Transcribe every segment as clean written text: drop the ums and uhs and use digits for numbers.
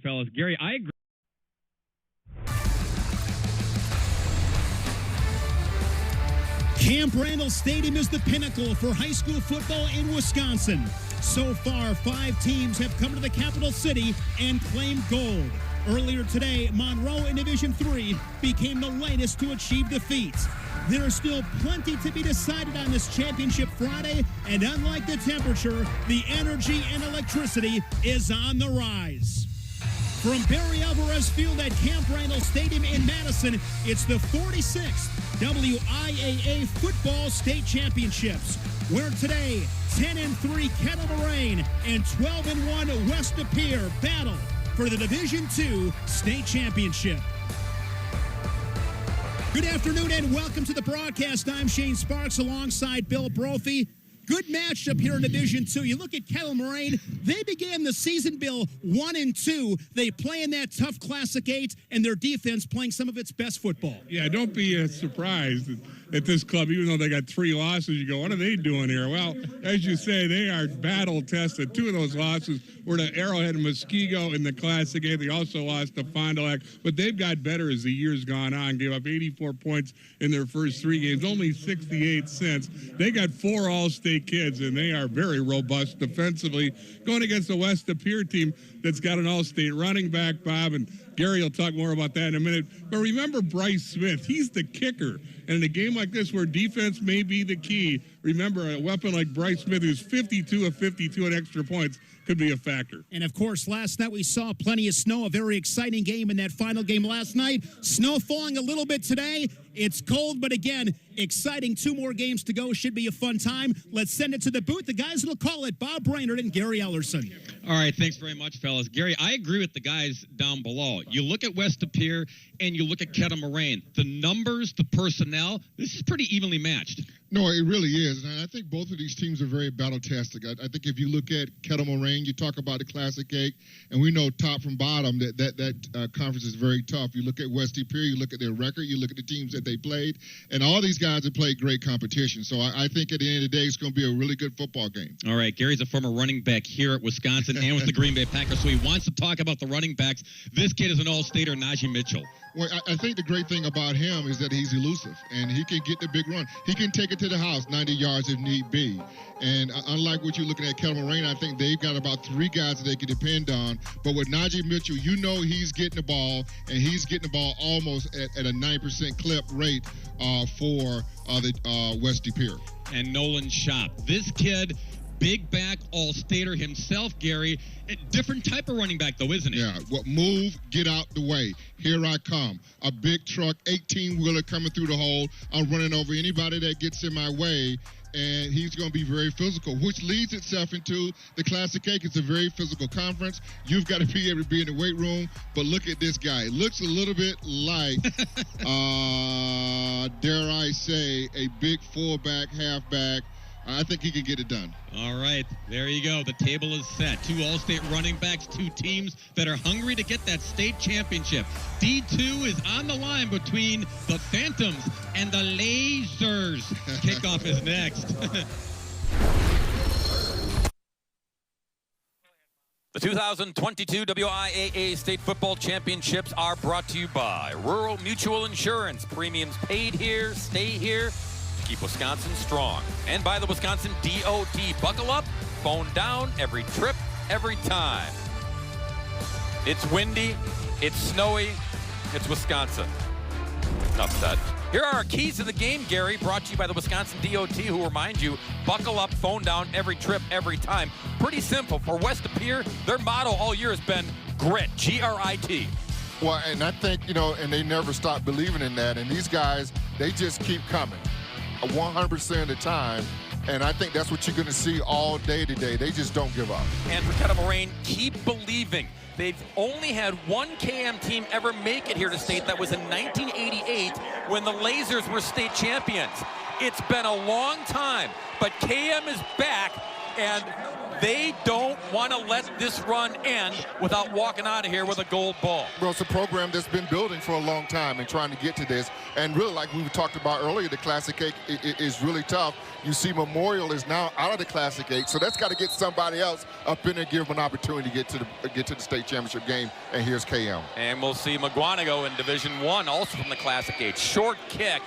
Fellas, Gary, I agree. Camp Randall Stadium is the pinnacle for high school football in Wisconsin. So far, 5 teams have come to the capital city and claimed gold. Earlier today, Monroe in Division III became the latest to achieve the feat. There is still plenty to be decided on this championship Friday, and unlike the temperature, the energy and electricity is on the rise. From Barry Alvarez Field at Camp Randall Stadium in Madison, it's the 46th WIAA Football State Championships, where today 10-3 Kettle Moraine and 12-1 West Pere battle for the Division II State Championship. Good afternoon and welcome to the broadcast. I'm Shane Sparks alongside Bill Brophy. Good matchup here in Division II. You look at Kettle Moraine, they began the season, Bill, 1-2. They play in that tough Classic 8, and their defense playing some of its best football. Yeah, don't be surprised at this club, even though they got 3 losses. You go, what are they doing here? Well, as you say, they are battle-tested. 2 of those losses were to Arrowhead and Muskego in the Classic 8. They also lost to Fond du Lac, but they've got better as the year's gone on. Gave up 84 points in their first 3 games, only 68 since. They got 4 All-State kids, and they are very robust defensively, going against the West Pere team that's got an All-State running back, Bob, and Gary will talk more about that in a minute. But remember Bryce Smith, he's the kicker. And in a game like this where defense may be the key, remember a weapon like Bryce Smith, who's 52 of 52 at extra points, could be a factor. And, of course, last night we saw plenty of snow, a very exciting game in that final game last night. Snow falling a little bit today. It's cold, but, again, exciting. 2 more games to go. Should be a fun time. Let's send it to the booth. The guys that'll call it, Bob Brainerd and Gary Ellerson. All right, thanks very much, fellas. Gary, I agree with the guys down below. You look at West Pere and you look at Kettle Moraine. The numbers, the personnel, this is pretty evenly matched. No, it really is. And I think both of these teams are very battle-tested. I think if you look at Kettle Moraine, you talk about the Classic 8, and we know top from bottom that conference is very tough. You look at West Pere, you look at their record, you look at the teams that they played, and all these guys have played great competition. So I think at the end of the day, it's going to be a really good football game. All right, Gary's a former running back here at Wisconsin and with the Green Bay Packers, so he wants to talk about the running backs. This kid is an All-Stater, Najee Mitchell. Well, I think the great thing about him is that he's elusive, and he can get the big run. He can take it to the house 90 yards if need be. And unlike what you're looking at Kettle Moraine, I think they've got about 3 guys that they can depend on. But with Najee Mitchell, you know he's getting the ball, and he's getting the ball almost at a 9% clip rate for the West Pere. And Nolan Shop. This kid, big back, All-Stater himself, Gary. A different type of running back, though, isn't he? Yeah. Well, move, get out the way. Here I come. A big truck, 18-wheeler coming through the hole. I'm running over anybody that gets in my way, and he's going to be very physical, which leads itself into the Classic 8. It's a very physical conference. You've got to be able to be in the weight room, but look at this guy. It looks a little bit like, dare I say, a big fullback, halfback. I think he can get it done. All right, there you go. The table is set. 2 All-State running backs, 2 teams that are hungry to get that state championship. D2 is on the line between the Phantoms and the Lasers. Kickoff is next. The 2022 WIAA State Football Championships are brought to you by Rural Mutual Insurance. Premiums paid here, stay here. Keep Wisconsin strong. And by the Wisconsin DOT. Buckle up, phone down, every trip, every time. It's windy, it's snowy, it's Wisconsin. Enough said. Here are our keys to the game, Gary, brought to you by the Wisconsin DOT, who remind you, buckle up, phone down, every trip, every time. Pretty simple. For West Pere, their motto all year has been grit, G-R-I-T. Well, and I think, and they never stop believing in that. And these guys, they just keep coming 100% of the time. And I think that's what you're going to see all day today. They just don't give up. And for Kettle Moraine, keep believing. They've only had 1 KM team ever make it here to state. That was in 1988 when the Lasers were state champions. It's been a long time, but KM is back, and They don't want to let this run end without walking out of here with a gold ball. Well, it's a program that's been building for a long time and trying to get to this. And really, like we talked about earlier, the Classic 8 is really tough. You see Memorial is now out of the Classic 8, so that's got to get somebody else up in there, give them an opportunity to get to the state championship game. And here's KM. And we'll see McGuanago in Division I, also from the Classic 8. Short kick,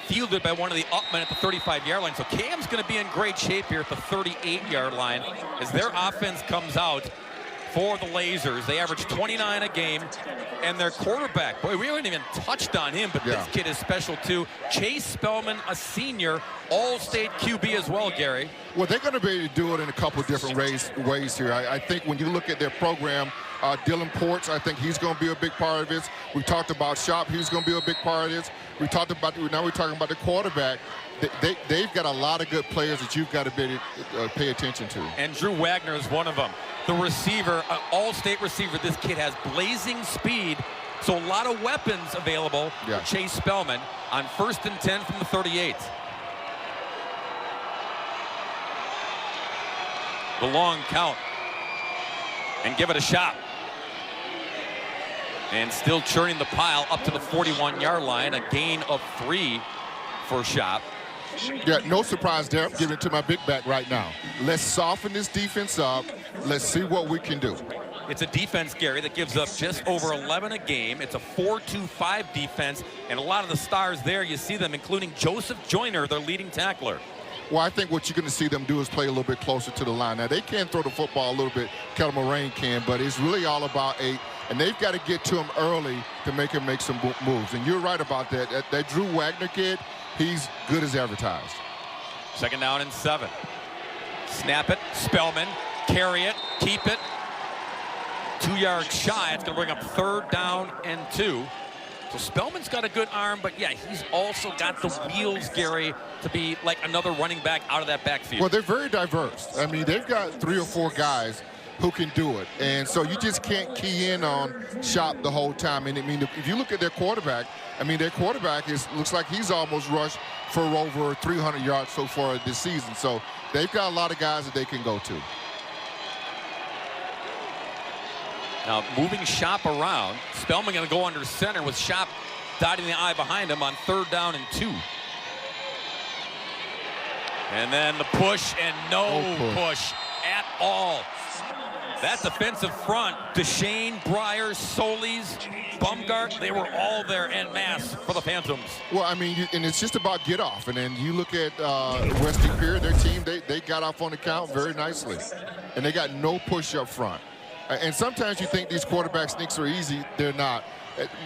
fielded by one of the upmen at the 35-yard line. So KM's going to be in great shape here at the 38-yard line as their offense comes out for the Lasers. They average 29 a game, and their quarterback, boy, we haven't even touched on him, but this kid is special too. Chase Spellman, a senior, all-state QB as well, Gary. Well, they're going to be able to do it in a couple of different ways here. I think when you look at their program, Dylan Ports, I think he's going to be a big part of this. We talked about Shop, he's going to be a big part of this. We talked about, now we're talking about the quarterback. They've got a lot of good players that you've got to be pay attention to. And Drew Wagner is one of them. The receiver, an all-state receiver. This kid has blazing speed, so a lot of weapons available for Chase Spellman on 1st and 10 from the 38. The long count. And give it a shot. And still churning the pile up to the 41-yard line. A gain of 3 for Shop. Yeah, no surprise there. I'm giving it to my big back right now. Let's soften this defense up. Let's see what we can do. It's a defense, Gary, that gives up just over 11 a game. It's a 4-2-5 defense, and a lot of the stars there, you see them, including Joseph Joyner, their leading tackler. Well, I think what you're going to see them do is play a little bit closer to the line. Now, they can throw the football a little bit. Kettle Moraine can, but it's really all about 8, and they've got to get to him early to make him make some moves. And you're right about that. That Drew Wagner kid, he's good as advertised. 2nd down and 7. Snap it, Spellman, carry it, keep it. 2 yards shy. It's going to bring up 3rd down and 2. So Spellman's got a good arm, but yeah, he's also got the wheels, Gary, to be like another running back out of that backfield. Well, they're very diverse. I mean, they've got 3 or 4 guys who can do it. And so you just can't key in on Shop the whole time. And I mean, if you look at their quarterback, I mean, their quarterback looks like he's almost rushed for over 300 yards so far this season. So they've got a lot of guys that they can go to. Now, moving Shop around, Spellman going to go under center with Shop dotting the I behind him on 3rd down and 2. And then the push, and no push at all. That defensive front, Deshane, Breyer, Solis, Bumgart, they were all there en masse for the Phantoms. Well, I mean, and it's just about get off. And then you look at Westy Pere, their team, they got off on the count very nicely. And they got no push up front. And sometimes you think these quarterback sneaks are easy. They're not.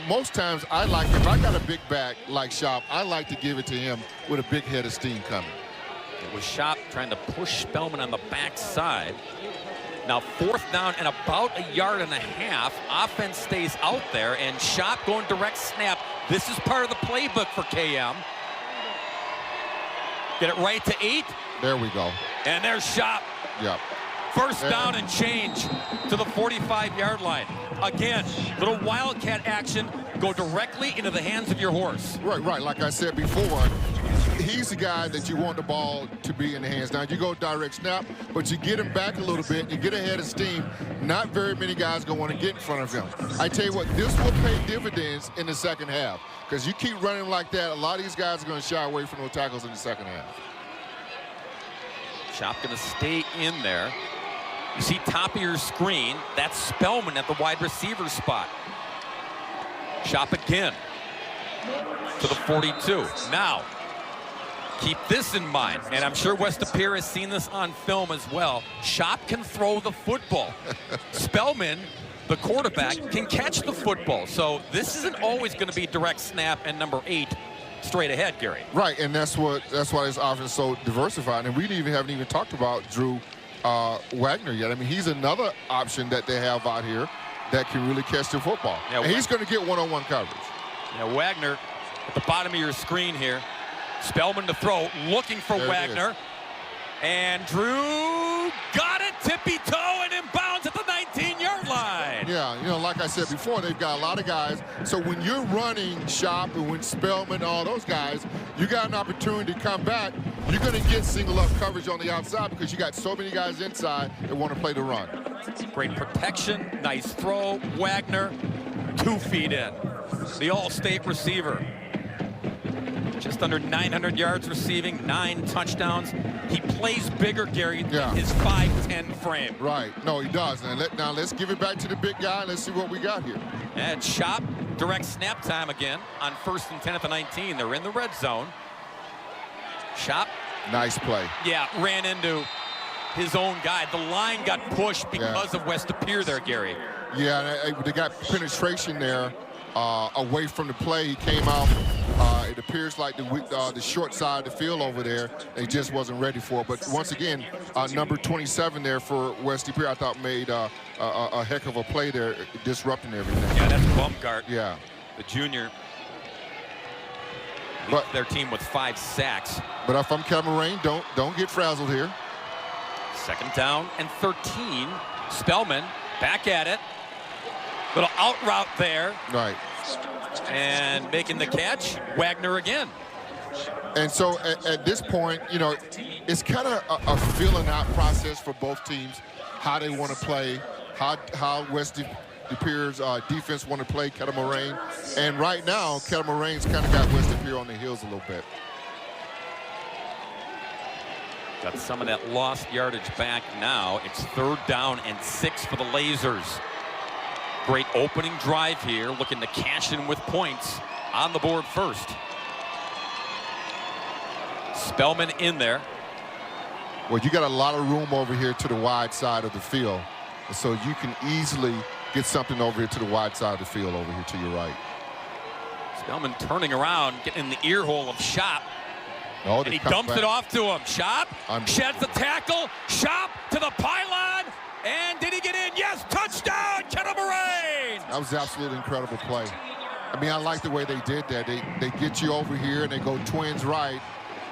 Most times, if I got a big back like Shop, I like to give it to him with a big head of steam coming. It was Shop trying to push Spellman on the backside. Now 4th down and about 1.5 yards. Offense stays out there, and Shop going direct snap. This is part of the playbook for KM. Get it right to 8. There we go. And there's Shop. Yep. 1st down and change to the 45-yard line. Again, little wildcat action. Go directly into the hands of your horse. Right. Like I said before, he's the guy that you want the ball to be in the hands. Now, you go direct snap, but you get him back a little bit, you get ahead of steam. Not very many guys going to want to get in front of him. I tell you what, this will pay dividends in the 2nd half because you keep running like that, a lot of these guys are going to shy away from those tackles in the 2nd half. Shop going to stay in there. You see top of your screen, that's Spellman at the wide receiver spot. Shop again to the 42. Now, keep this in mind, and I'm sure West Pere has seen this on film as well. Shop can throw the football. Spellman, the quarterback, can catch the football. So this isn't always going to be direct snap and number 8 straight ahead, Gary. Right, and that's why this offense is so diversified. And we haven't even talked about Drew Wagner yet. I mean, he's another option that they have out here that can really catch the football. Yeah, and he's going to get one-on-one coverage. Yeah, Wagner at the bottom of your screen here. Spellman to throw, looking for Wagner. And Drew got it, tippy-toe, and inbounds at the 19-yard line. Yeah, you know, like I said before, they've got a lot of guys. So when you're running Shop and when Spellman, all those guys, you got an opportunity to come back. You're going to get single up coverage on the outside because you got so many guys inside that want to play the run. Great protection, nice throw. Wagner, 2 feet in. The All-State receiver. Just under 900 yards receiving, 9 touchdowns. He plays bigger, Gary, than his 5'10" frame. Right. No, he does. Now let's give it back to the big guy. Let's see what we got here. And Shop, direct snap time again on 1st and 10 at the 19. They're in the red zone. Shop. Nice play. Yeah, ran into his own guy. The line got pushed because of West Pere there, Gary. Yeah, they got penetration there away from the play. He came out. It appears like the short side of the field over there, they just wasn't ready for it. But once again, number 27 there for West Pere, I thought made a heck of a play there, disrupting everything. Yeah, that's Bumgart. Yeah. The junior. But their team with 5 sacks. But if I'm Kettle Moraine, don't get frazzled here. 2nd down and 13. Spellman back at it. Little out route there. Right. And making the catch, Wagner again. And so at this point, you know, it's kind of a filling out process for both teams, how they want to play, how West Pere's defense want to play Kettle Moraine. And right now, Kettle Moraine's kind of got West Pere on the heels a little bit. Got some of that lost yardage back now. It's 3rd down and 6 for the Lasers. Great opening drive here, looking to cash in with points on the board first. Spellman in there. Well, you got a lot of room over here to the wide side of the field, so you can easily get something over here to the wide side of the field over here to your right. Spellman turning around, getting in the ear hole of Shop. Oh, and he dumps it off to him. Shop sheds the tackle. Shop to the pylon. And did he get in? Yes, touchdown, Kettle Moraine! That was absolutely incredible play. I mean, I like the way they did that. They get you over here and they go twins right,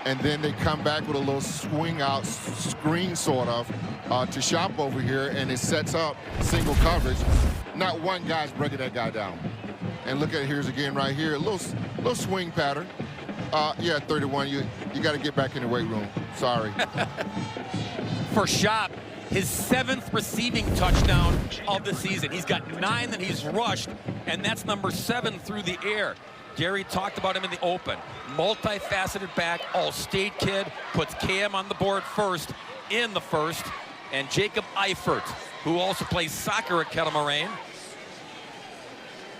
and then they come back with a little swing out screen sort of to Shop over here, and it sets up single coverage. Not one guy's breaking that guy down. And look at it, here's again right here, a little swing pattern. Yeah, 31, you got to get back in the weight room. Sorry. For Shop, his 7th receiving touchdown of the season. He's got 9 that he's rushed, and that's number 7 through the air. Gary talked about him in the open. Multifaceted back, all-state kid, puts Cam on the board first, in the first, and Jacob Eifert, who also plays soccer at Kettle Moraine.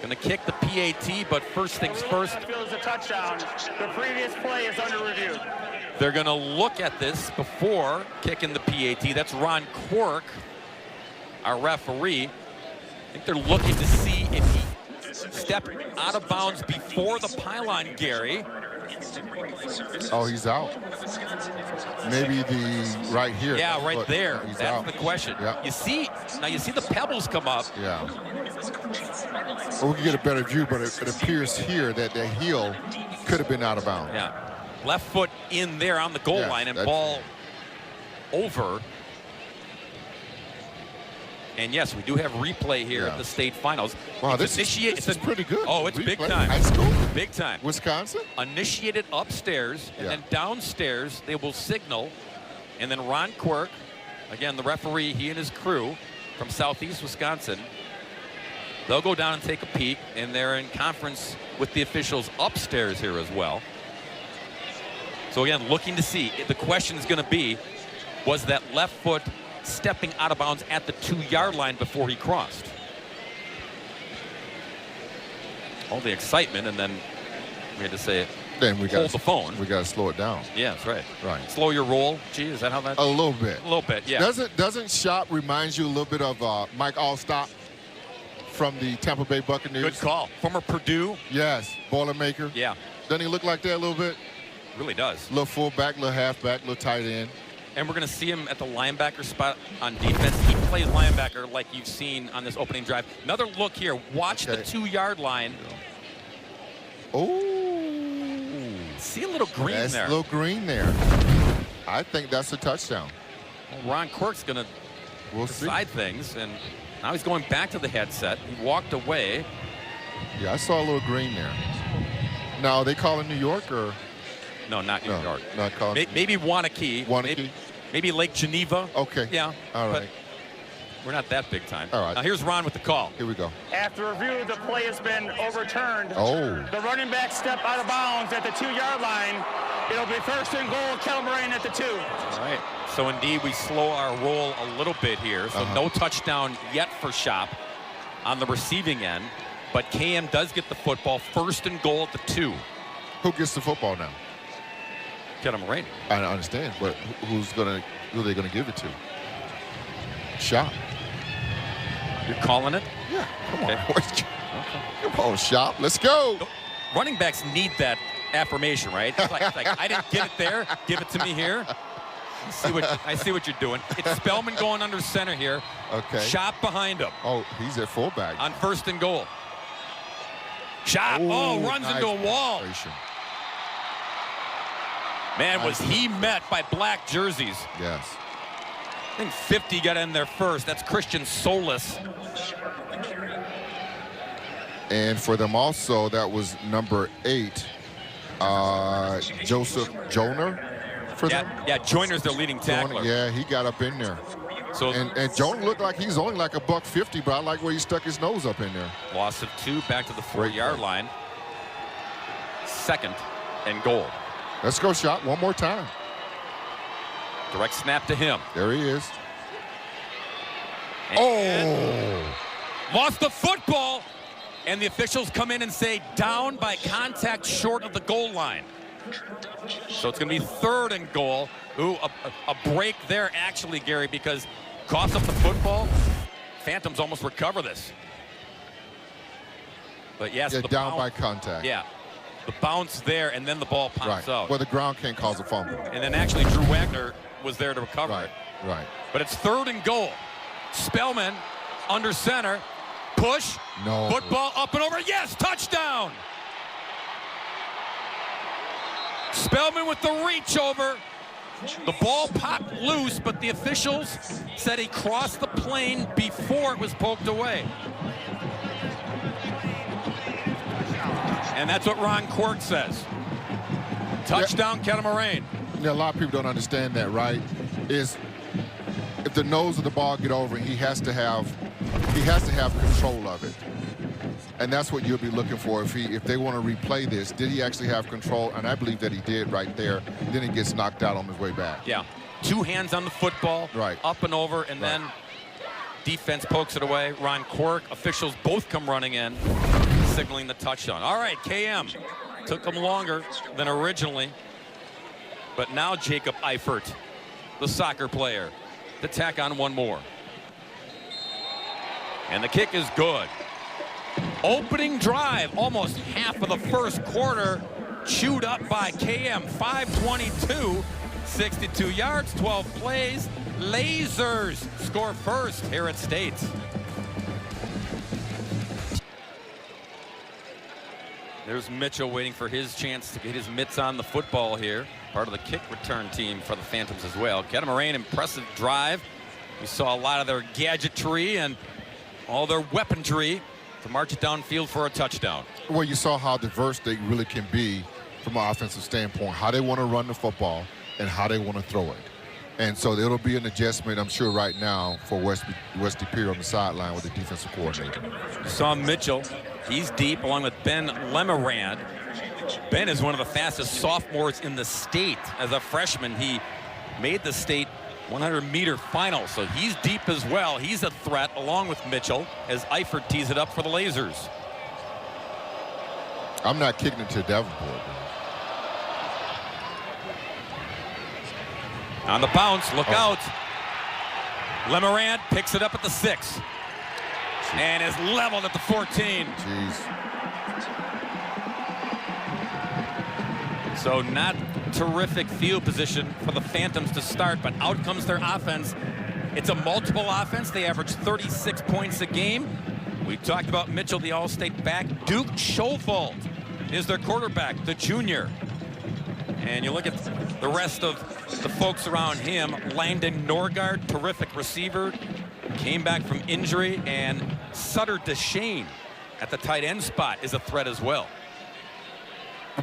Gonna kick the PAT, but first things first. That feels a touchdown. The previous play is under review. They're going to look at this before kicking the PAT. That's Ron Quirk, our referee. I think they're looking to see if he stepped out of bounds before the pylon, Gary. Oh, he's out. Maybe right here. Yeah, right there. He's That's out. the question. Yeah. You see the pebbles come up. Yeah. Well, we can get a better view, but it appears here that the heel could have been out of bounds. Yeah. Left foot in there on the goal line and ball over. And yes, we do have replay here at the state finals. Wow, this is pretty good. Oh, it's replay. big time. High school? Big time. Wisconsin? Initiated upstairs, and then downstairs they will signal. And then Ron Quirk, again, the referee, he and his crew from Southeast Wisconsin, they'll go down and take a peek, and they're in conference with the officials upstairs here as well. So again, looking to see, the question is going to be, was that left foot stepping out of bounds at the 2-yard line before he crossed? All the excitement, and then we had to say, then we hold the phone. We got to slow it down. Yeah, that's right. Right. Slow your roll. Gee, is that how that? A little bit. A little bit, yeah. Doesn't Shop remind you a little bit of Mike Allstott from the Tampa Bay Buccaneers? Good call. Former Purdue. Yes, Boilermaker. Yeah. Doesn't he look like that a little bit? Really does. Little fullback, little halfback, little tight end. And we're going to see him at the linebacker spot on defense. He plays linebacker like you've seen on this opening drive. Another look here. Watch the 2-yard line. Oh. See a little green there. That's a little green there. I think that's a touchdown. Well, Ron Quirk's going to decide things. And Now he's going back to the headset. He walked away. Yeah, I saw a little green there. Now, are they calling New York or? No, not New York. Not calling. Maybe Wanakee. Wanakee? Maybe Lake Geneva. Okay. Yeah. All right. But we're not that big time. All right. Now here's Ron with the call. Here we go. After review, the play has been overturned. Oh. The running back stepped out of bounds at the 2-yard line. It'll be first and goal, Kettle Moraine at the 2. All right. So indeed, we slow our roll a little bit here. So no touchdown yet for Shop on the receiving end. But KM does get the football, first and goal at the 2. Who gets the football now? Kettle Moraine. I understand, but who are they gonna give it to? Shop. You're calling it? Yeah. Come on. Okay. Come on, Shop. Let's go. Running backs need that affirmation, right? It's like I didn't get it there. Give it to me here. I see what you're doing. It's Spellman going under center here. Okay. Shop behind him. Oh, he's at fullback. On first and goal. Shop. Runs nice into a wall. Man, was he met by black jerseys. Yes. I think 50 got in there first. That's Christian Solis. And for them also, that was number 8, Joseph Joyner for them. Yeah, Joyner's their leading tackler. Yeah, he got up in there. So and Joyner looked like he's only like $150, but I like where he stuck his nose up in there. Loss of 2 back to the 4-yard line. Second and goal. Let's go, Shop, one more time. Direct snap to him. There he is. And lost the football. And the officials come in and say down by contact short of the goal line. So it's going to be third and goal. Ooh, a break there actually, Gary, because coughs up the football. Phantoms almost recover this. But yes, Yeah, the down bounce, by contact. Yeah, the bounce there, and then the ball pops out. Well, the ground can't cause a fumble. And then actually Drew Wagner was there to recover it. Right. But it's third and goal. Spellman under center. Push. No. Football up and over. Yes, touchdown. Spellman with the reach over. The ball popped loose, but the officials said he crossed the plane before it was poked away. And that's what Ron Quirk says. Touchdown, Kettle Moraine. Yeah, a lot of people don't understand that, right? Is if the nose of the ball get over, he has to have control of it. And that's what you'll be looking for if they want to replay this. Did he actually have control? And I believe that he did right there. Then he gets knocked out on his way back. Yeah. 2 hands on the football. Right. Up and over, and then defense pokes it away. Ron Quirk, officials both come running in, signaling the touchdown. All right, KM. Took them longer than originally. But now Jacob Eifert, the soccer player, to tack on one more. And the kick is good. Opening drive, almost half of the first quarter, chewed up by KM. 5:22, 62 yards, 12 plays. Lasers score first here at State. There's Mitchell waiting for his chance to get his mitts on the football here. Part of the kick return team for the Phantoms as well. Kettle Moraine, impressive drive. We saw a lot of their gadgetry and all their weaponry to march it downfield for a touchdown. Well, you saw how diverse they really can be from an offensive standpoint, how they want to run the football and how they want to throw it. And so it'll be an adjustment, I'm sure, right now for Westy Pere on the sideline with the defensive coordinator. You saw Mitchell. He's deep along with Ben Lemerand. Ben is one of the fastest sophomores in the state. As a freshman, he made the state 100-meter final, so he's deep as well. He's a threat along with Mitchell as Eifert tees it up for the Lasers. I'm not kicking it to Davenport. On the bounce, look out. Lemerand picks it up at the 6 and is leveled at the 14. Jeez. So not terrific field position for the Phantoms to start, but out comes their offense. It's a multiple offense. They average 36 points a game. We talked about Mitchell, the All-State back. Duke Schofield is their quarterback, the junior. And you look at the rest of the folks around him. Langdon Norgard, terrific receiver. came back from injury, and Sutter DeShane at the tight end spot is a threat as well.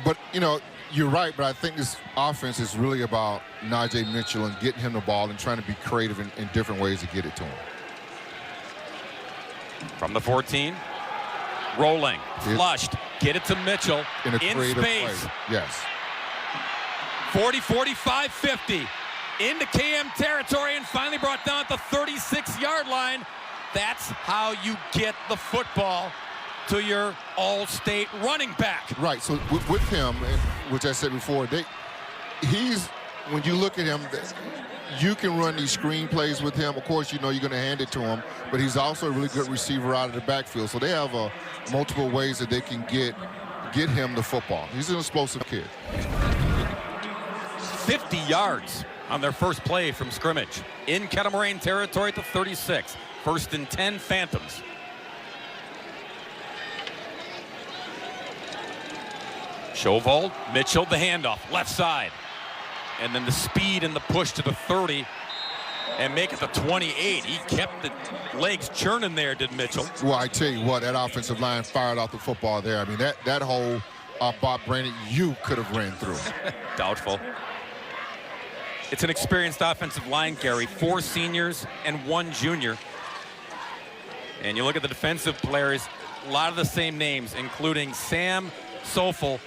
But, you know, you're right, but I think this offense is really about Najee Mitchell and getting him the ball and trying to be creative in different ways to get it to him. From the 14, rolling, flushed, get it to Mitchell In a creative space. way. Yes. 40, 45, 50. Into KM territory and finally brought down at the 36-yard line. That's how you get the football to your all-state running back. Right, so with him, which I said before, when you look at him, you can run these screen plays with him. Of course, you know you're going to hand it to him, but he's also a really good receiver out of the backfield. So they have multiple ways that they can get him the football. He's an explosive kid. 50 yards on their first play from scrimmage. In Kettle Moraine territory at the 36. 1st and 10, Phantoms. Chauvel, Mitchell, the handoff, left side. And then the speed and the push to the 30 and make it the 28. He kept the legs churning there, did Mitchell. Well, I tell you what, that offensive line fired off the football there. I mean, that whole Bob Brandon, you could have ran through. Doubtful. It's an experienced offensive line, Gary. 4 seniors and 1 junior. And you look at the defensive players, a lot of the same names, including Sam Sofel,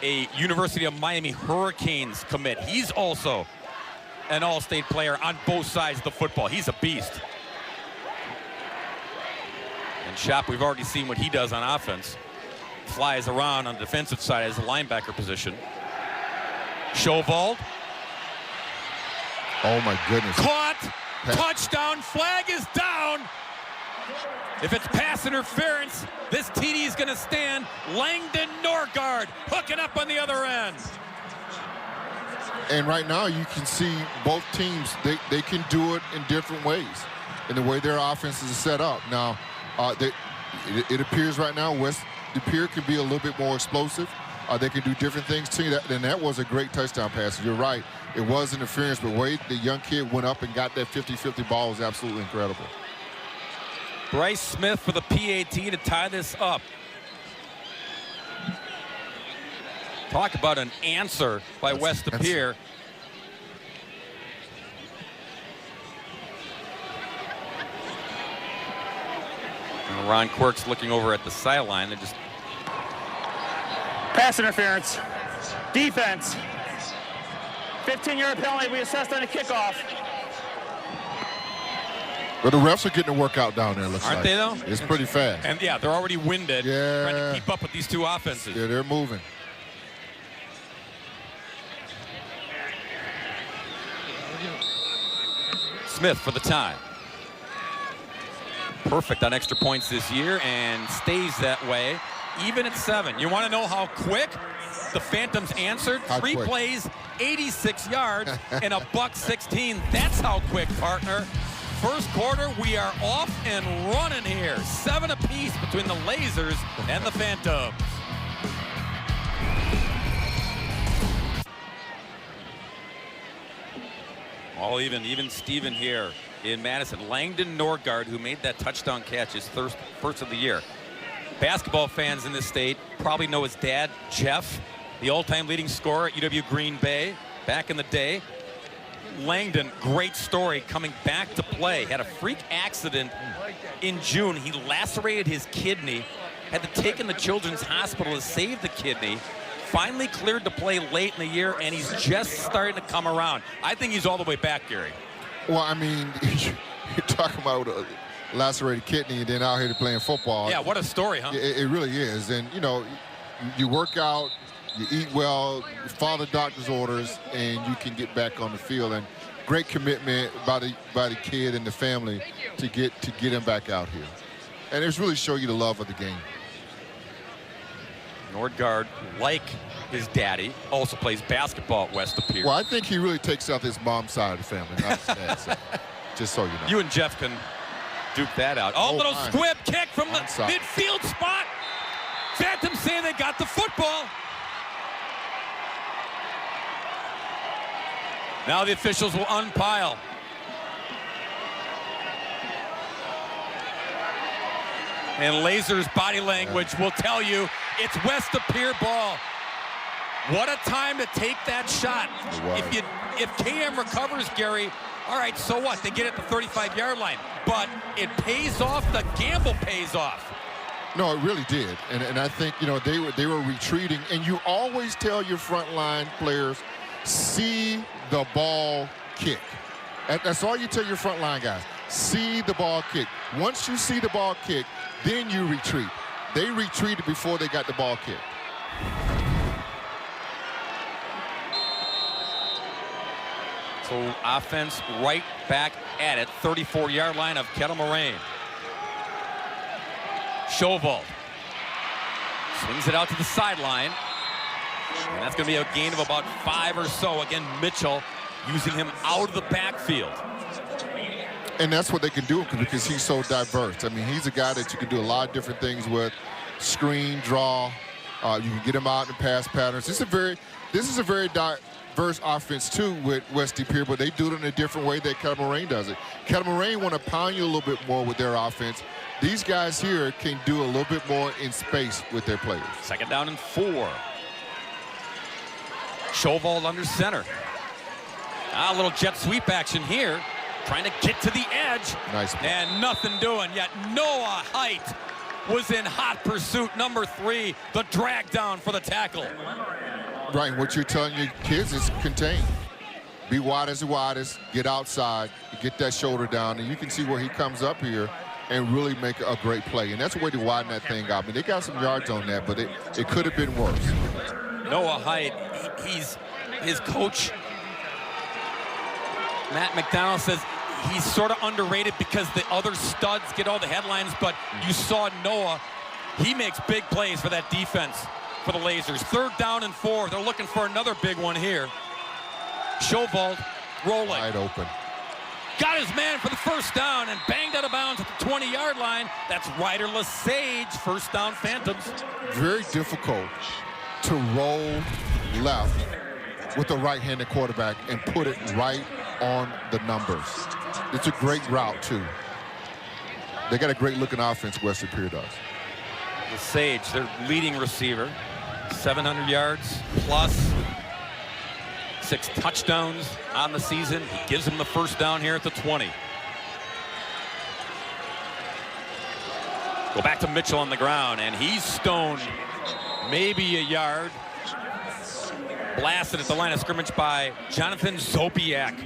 a University of Miami Hurricanes commit. He's also an all-state player on both sides of the football. He's a beast. And Shop, we've already seen what he does on offense. Flies around on the defensive side as a linebacker position. Chauvel. Oh, my goodness. Caught. Touchdown. Flag is down. If it's pass interference, this TD is going to stand. Langdon Norgard hooking up on the other end. And right now you can see both teams, they can do it in different ways in the way their offenses are set up. Now, it appears right now West Pere can be a little bit more explosive. They can do different things to you. And that was a great touchdown pass. You're right. It was interference, but the way the young kid went up and got that 50-50 ball was absolutely incredible. Bryce Smith for the PAT to tie this up. Talk about an answer by West Pere. And Ron Quirk's looking over at the sideline. They just Pass interference. Defense. 15-yard penalty we assessed on a kickoff. But the refs are getting a workout down there, looks like. Aren't they, though? It's pretty fast. And, yeah, they're already winded. Yeah. Trying to keep up with these two offenses. Yeah, they're moving. Smith for the tie. Perfect on extra points this year and stays that way, even at 7. You want to know how quick the Phantoms answered? How 3 quick? plays, 86 yards, and $116. That's how quick, partner. First quarter, we are off and running here. 7 apiece between the Lasers and the Phantoms. All even Steven here in Madison. Langdon Norgard, who made that touchdown catch, his first of the year. Basketball fans in this state probably know his dad, Jeff, the all-time leading scorer at UW Green Bay back in the day. Langdon, great story, coming back to play. Had a freak accident in June. He lacerated his kidney, had to take him to Children's Hospital to save the kidney. Finally cleared to play late in the year, and he's just starting to come around. I think he's all the way back, Gary. Well, I mean, you're talking about a lacerated kidney and then out here to playing football. Yeah, what a story, huh? It really is. And, you know, you work out, you eat well, you follow the doctor's orders, and you can get back on the field. And great commitment by the kid and the family to get him back out here. And it's really show you the love of the game. Nordgaard, like his daddy, also plays basketball at West Pere. Well, I think he really takes out his mom's side of the family, not his dad's side. Just so you know. You and Jeff can duke that out. Oh, little squib kick from the midfield spot. Phantoms say they got the football. Now the officials will unpile. And Laser's body language will tell you it's west of Pere ball. What a time to take that shot. If KM recovers, Gary, all right, so what? They get it at the 35-yard line. But it pays off. The gamble pays off. No, it really did. And I think, you know, they were retreating. And you always tell your front line players, see the ball kick. That's all you tell your front line guys. See the ball kick. Once you see the ball kick, then you retreat. They retreated before they got the ball kick. So offense right back at it, 34-yard line of Kettle Moraine. Schovold swings it out to the sideline. And that's going to be a gain of about 5 or so. Again, Mitchell using him out of the backfield. And that's what they can do because he's so diverse. I mean, he's a guy that you can do a lot of different things with. Screen, draw. You can get him out in pass patterns. This is a very diverse offense too with Westy Pere, but they do it in a different way that Kettle Moraine does it. Kettle Moraine want to pound you a little bit more with their offense. These guys here can do a little bit more in space with their players. 2nd down and 4. Schovold under center. A little jet sweep action here. Trying to get to the edge. Nice play. And nothing doing. Yet Noah Height was in hot pursuit. Number 3, the drag down for the tackle. Right, what you're telling your kids is contain. Be wide as the widest, get outside, get that shoulder down, and you can see where he comes up here and really make a great play. And that's the way to widen that thing out. I mean, they got some yards on that, but it could have been worse. Noah Height, his coach, Matt McDonald, says he's sort of underrated because the other studs get all the headlines, but you saw Noah, he makes big plays for that defense for the Lasers. 3rd down and 4. They're looking for another big one here. Schovold rolling. Wide open. Got his man for the 1st down and banged out of bounds at the 20-yard line. That's Ryder Lesage, 1st down Phantoms. Very difficult to roll left with a right-handed quarterback and put it right on the numbers. It's a great route, too. They got a great-looking offense, Westy Pere does. Lesage, their leading receiver, 700 yards plus, 6 touchdowns on the season. He gives him the 1st down here at the 20. Go back to Mitchell on the ground, and he's stoned maybe a yard. Blasted at the line of scrimmage by Jonathan Zobiak.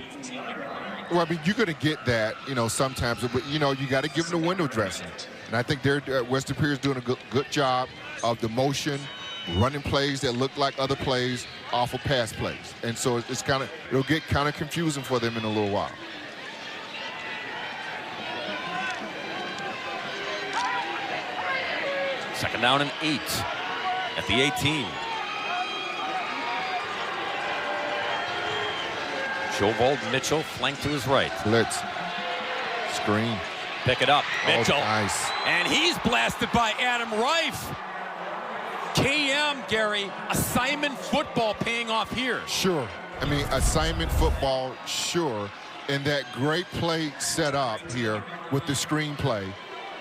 Well, I mean, you're going to get that, you know, sometimes, but, you know, you got to give them the window dressing. And I think Westy Pere is doing a good job of the motion, running plays that look like other plays off of pass plays. And so it'll get kind of confusing for them in a little while. Second down and 8 at the 18. Schovold, Mitchell, flank to his right. Blitz. Screen. Pick it up. Mitchell. Oh, nice. And he's blasted by Adam Reif. KM, Gary, assignment football paying off here. Sure. I mean, assignment football, sure. And that great play set up here with the screenplay.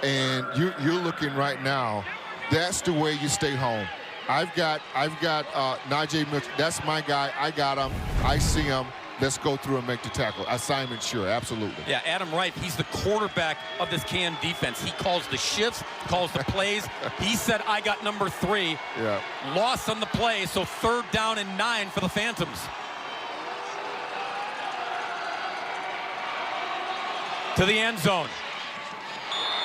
And you're looking right now, that's the way you stay home. I've got Najee Mitchell. That's my guy. I got him. I see him. Let's go through and make the tackle. Assignment, sure, absolutely. Yeah, Adam Wright, he's the quarterback of this KM defense. He calls the shifts, calls the plays. He said, I got number 3. Yeah. Loss on the play, so 3rd down and 9 for the Phantoms. To the end zone.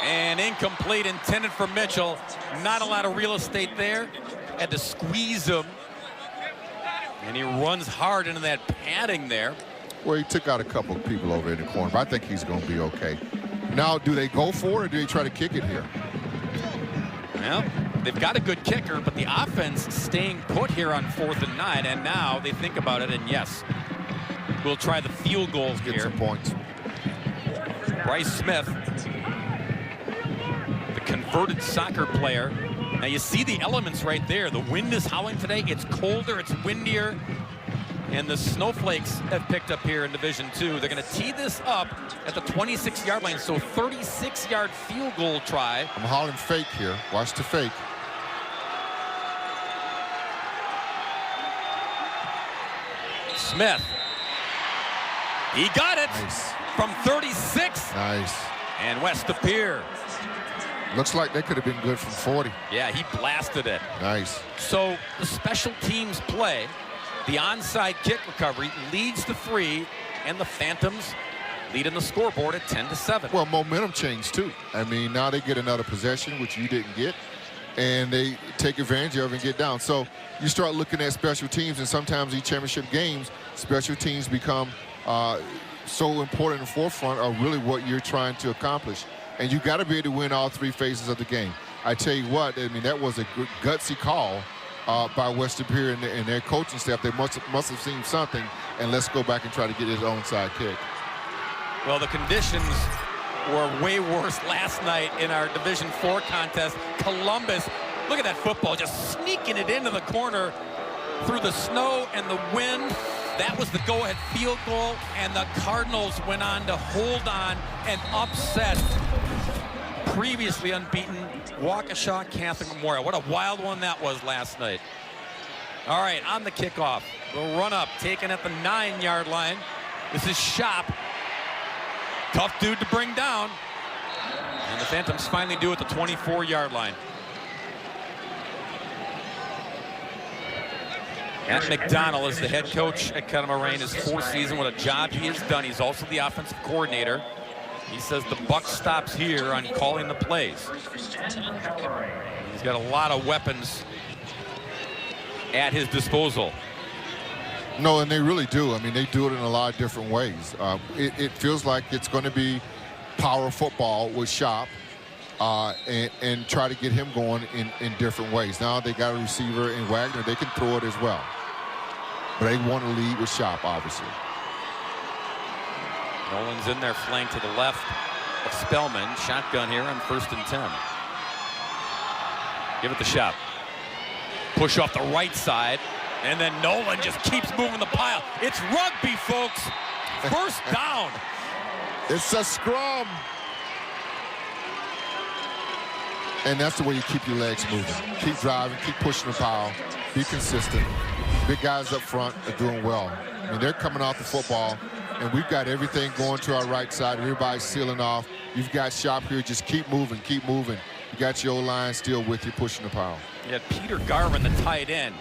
And incomplete, intended for Mitchell. Not a lot of real estate there. Had to squeeze him. And he runs hard into that padding there. Well, he took out a couple of people over in the corner, but I think he's going to be okay. Now, do they go for it or do they try to kick it here? Well, they've got a good kicker, but the offense staying put here on 4th and 9, and now they think about it, and yes, we'll try the field goals here. Get some points. Bryce Smith, the converted soccer player. Now you see the elements right there. The wind is howling today. It's colder, it's windier. And the Snowflakes have picked up here in Division II. They're going to tee this up at the 26-yard line, so 36-yard field goal try. I'm hauling fake here. Watch the fake. Smith. He got it. Nice. From 36. Nice. And west of Pere. Looks like they could have been good from 40. Yeah, he blasted it. Nice. So the special teams play, the onside kick recovery leads to 3, and the Phantoms lead in the scoreboard at 10-7. Well, momentum changed too. I mean, now they get another possession, which you didn't get, and they take advantage of and get down. So you start looking at special teams, and sometimes in championship games, special teams become so important in the forefront of really what you're trying to accomplish. And you got to be able to win all 3 phases of the game. I tell you what, I mean, that was a good, gutsy call by Western Pere and their coaching staff. They must have seen something, and let's go back and try to get his onside kick. Well, the conditions were way worse last night in our Division IV contest. Columbus, look at that football, just sneaking it into the corner through the snow and the wind. That was the go-ahead field goal, and the Cardinals went on to hold on and upset previously unbeaten Waukesha Catholic Memorial. What a wild one that was last night. All right, on the kickoff, the run-up taken at the 9-yard line. This is Shop. Tough dude to bring down. And the Phantoms finally do it at the 24-yard line. Matt McDonald is the head coach at Kettle Moraine. His 4th season. What a job he has done. He's also the offensive coordinator. He says the buck stops here on calling the plays. He's got a lot of weapons at his disposal. No, and they really do. I mean, they do it in a lot of different ways. It feels like it's going to be power football with Shop and try to get him going in different ways. Now they got a receiver in Wagner. They can throw it as well. But they want to lead with Shop, obviously. Nolan's in there, flank to the left of Spellman. Shotgun here on 1st and 10. Give it to Shop. Push off the right side. And then Nolan just keeps moving the pile. It's rugby, folks. First down. It's a scrum. And that's the way you keep your legs moving. Keep driving, keep pushing the pile, be consistent. Big guys up front are doing well. I mean, they're coming off the football, and we've got everything going to our right side. Everybody's sealing off. You've got Shop here. Just keep moving, keep moving. You got your O-line still with you, pushing the pile. You had Peter Garvin, the tight end.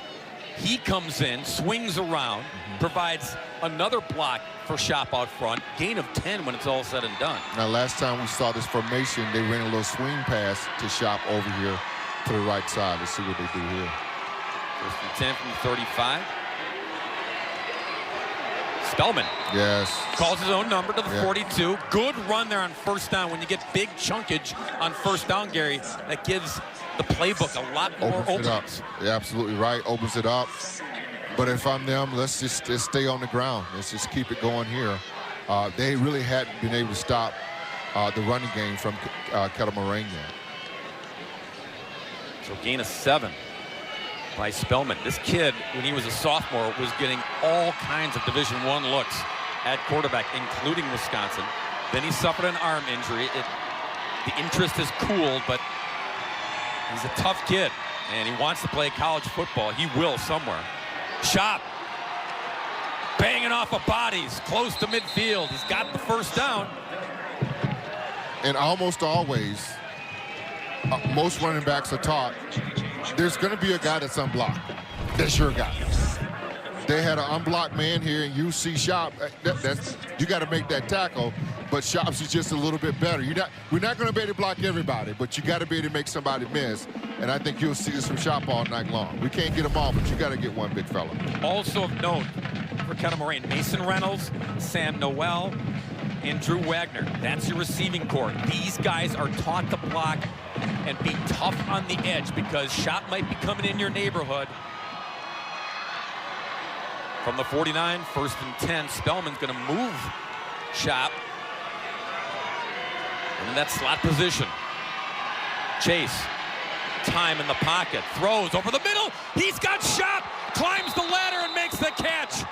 He comes in, swings around, provides another block for Shop out front. Gain of 10 when it's all said and done. Now, last time we saw this formation, they ran a little swing pass to Shop over here to the right side. Let's see what they do here. 1st and 10 from the 35. Spellman. Yes. Calls his own number to the 42. Good run there on 1st down. When you get big chunkage on 1st down, Gary, that gives the playbook a lot more opens. You're absolutely right. Opens it up. But if I'm them, let's just stay on the ground. Let's just keep it going here. They really hadn't been able to stop the running game from Kettle Moraine yet. So gain of 7 by Spellman. This kid, when he was a sophomore, was getting all kinds of Division I looks at quarterback, including Wisconsin. Then he suffered an arm injury. The interest has cooled, but he's a tough kid, and he wants to play college football. He will somewhere. Shop banging off of bodies close to midfield. He's got the 1st down. And almost always, most running backs are taught, there's going to be a guy that's unblocked. That's your guy. They had an unblocked man here, and you see Shop. You got to make that tackle, but Shop's is just a little bit better. We're not going to be able to block everybody, but you got to be able to make somebody miss. And I think you'll see this from Shop all night long. We can't get them all, but you got to get one big fella. Also of note for Kettle Moraine, Mason Reynolds, Sam Noel, and Drew Wagner. That's your receiving core. These guys are taught to block and be tough on the edge because Shop might be coming in your neighborhood. From the 49, 1st and 10, Spellman's going to move Shop in that slot position. Chase time in the pocket. Throws over the middle. He's got Shop. Climbs the ladder and makes the catch.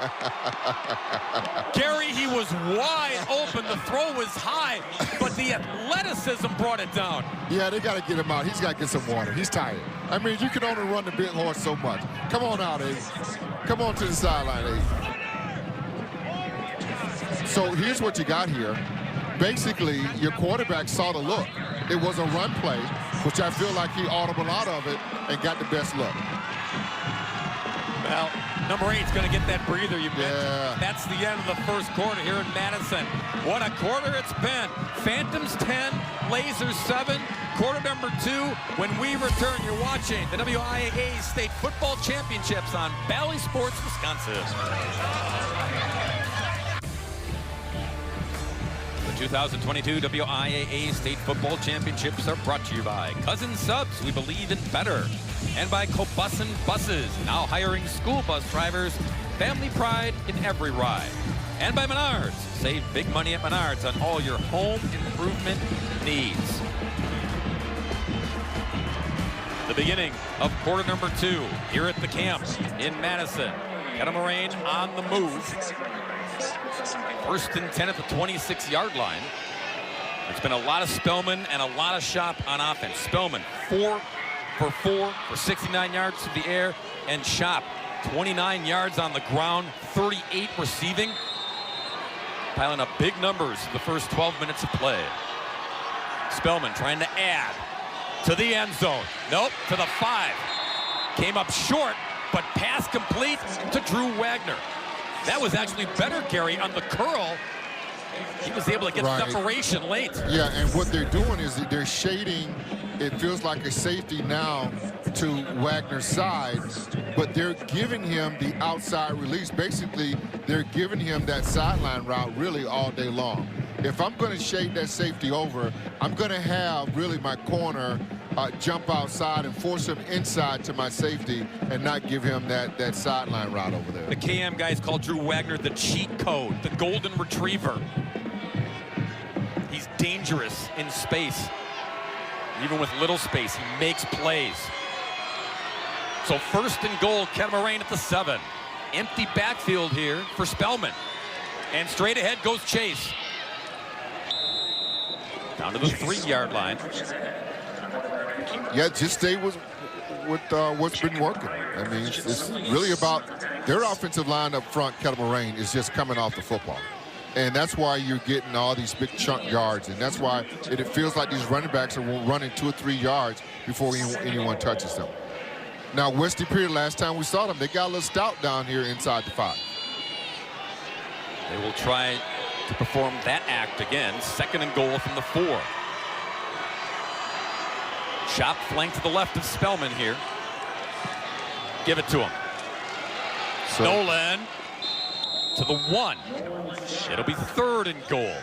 Gary, he was wide open. The throw was high, but the athleticism brought it down. Yeah, they got to get him out. He's got to get some water. He's tired. I mean, you can only run the big horse so much. Come on out, Ace. Come on to the sideline, Ace. So here's what you got here. Basically, your quarterback saw the look. It was a run play, which I feel like he audible out of it and got the best look. Well, number 8's going to get that breather you mentioned. Yeah. That's the end of the first quarter here in Madison. What a quarter it's been. Phantoms 10, Lasers 7, quarter number 2. When we return, you're watching the WIAA State Football Championships on Bally Sports Wisconsin. The 2022 WIAA State Football Championships are brought to you by Cousin Subs, we believe in better. And by Cobussin Buses, now hiring school bus drivers, family pride in every ride. And by Menards, save big money at Menards on all your home improvement needs. The beginning of quarter number 2 here at the camp in Madison. Kettle Moraine on the move. 1st and 10 at the 26-yard line. There's been a lot of Spellman and a lot of Shop on offense. Spellman 4 for 4 for 69 yards through the air, and Shop 29 yards on the ground, 38 receiving. Piling up big numbers the first 12 minutes of play. Spellman trying to add to the end zone. Nope, to the 5. Came up short, but pass complete to Drew Wagner. That was actually better, Gary, on the curl. He was able to get separation late. Yeah, and what they're doing is they're shading, it feels like a safety now to Wagner's side, but they're giving him the outside release. Basically, they're giving him that sideline route really all day long. If I'm going to shade that safety over, I'm going to have really my corner jump outside and force him inside to my safety and not give him that sideline route over there. The KM guys call Drew Wagner the cheat code, the golden retriever. He's dangerous in space. Even with little space, he makes plays. So 1st and goal, Kettle Moraine at the 7. Empty backfield here for Spellman. And straight ahead goes Chase. Down to the 3-yard line. Yeah, just stay with what's been working. I mean, it's really about their offensive line up front. Kettle Moraine is just coming off the football. And that's why you're getting all these big chunk yards. And that's why it feels like these running backs are running 2 or 3 yards before anyone touches them. Now, Westy Pere, last time we saw them, they got a little stout down here inside the 5. They will try to perform that act again. 2nd and goal from the 4. Shop flank to the left of Spellman here. Give it to him. Nolan to the 1. It'll be 3rd and goal.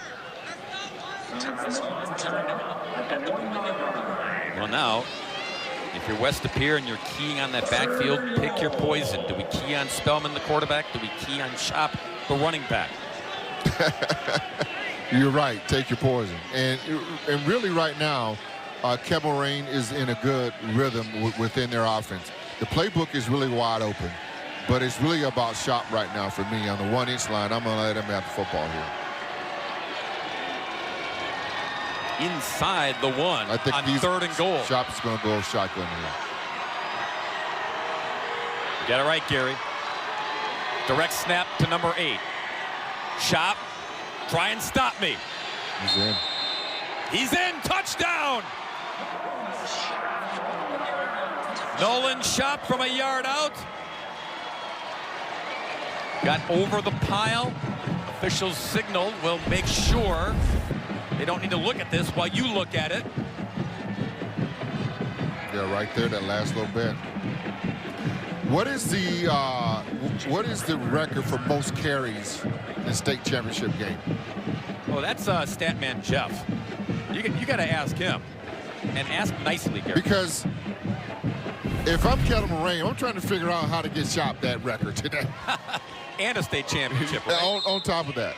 Well, now, if you're West Pere and you're keying on that backfield, pick your poison. Do we key on Spellman, the quarterback? Do we key on Shop, the running back? You're right. Take your poison. And really right now, Kettle Moraine is in a good rhythm within their offense. The playbook is really wide open, but it's really about Shop right now for me on the 1-inch line. I'm going to let him have the football here. Inside the 1 I think on 3rd and goal. Shop is going to go shotgun here. Get it right, Gary. Direct snap to number 8. Shop, try and stop me. He's in. He's in. Touchdown. Nolan Shop from a yard out. Got over the pile. Officials signal. Will make sure they don't need to look at this while you look at it. Yeah, right there, that last little bit. What is the record for most carries in the state championship game? Oh, that's Statman Jeff. You got to ask him, and ask nicely, Gary. Because if I'm Kettle Moraine, I'm trying to figure out how to get Shop that record today. And a state championship, right? on top of that.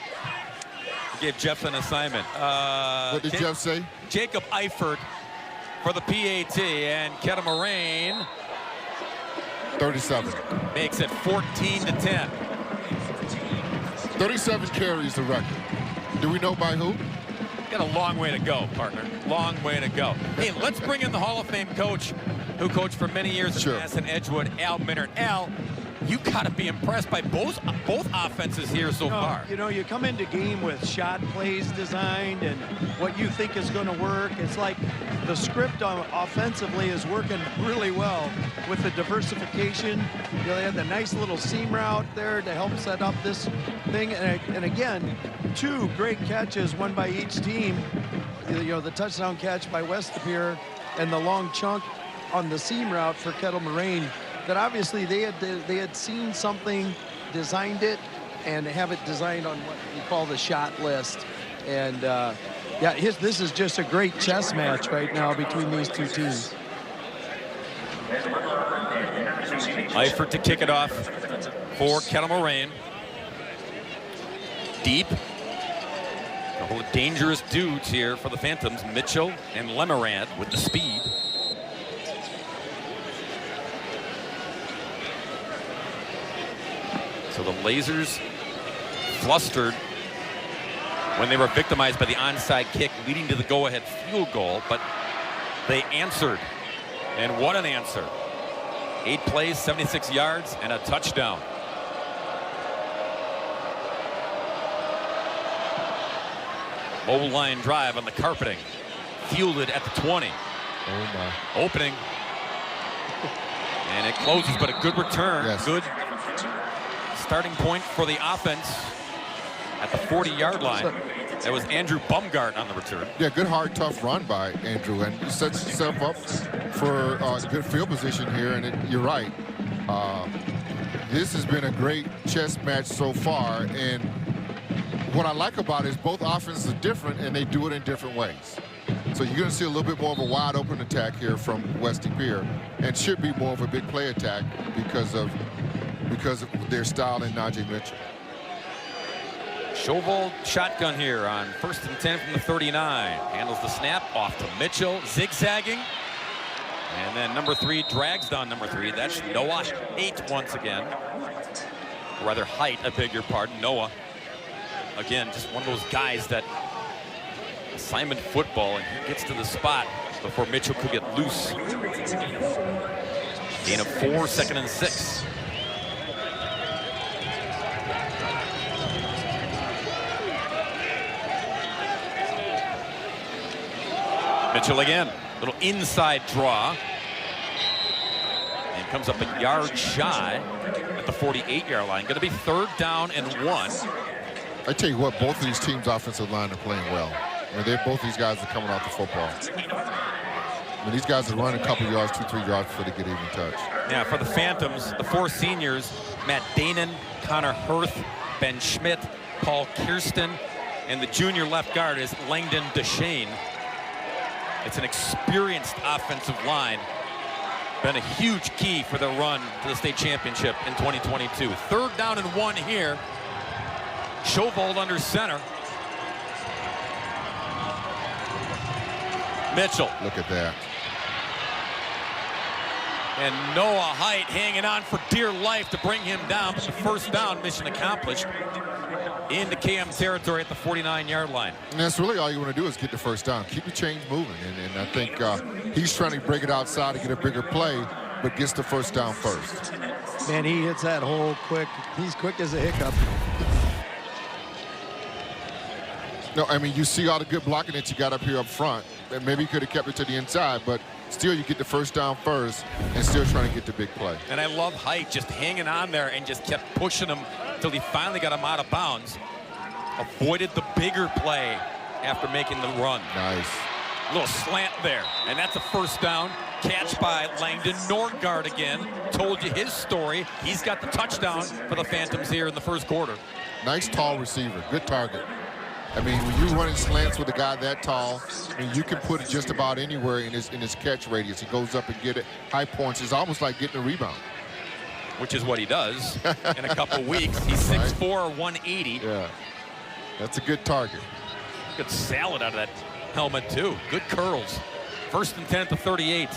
Gave Jeff an assignment. What did Jeff say? Jacob Eifert for the PAT, and Kettle Moraine 37. makes it 14-10. 37 carries the record. Do we know by who? Got a long way to go, partner. Long way to go. Hey, let's bring in the Hall of Fame coach who coached for many years at Madison Edgewood, Al Minard. Al, you got to be impressed by both offenses here so far. You know, you come into game with shot plays designed and what you think is going to work. It's like the script offensively is working really well with the diversification. You know, they had the nice little seam route there to help set up this thing. And again, 2 great catches, one by each team. You know, the touchdown catch by Pere and the long chunk on the seam route for Kettle Moraine. That obviously they had seen something, designed it, and have it designed on what we call the shot list. And yeah, this is just a great chess match right now between these 2 teams. Eifert to kick it off for Kettle Moraine. Deep. A couple of dangerous dudes here for the Phantoms. Mitchell and Lemerand with the speed. So the Lasers flustered when they were victimized by the onside kick leading to the go-ahead field goal, but they answered. And what an answer. 8 plays, 76 yards, and a touchdown. Low line drive on the carpeting. Fielded at the 20. Oh my. Opening. And it closes, but a good return. Yes. Good starting point for the offense at the 40-yard line. That was Andrew Bumgart on the return. Yeah, good, hard, tough run by Andrew, and he sets himself up for good field position here. And you're right. This has been a great chess match so far, and what I like about it is both offenses are different, and they do it in different ways. So you're going to see a little bit more of a wide open attack here from Pere, and should be more of a big play attack because of their style in Najee Mitchell. Chauvel shotgun here on 1st and 10 from the 39. Handles the snap off to Mitchell, zigzagging. And then number 3 drags down number 3. That's Noah Haight once again. Rather Height, I beg your pardon. Noah. Again, just one of those guys that assignment football, and he gets to the spot before Mitchell could get loose. Gain of 4, 2nd and 6. Mitchell again, little inside draw. And comes up a yard shy at the 48-yard line. Going to be 3rd down and 1. I tell you what, both of these teams' offensive line are playing well. I mean, both these guys are coming off the football. I mean, these guys are running a couple yards, 2-3 yards before they get even touch. Yeah, for the Phantoms, the 4 seniors, Matt Danon, Connor Hirth, Ben Schmidt, Paul Kirsten, and the junior left guard is Langdon Deshane. It's an experienced offensive line. Been a huge key for their run to the state championship in 2022. 3rd down and 1 here. Chauvel under center. Mitchell. Look at that. And Noah Haight hanging on for dear life to bring him down. But the 1st down, mission accomplished. Into KM territory at the 49-yard line. And that's really all you want to do is get the 1st down. Keep the chains moving. And I think he's trying to break it outside to get a bigger play, but gets the 1st down first. Man, he hits that hole quick. He's quick as a hiccup. No, I mean, you see all the good blocking that you got up here up front. And maybe you could have kept it to the inside, but still you get the 1st down first and still trying to get the big play. And I love Haight just hanging on there and just kept pushing him until he finally got him out of bounds. Avoided the bigger play after making the run. Nice. Little slant there, and that's a 1st down. Catch by Langdon Nordgaard again. Told you his story. He's got the touchdown for the Phantoms here in the 1st quarter. Nice tall receiver, good target. I mean, when you're running slants with a guy that tall, I mean, you can put it just about anywhere in his catch radius. He goes up and get it. High points. It's almost like getting a rebound. Which is what he does in a couple weeks. He's 6'4", 180. Yeah, that's a good target. Good salad out of that helmet, too. Good curls First and 10 at the 38.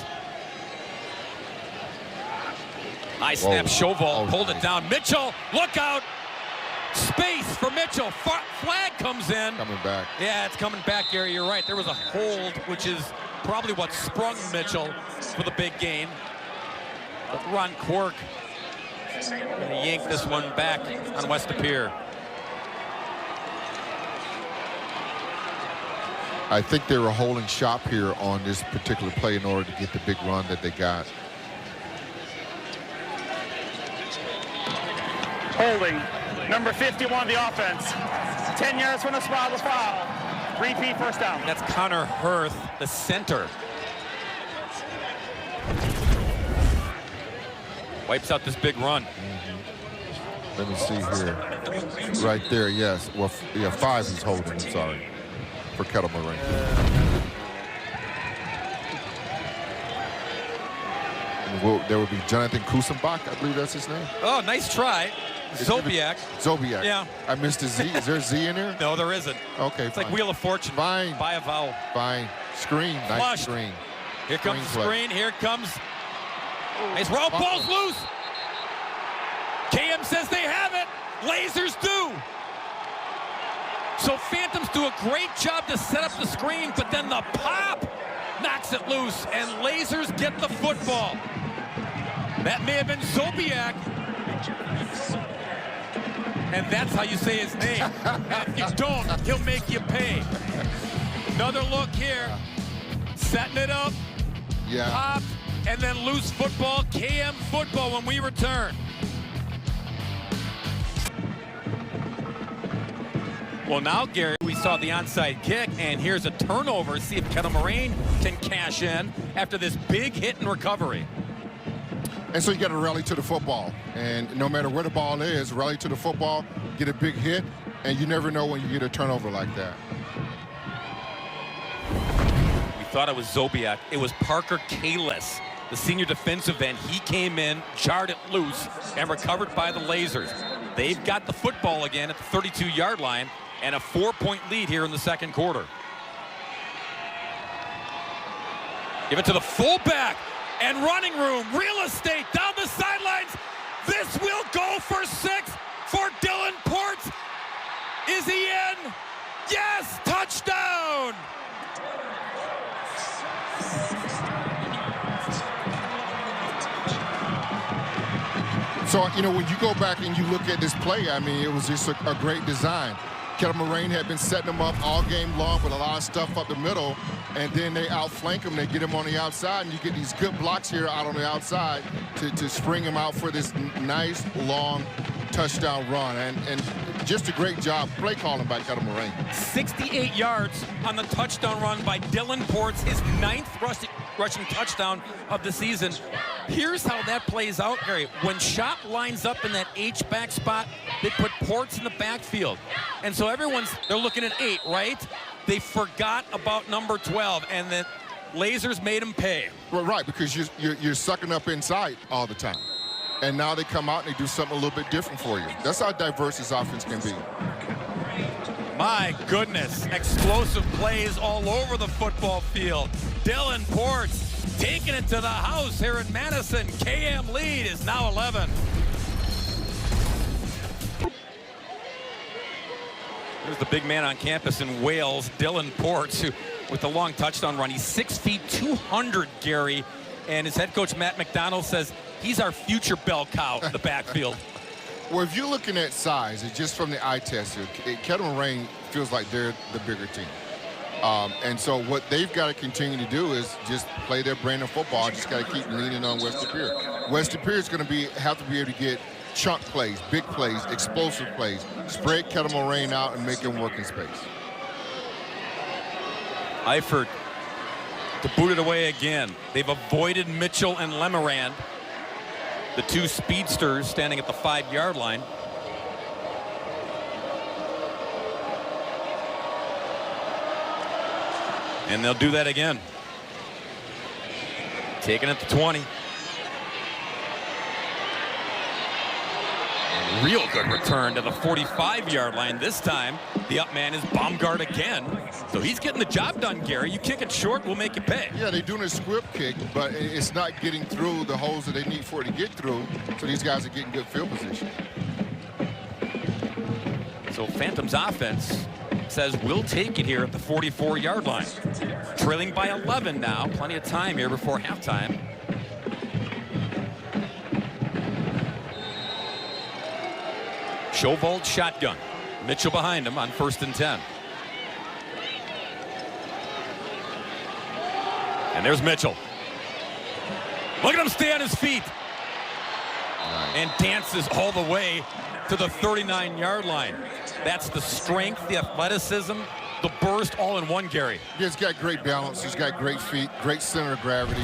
High snap, Chauvel pulled it down. Mitchell, look out! Space for Mitchell. Flag comes in. Coming back. Yeah, it's coming back, Gary. You're right. There was a hold, which is probably what sprung Mitchell for the big gain. But Ron Quirk going to yank this one back on West Pere. I think they were holding shop here on this particular play in order to get the big run that they got. Holding. Number 51, the offense. 10 yards from the spot of the foul. Repeat first down. That's Connor Hurth, the center. Wipes out this big run. Let me see here. Right there, yes. Well, yeah, 5 he's holding, I'm sorry, for Kettle Moraine. There would be Jonathan Kusenbach, I believe that's his name. Oh, nice try. Zobiak. Zobiak. Yeah. I missed a Z. Is there a Z in there? No, there isn't. Okay, it's fine. like Wheel of Fortune. Fine. By a vowel. Fine. Screen. Nice Flushed. screen. Here comes the screen. Here comes. Nice roll. Ball's loose. KM says they have it. Lasers do. So Phantoms do a great job to set up the screen, but then the pop knocks it loose, and Lasers get the football. That may have been Zobiak. And that's how you say his name. And if you don't, he'll make you pay. Another look here. Setting it up. Yeah. Pop, and then loose football. KM football when we return. Well, now, Gary, we saw the onside kick, and here's a turnover. See if Kettle Moraine can cash in after this big hit and recovery. And so you got to rally to the football. And no matter where the ball is, rally to the football, get a big hit, and you never know when you get a turnover like that. We thought it was Zobiak. It was Parker Kalis, the senior defensive end. He came in, jarred it loose, and recovered by the Lasers. They've got the football again at the 32-yard line and a 4-point lead here in the second quarter. Give it to the fullback. And running room, real estate down the sidelines. This will go for 6 for Dylan Ports. Is he in? Yes, touchdown. So, you know, when you go back and you look at this play, I mean, it was just a great design. Kettle Moraine had been setting them up all game long with a lot of stuff up the middle, and then they outflank them. They get them on the outside, and you get these good blocks here out on the outside to spring them out for this nice, long touchdown run. And just a great job play calling by Kettle Moraine. 68 yards on the touchdown run by Dylan Ports, his 9th rushing touchdown of the season. Here's how that plays out, Gary. When Shop lines up in that H-back spot, they put Ports in the backfield. And so they're looking at 8, right? They forgot about number 12, and the Lasers made him pay. Well, right, because you're sucking up inside all the time. And now they come out and they do something a little bit different for you. That's how diverse this offense can be. My goodness, explosive plays all over the football field. Dylan Ports taking it to the house here in Madison. KM lead is now 11. There's the big man on campus in Wales, Dylan Ports, who, with the long touchdown run. He's 6 feet 200, Gary, and his head coach Matt McDonald says he's our future bell cow in the backfield. Well, if you're looking at size, it's just from the eye test here, Kettle Moraine feels like they're the bigger team. And so what they've got to continue to do is just play their brand of football. Just got to keep leaning on West Pere. West Pere is going to have to be able to get chunk plays, big plays, explosive plays, spread Kettle Moraine out and make them work in space. Eifert to boot it away again. They've avoided Mitchell and Lemarand, the two speedsters standing at the 5-yard line. And they'll do that again. Taking it to 20. Real good return to the 45-yard line. This time, the up man is Baumgart again. So he's getting the job done, Gary. You kick it short, we'll make you pay. Yeah, they're doing a squib kick, but it's not getting through the holes that they need for it to get through. So these guys are getting good field position. So Phantom's offense says we'll take it here at the 44-yard line. Trailing by 11 now. Plenty of time here before halftime. Schovold shotgun. Mitchell behind him on 1st and 10. And there's Mitchell. Look at him stay on his feet. And dances all the way to the 39-yard line. That's the strength, the athleticism, the burst all in one, Gary. Yeah, he's got great balance. He's got great feet, great center of gravity.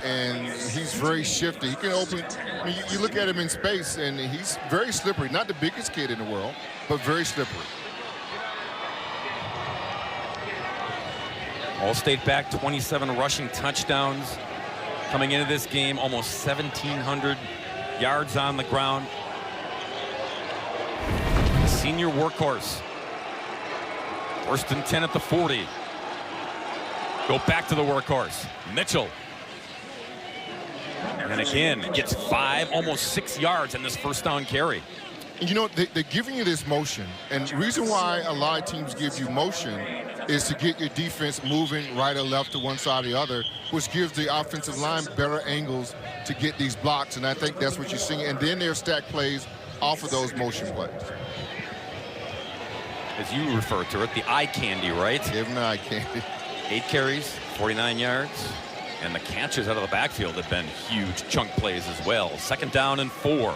And he's very shifty. He can open. I mean, you look at him in space, and he's very slippery. Not the biggest kid in the world, but very slippery. All-State back, 27 rushing touchdowns. Coming into this game, almost 1,700 yards on the ground. Senior workhorse. 1st and 10 at the 40. Go back to the workhorse. Mitchell. And again, gets 5, almost 6 yards in this first down carry. You know, they're giving you this motion. And the reason why a lot of teams give you motion is to get your defense moving right or left to one side or the other, which gives the offensive line better angles to get these blocks. And I think that's what you're seeing. And then their stack plays off of those motion plays. As you refer to it, the eye candy, right? Give them the eye candy. 8 carries, 49 yards. And the catches out of the backfield have been huge chunk plays as well. 2nd down and 4.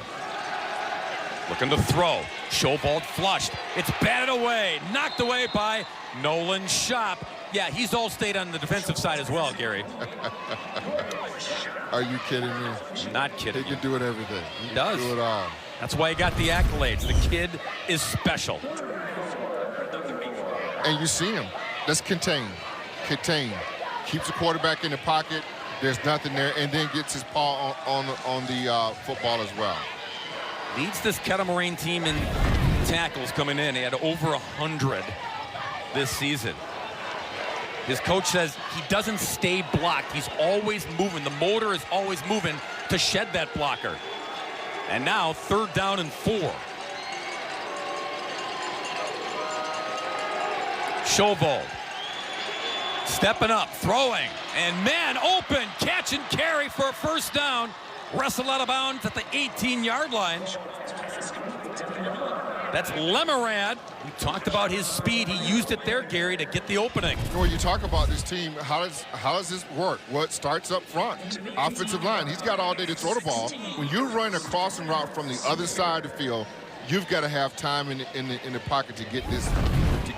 Looking to throw. Schovold flushed. It's batted away. Knocked away by Nolan Shop. Yeah, he's All-State on the defensive side as well, Gary. Are you kidding me? Not kidding. He can do it everything. He does. Do it all. That's why he got the accolades. The kid is special. And you see him. Let's contain. Contain. Keeps the quarterback in the pocket. There's nothing there. And then gets his paw on the football as well. Leads this Kettle Moraine team in tackles coming in. He had over 100 this season. His coach says he doesn't stay blocked. He's always moving. The motor is always moving to shed that blocker. And now 3rd down and 4. Schovold stepping up, throwing, and man open, catch and carry for a 1st down. Wrestled out of bounds at the 18-yard line. That's Lemerad. We talked about his speed. He used it there, Gary, to get the opening. When you talk about this team, how does this work? Well, it starts up front. Offensive line. He's got all day to throw the ball. When you're running a crossing route from the other side of the field, you've got to have time in the pocket to get this,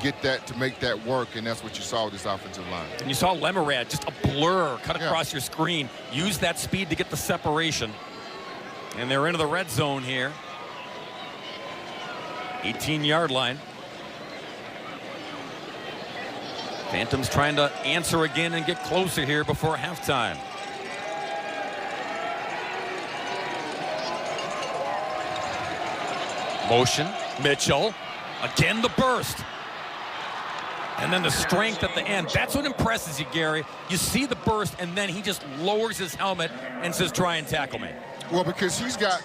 to make that work, and that's what you saw with this offensive line. And you saw Lemerad, just a blur, cut across your screen. Use that speed to get the separation. And they're into the red zone here. 18-yard line. Phantoms trying to answer again and get closer here before halftime. Motion, Mitchell, again the burst. And then the strength at the end. That's what impresses you, Gary. You see the burst, and then he just lowers his helmet and says, try and tackle me. Well, because he's got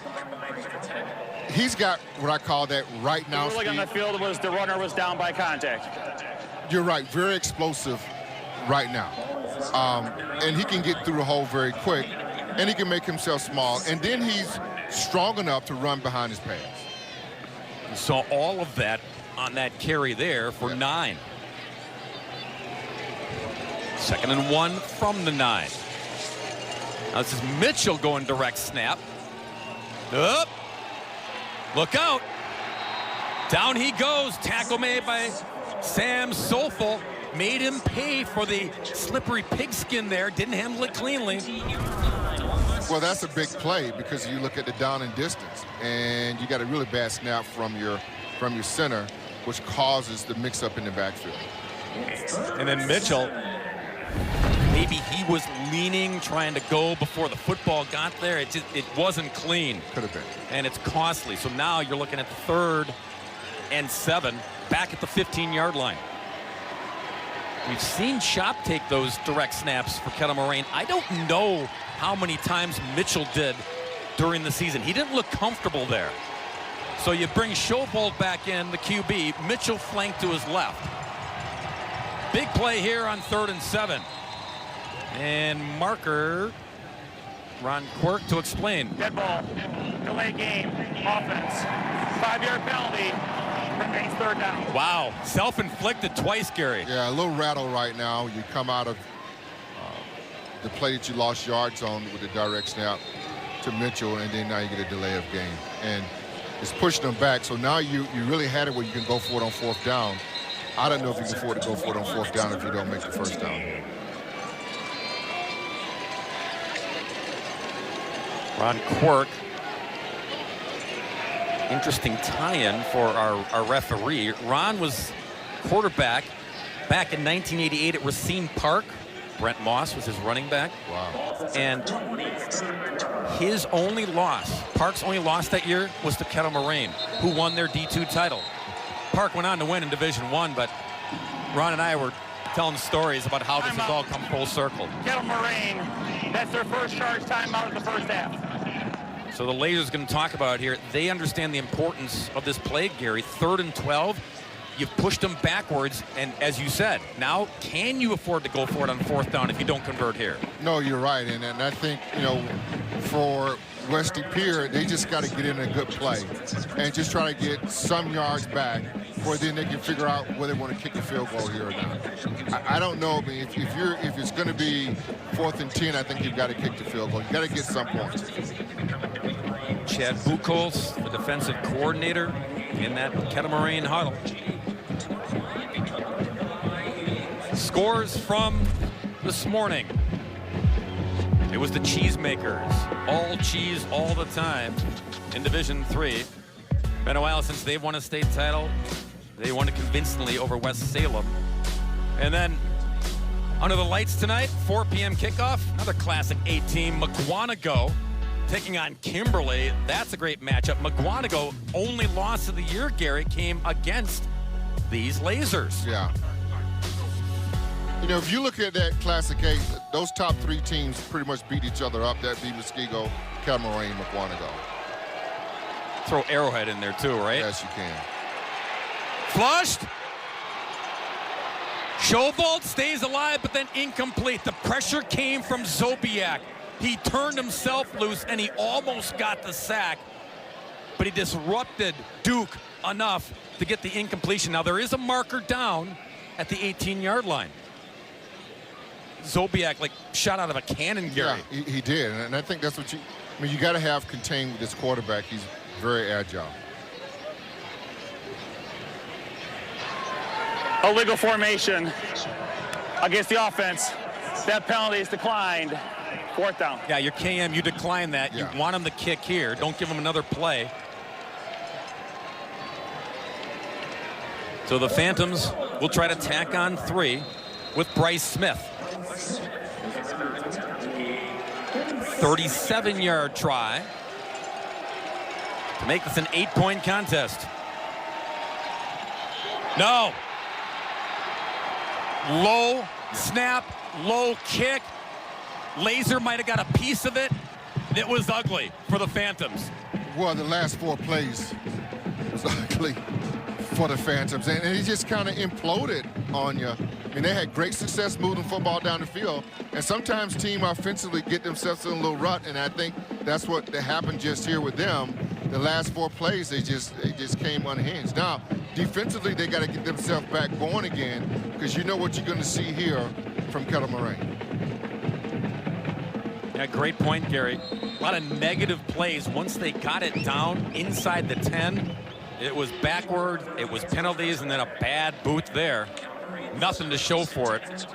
what I call that right now speed. The ruling on the field was the runner was down by contact. You're right, very explosive right now. And he can get through the hole very quick, and he can make himself small. And then he's strong enough to run behind his pass. You saw all of that on that carry there for 9. 2nd and 1 from the 9. Now this is Mitchell going direct snap. Up. Look out. Down he goes. Tackle made by Sam Sofel. Made him pay for the slippery pigskin there. Didn't handle it cleanly. Well, that's a big play because you look at the down and distance, and you got a really bad snap from your center, which causes the mix-up in the backfield. And then Mitchell, maybe he was leaning, trying to go before the football got there. It wasn't clean. Could have been. And it's costly. So now you're looking at 3rd and 7, back at the 15-yard line. We've seen Shop take those direct snaps for Kettle Moraine. I don't know how many times Mitchell did during the season. He didn't look comfortable there. So you bring Schobold back in, the QB. Mitchell flanked to his left. Big play here on 3rd and 7. And marker, Ron Quirk to explain. Dead ball, delay game, offense, 5-yard penalty, remains 3rd down. Wow, self-inflicted twice, Gary. Yeah, a little rattle right now. You come out of the play that you lost yards on with the direct snap to Mitchell, and then now you get a delay of game. And it's pushing them back, so now you really had it where you can go for it on 4th down. I don't know if you can afford to go for it on 4th down if you don't make the 1st down here. Ron Quirk. Interesting tie-in for our referee. Ron was quarterback back in 1988 at Racine Park. Brent Moss was his running back. Wow. And his only loss, Park's only loss that year, was to Kettle Moraine, who won their D2 title. Park went on to win in Division I, but Ron and I were telling stories about how this has all come full circle. Kettle Moraine, that's their first charge timeout of the 1st half. So the Lasers going to talk about it here. They understand the importance of this play, Gary. 3rd and 12. You've pushed them backwards, and as you said, now can you afford to go for it on 4th down if you don't convert here? No, you're right, and I think, you know, for Westy Pere, they just got to get in a good play and just try to get some yards back, where then they can figure out whether they want to kick a field goal here or not. I don't know. I mean, if it's going to be 4th and 10, I think you've got to kick the field goal. You got to get some points. Chad Buchholz, the defensive coordinator, in that Kettle Moraine huddle. Scores from this morning. It was the Cheesemakers. All cheese all the time in Division III. Been a while since they've won a state title. They won it convincingly over West Salem. And then under the lights tonight, 4 p.m. kickoff, another classic 8 team, McGuanago taking on Kimberly. That's a great matchup. McGuanago, only loss of the year, Gary, came against these Lasers. Yeah. You know, if you look at that Classic 8, those top 3 teams pretty much beat each other up. That'd be Muskego, Kettle Moraine, McGuanago. Throw Arrowhead in there too, right? Yes, you can. Flushed. Schobold stays alive, but then incomplete. The pressure came from Zobiak. He turned himself loose, and he almost got the sack, but he disrupted Duke enough to get the incompletion. Now, there is a marker down at the 18-yard line. Zobiak, like, shot out of a cannon, Gary. Yeah, he did, and I think that's what you got to have contained with this quarterback. He's very agile. Illegal formation against the offense. That penalty is declined. 4th down. Yeah, your KM, you decline that. Yeah. You want him to kick here. Don't give him another play. So the Phantoms will try to tack on 3 with Bryce Smith. 37-yard try to make this an 8-point contest. No. Low snap, low kick. Laser might have got a piece of it. It was ugly for the Phantoms. Well, the last 4 plays was ugly for the Phantoms, and it just kind of imploded on you. I mean, they had great success moving football down the field, and sometimes teams offensively get themselves in a little rut, and I think that's what happened just here with them. The last 4 plays, they just came unhinged. Now, defensively, they got to get themselves back going again, because you know what you're going to see here from Kettle Moraine. Yeah, great point, Gary. A lot of negative plays. Once they got it down inside the 10, it was backward, it was penalties, and then a bad boot there. Nothing to show for it.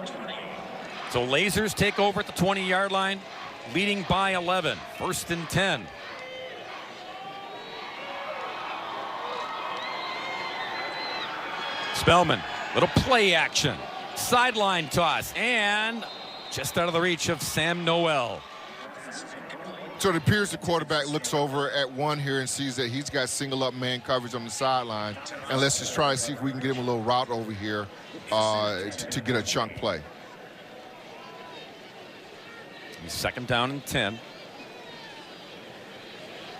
So Lasers take over at the 20-yard line, leading by 11. 1st and 10. Spellman, little play action. Sideline toss, and just out of the reach of Sam Noel. So it appears the quarterback looks over at one here and sees that he's got single-up man coverage on the sideline. And let's just try to see if we can get him a little route over here to get a chunk play. Second down and 10.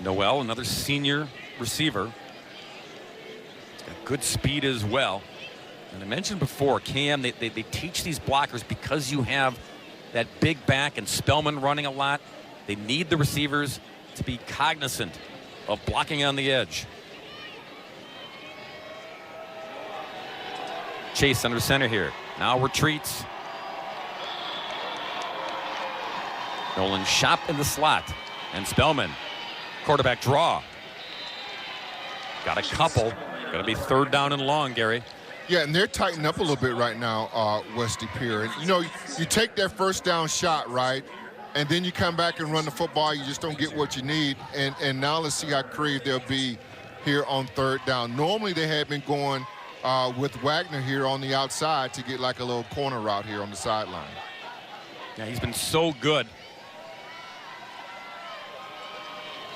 Noel, another senior receiver. He's got good speed as well. And I mentioned before, Cam, they teach these blockers because you have that big back and Spellman running a lot. They need the receivers to be cognizant of blocking on the edge. Chase under center here. Now retreats. Nolan Shop in the slot. And Spellman. Quarterback draw. Got a couple. Going to be third down and long, Gary. Yeah, and they're tightening up a little bit right now, Westy Pere. And, you know, you take that first down shot, right? And then you come back and run the football. You just don't get what you need. And now let's see how creative they'll be here on third down. Normally they had been going with Wagner here on the outside to get like a little corner route here on the sideline. Yeah, he's been so good.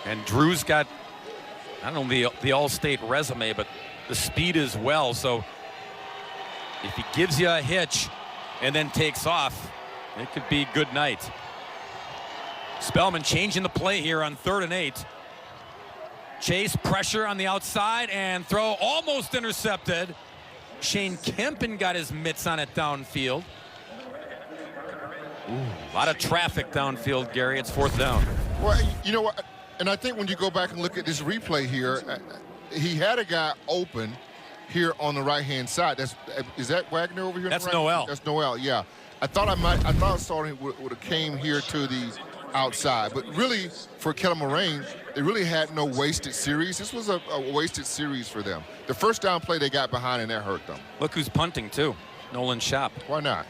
And Drew's got, I don't know the all-state resume, but the speed as well. So if he gives you a hitch and then takes off, it could be good night. Spellman changing the play here on 3rd and 8. Chase pressure on the outside and throw almost intercepted. Shane Kempen got his mitts on it downfield. Ooh, a lot of traffic downfield, Gary. It's 4th down. Well, you know what? And I think when you go back and look at this replay here, he had a guy open here on the right-hand side. Is that Wagner over here? That's right? Noel. That's Noel. Yeah. I thought I saw him would have came here to the outside, but really for Kettle Moraine, they really had no wasted series. This was a wasted series for them. The first down play they got behind and that hurt them. Look who's punting too. Nolan Shop. Why not?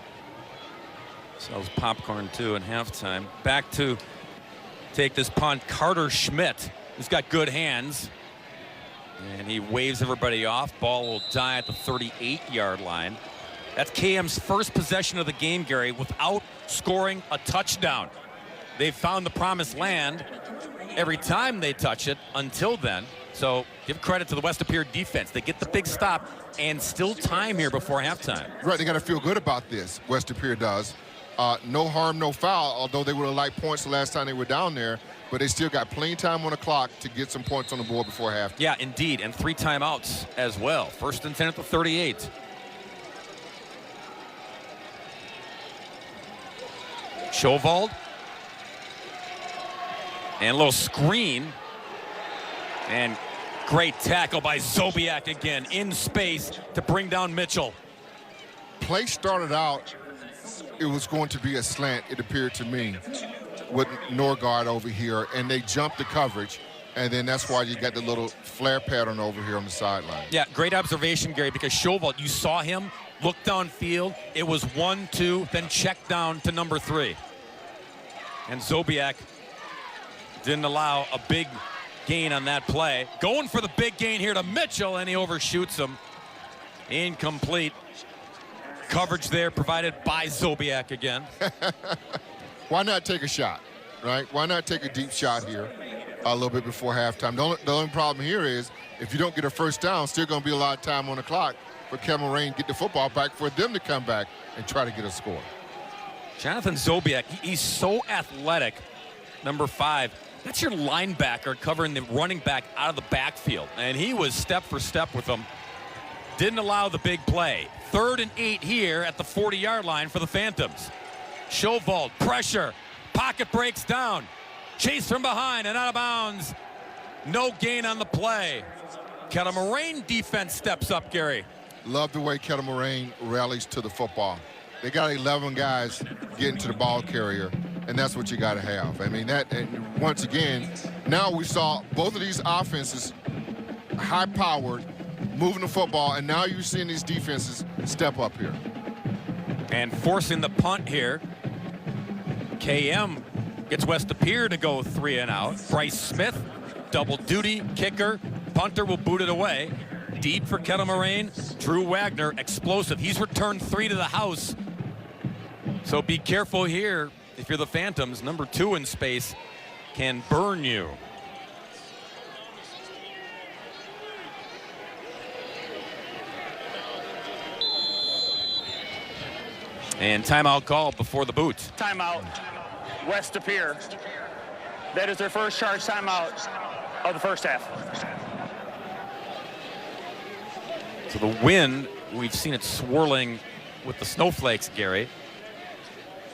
Sells popcorn too in halftime. Back to take this punt, Carter Schmidt, who's got good hands. And he waves everybody off. Ball will die at the 38-yard line. That's KM's first possession of the game, Gary, without scoring a touchdown. They've found the promised land every time they touch it until then. So give credit to the West Pere defense. They get the big stop and still time here before halftime. Right, they got to feel good about this, West Pere does. No harm, no foul, although they would have liked points the last time they were down there, but they still got plenty of time on the clock to get some points on the board before halftime. Yeah, indeed, and 3 timeouts as well. 1st and 10 at the 38. Shovald. And a little screen. And great tackle by Zobiak again in space to bring down Mitchell. Play started out, it was going to be a slant, it appeared to me, with Norgard over here, and they jumped the coverage, and then that's why you got the little flare pattern over here on the sideline. Yeah, great observation, Gary, because Shovald, you saw him look downfield. It was 1, 2, then check down to number 3. And Zobiak didn't allow a big gain on that play. Going for the big gain here to Mitchell, and he overshoots him. Incomplete. Coverage there provided by Zobiak again. Why not take a shot, right? Why not take a deep shot here a little bit before halftime? The only problem here is if you don't get a first down, still going to be a lot of time on the clock for Kettle Moraine to get the football back for them to come back and try to get a score. Jonathan Zobiak, he's so athletic, number 5. That's your linebacker covering the running back out of the backfield. And he was step for step with him. Didn't allow the big play. 3rd and 8 here at the 40-yard line for the Phantoms. Shovald, pressure. Pocket breaks down. Chase from behind and out of bounds. No gain on the play. Kettle Moraine defense steps up, Gary. Love the way Kettle Moraine rallies to the football. They got 11 guys getting to the ball carrier, and that's what you got to have. I mean, that, and once again, now we saw both of these offenses high-powered, moving the football, and now you're seeing these defenses step up here. And forcing the punt here. KM gets West Pere to go 3 and out. Bryce Smith, double duty, kicker. Punter will boot it away. Deep for Kettle Moraine. Drew Wagner, explosive. He's returned 3 to the house So be careful here. If you're the Phantoms, number 2 in space can burn you. And timeout call before the boot. Timeout, west to Pere. That is their first charge timeout of the first half. So the wind, we've seen it swirling with the snowflakes, Gary.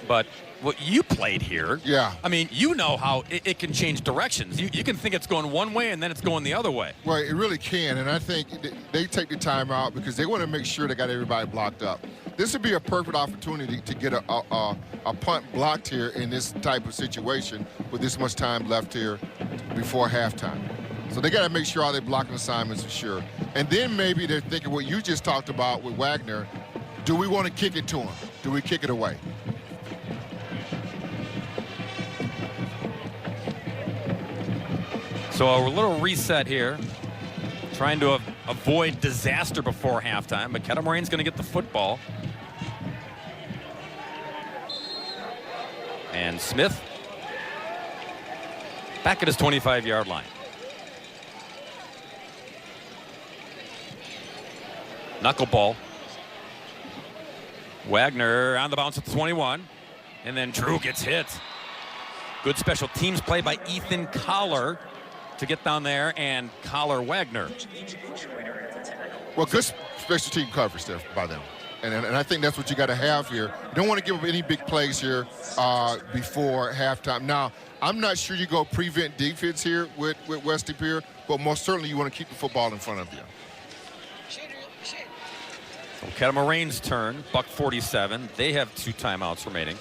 But what you played here, yeah. I mean, you know how it can change directions. You can think it's going one way and then it's going the other way. Well, it really can, and I think they take the time out because they want to make sure they got everybody blocked up. This would be a perfect opportunity to get a punt blocked here in this type of situation with this much time left here before halftime. So they got to make sure all their blocking assignments are sure. And then maybe they're thinking what you just talked about with Wagner. Do we want to kick it to him? Do we kick it away? So a little reset here, trying to avoid disaster before halftime. But Kettle Moraine's going to get the football. And Smith back at his 25-yard line. Knuckleball. Wagner on the bounce at the 21. And then Drew gets hit. Good special teams play by Ethan Collar to get down there and collar Wagner. Well, good special team coverage there by them. And I think that's what you got to have here. You don't want to give up any big plays here before halftime. Now, I'm not sure you go prevent defense here with Westy Pere, but most certainly you want to keep the football in front of you. So Kettle Moraine's turn, buck 47. They have 2 timeouts remaining.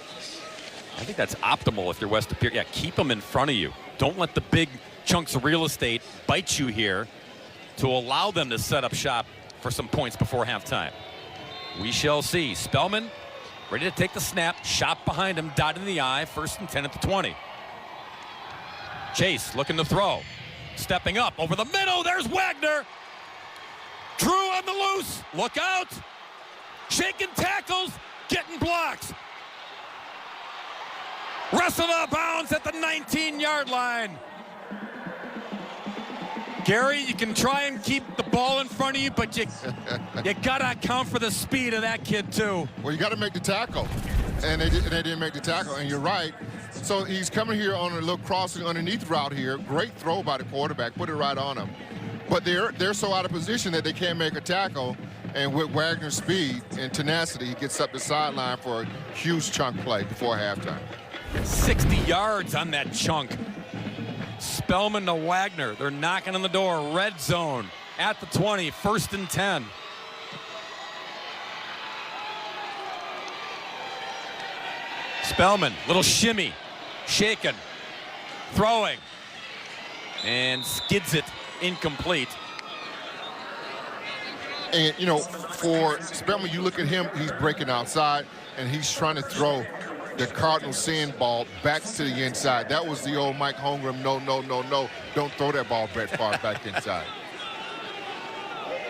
I think that's optimal if you're Westy Pere. Yeah, keep them in front of you. Don't let the big chunks of real estate bite you here to allow them to set up shop for some points before halftime. We shall see. Spellman ready to take the snap. Shot behind him, dot in the eye. 1st and 10 at the 20. Chase looking to throw. Stepping up over the middle. There's Wagner. Drew on the loose. Look out. Shaking tackles. Getting blocks. Wrestled out of bounds at the 19-yard line. Gary, you can try and keep the ball in front of you, but you gotta account for the speed of that kid too. Well, you got to make the tackle, and they didn't make the tackle. And you're right. So he's coming here on a little crossing underneath route here. Great throw by the quarterback, put it right on him. But they're so out of position that they can't make a tackle. And with Wagner's speed and tenacity, he gets up the sideline for a huge chunk play before halftime. 60 yards on that chunk. Spellman to Wagner. They're knocking on the door. Red zone at the 20. 1st and 10. Spellman, little shimmy, shaken, throwing, and skids it incomplete. And, you know, for Spellman, you look at him, he's breaking outside, and he's trying to throw the Cardinal sand ball back to the inside. That was the old Mike Holmgren, no, don't throw that ball far back inside.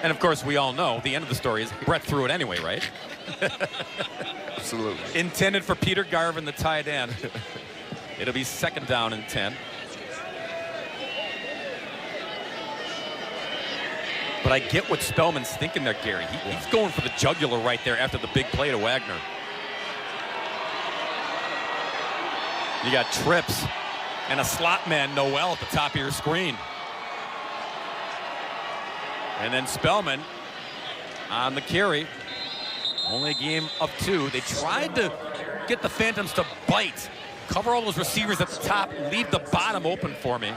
And, of course, we all know the end of the story is Brett threw it anyway, right? Absolutely. Intended for Peter Garvin, the tight end. It'll be 2nd down and 10. But I get what Spellman's thinking there, Gary. He's going for the jugular right there after the big play to Wagner. You got trips and a slot man, Noel, at the top of your screen. And then Spellman on the carry. Only a game of 2. They tried to get the Phantoms to bite. Cover all those receivers at the top. Leave the bottom open for me.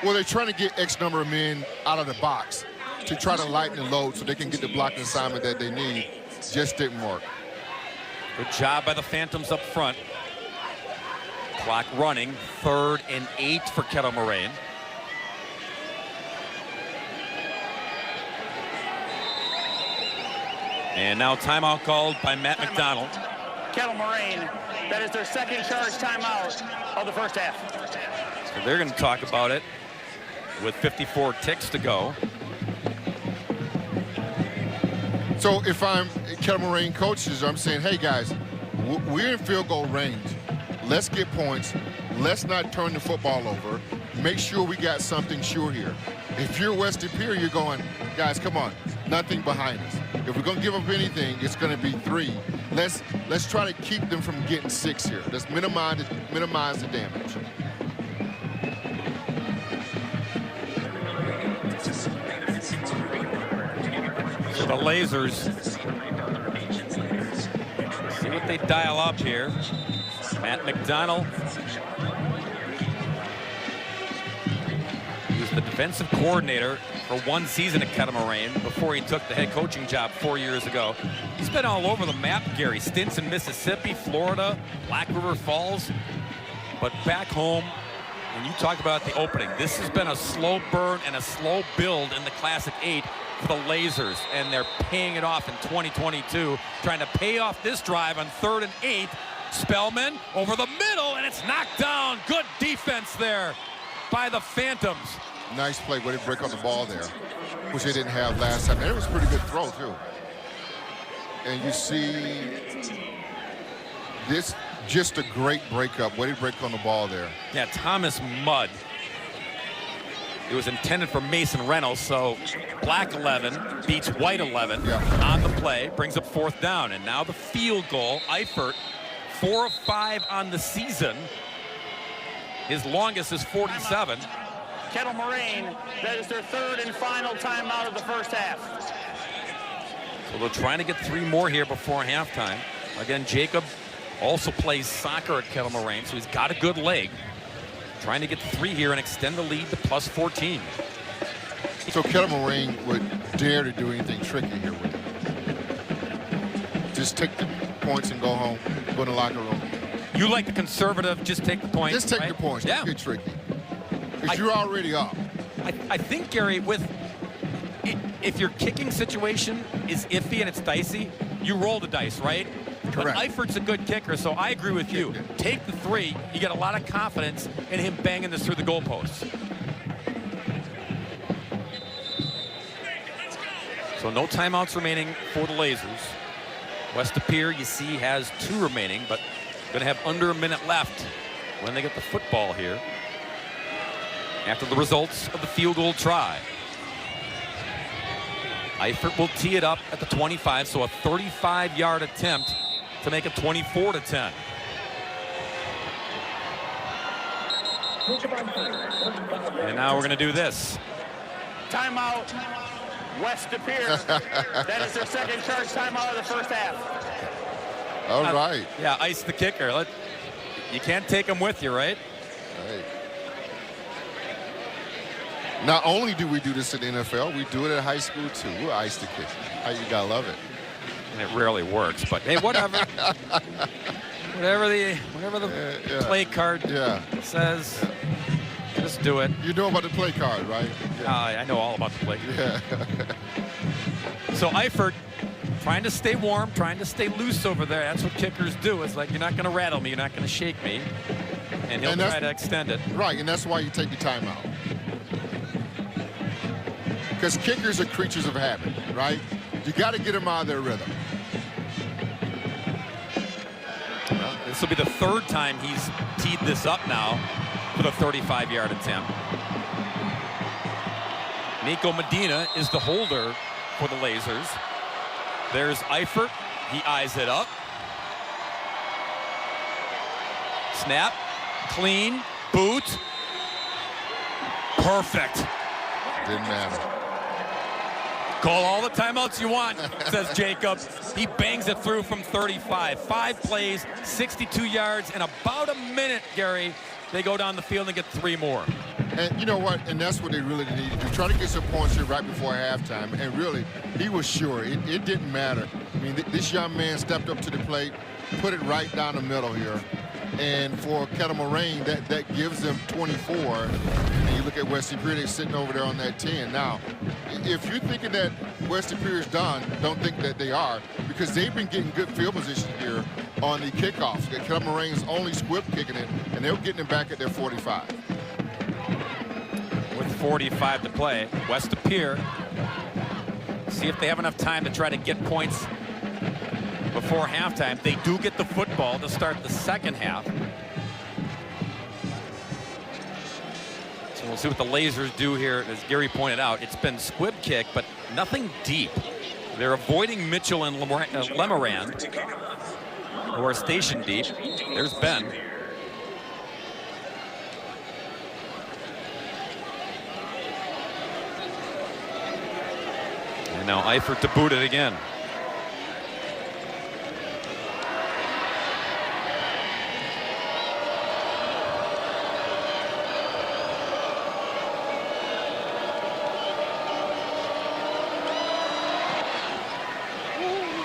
Well, they're trying to get X number of men out of the box to try to lighten the load so they can get the blocking assignment that they need. Just didn't work. Good job by the Phantoms up front. Clock running. 3rd and 8 for Kettle Moraine. And now timeout called by Matt McDonald. Kettle Moraine, that is their 2nd charge timeout of the first half. So they're going to talk about it with 54 ticks to go. So if I'm Kettle Moraine coaches, I'm saying, hey guys, we're in field goal range. Let's get points. Let's not turn the football over. Make sure we got something sure here. If you're West Pere, you're going, guys, come on, nothing behind us. If we're going to give up anything, it's going to be 3. Let's try to keep them from getting 6 here. Let's minimize the damage. So the Lasers, see what they dial up here. Matt McDonald, he was the defensive coordinator for 1 season at Kettle Moraine before he took the head coaching job 4 years ago. He's been all over the map, Gary. Stints in Mississippi, Florida, Black River Falls. But back home, when you talk about the opening, this has been a slow burn and a slow build in the Classic 8 for the Lasers, and they're paying it off in 2022, trying to pay off this drive on 3rd and 8. Spellman over the middle, and it's knocked down. Good defense there by the Phantoms. Nice play. Way to break on the ball there, which they didn't have last time. And it was a pretty good throw, too. And you see this, just a great breakup. Way to break on the ball there. Yeah, Thomas Mudd. It was intended for Mason Reynolds, so black 11 beats white 11 on the play, brings up 4th down. And now the field goal. Eifert, 4 of 5 on the season. His longest is 47. Kettle Moraine, that is their 3rd and final timeout of the first half. So they're trying to get 3 more here before halftime. Again, Jacob also plays soccer at Kettle Moraine, so he's got a good leg. Trying to get 3 here and extend the lead to plus 14. So Kettle Moraine would dare to do anything tricky here with it. Just take the points and go home, go in the locker room. You like the conservative, just take the points. Just take right? the points. Yeah. Don't get tricky. Because you're already up. I think, Gary, if your kicking situation is iffy and it's dicey, you roll the dice, right? Correct. But Eifert's a good kicker, so I agree with you. Take the 3. You get a lot of confidence in him banging this through the goalposts. So no timeouts remaining for the Lasers. West Pere, you see, has 2 remaining, but going to have under a minute left when they get the football here after the results of the field goal try. Eifert will tee it up at the 25, so a 35-yard attempt to make it 24-10. And now we're going to do this. Timeout, West Pere. That is their 2nd charge timeout of the first half. All right. Yeah, ice the kicker. You can't take him with you, right? Right. Not only do we do this in the NFL, we do it at high school too. We'll ice the kicker. You gotta love it. And it rarely works, but hey, whatever. whatever the play card says, just do it. You know about the play card, right? Yeah. I know all about the play card. Yeah. So Eifert trying to stay warm, trying to stay loose over there. That's what kickers do. It's like, you're not going to rattle me, you're not going to shake me. And he'll try to extend it. Right, and that's why you take your timeout. Because kickers are creatures of habit, right? You got to get them out of their rhythm. Well, this will be the 3rd time he's teed this up now for the 35-yard attempt. Nico Medina is the holder for the Lasers. There's Eifert. He eyes it up. Snap. Clean. Boot. Perfect. Didn't matter. Call all the timeouts you want, says Jacob. He bangs it through from 35. 5 plays, 62 yards, in about a minute, Gary. They go down the field and get 3 more. And you know what? And that's what they really needed to try to get some points here right before halftime. And really, he was sure. It didn't matter. I mean, this young man stepped up to the plate, put it right down the middle here. And for Kettle Moraine, that gives them 24. And you look at West Pere, they're sitting over there on that 10. Now, if you're thinking that West Pere is done, don't think that they are, because they've been getting good field position here on the kickoffs. Kettle Moraine's only squib kicking it, and they're getting it back at their 45. With 45 to play, West Pere, see if they have enough time to try to get points before halftime. They do get the football to start the second half. So we'll see what the Lasers do here. As Gary pointed out, it's been squib kick, but nothing deep. They're avoiding Mitchell and Lemoran, who are stationed deep. There's Ben. And now Eifert to boot it again.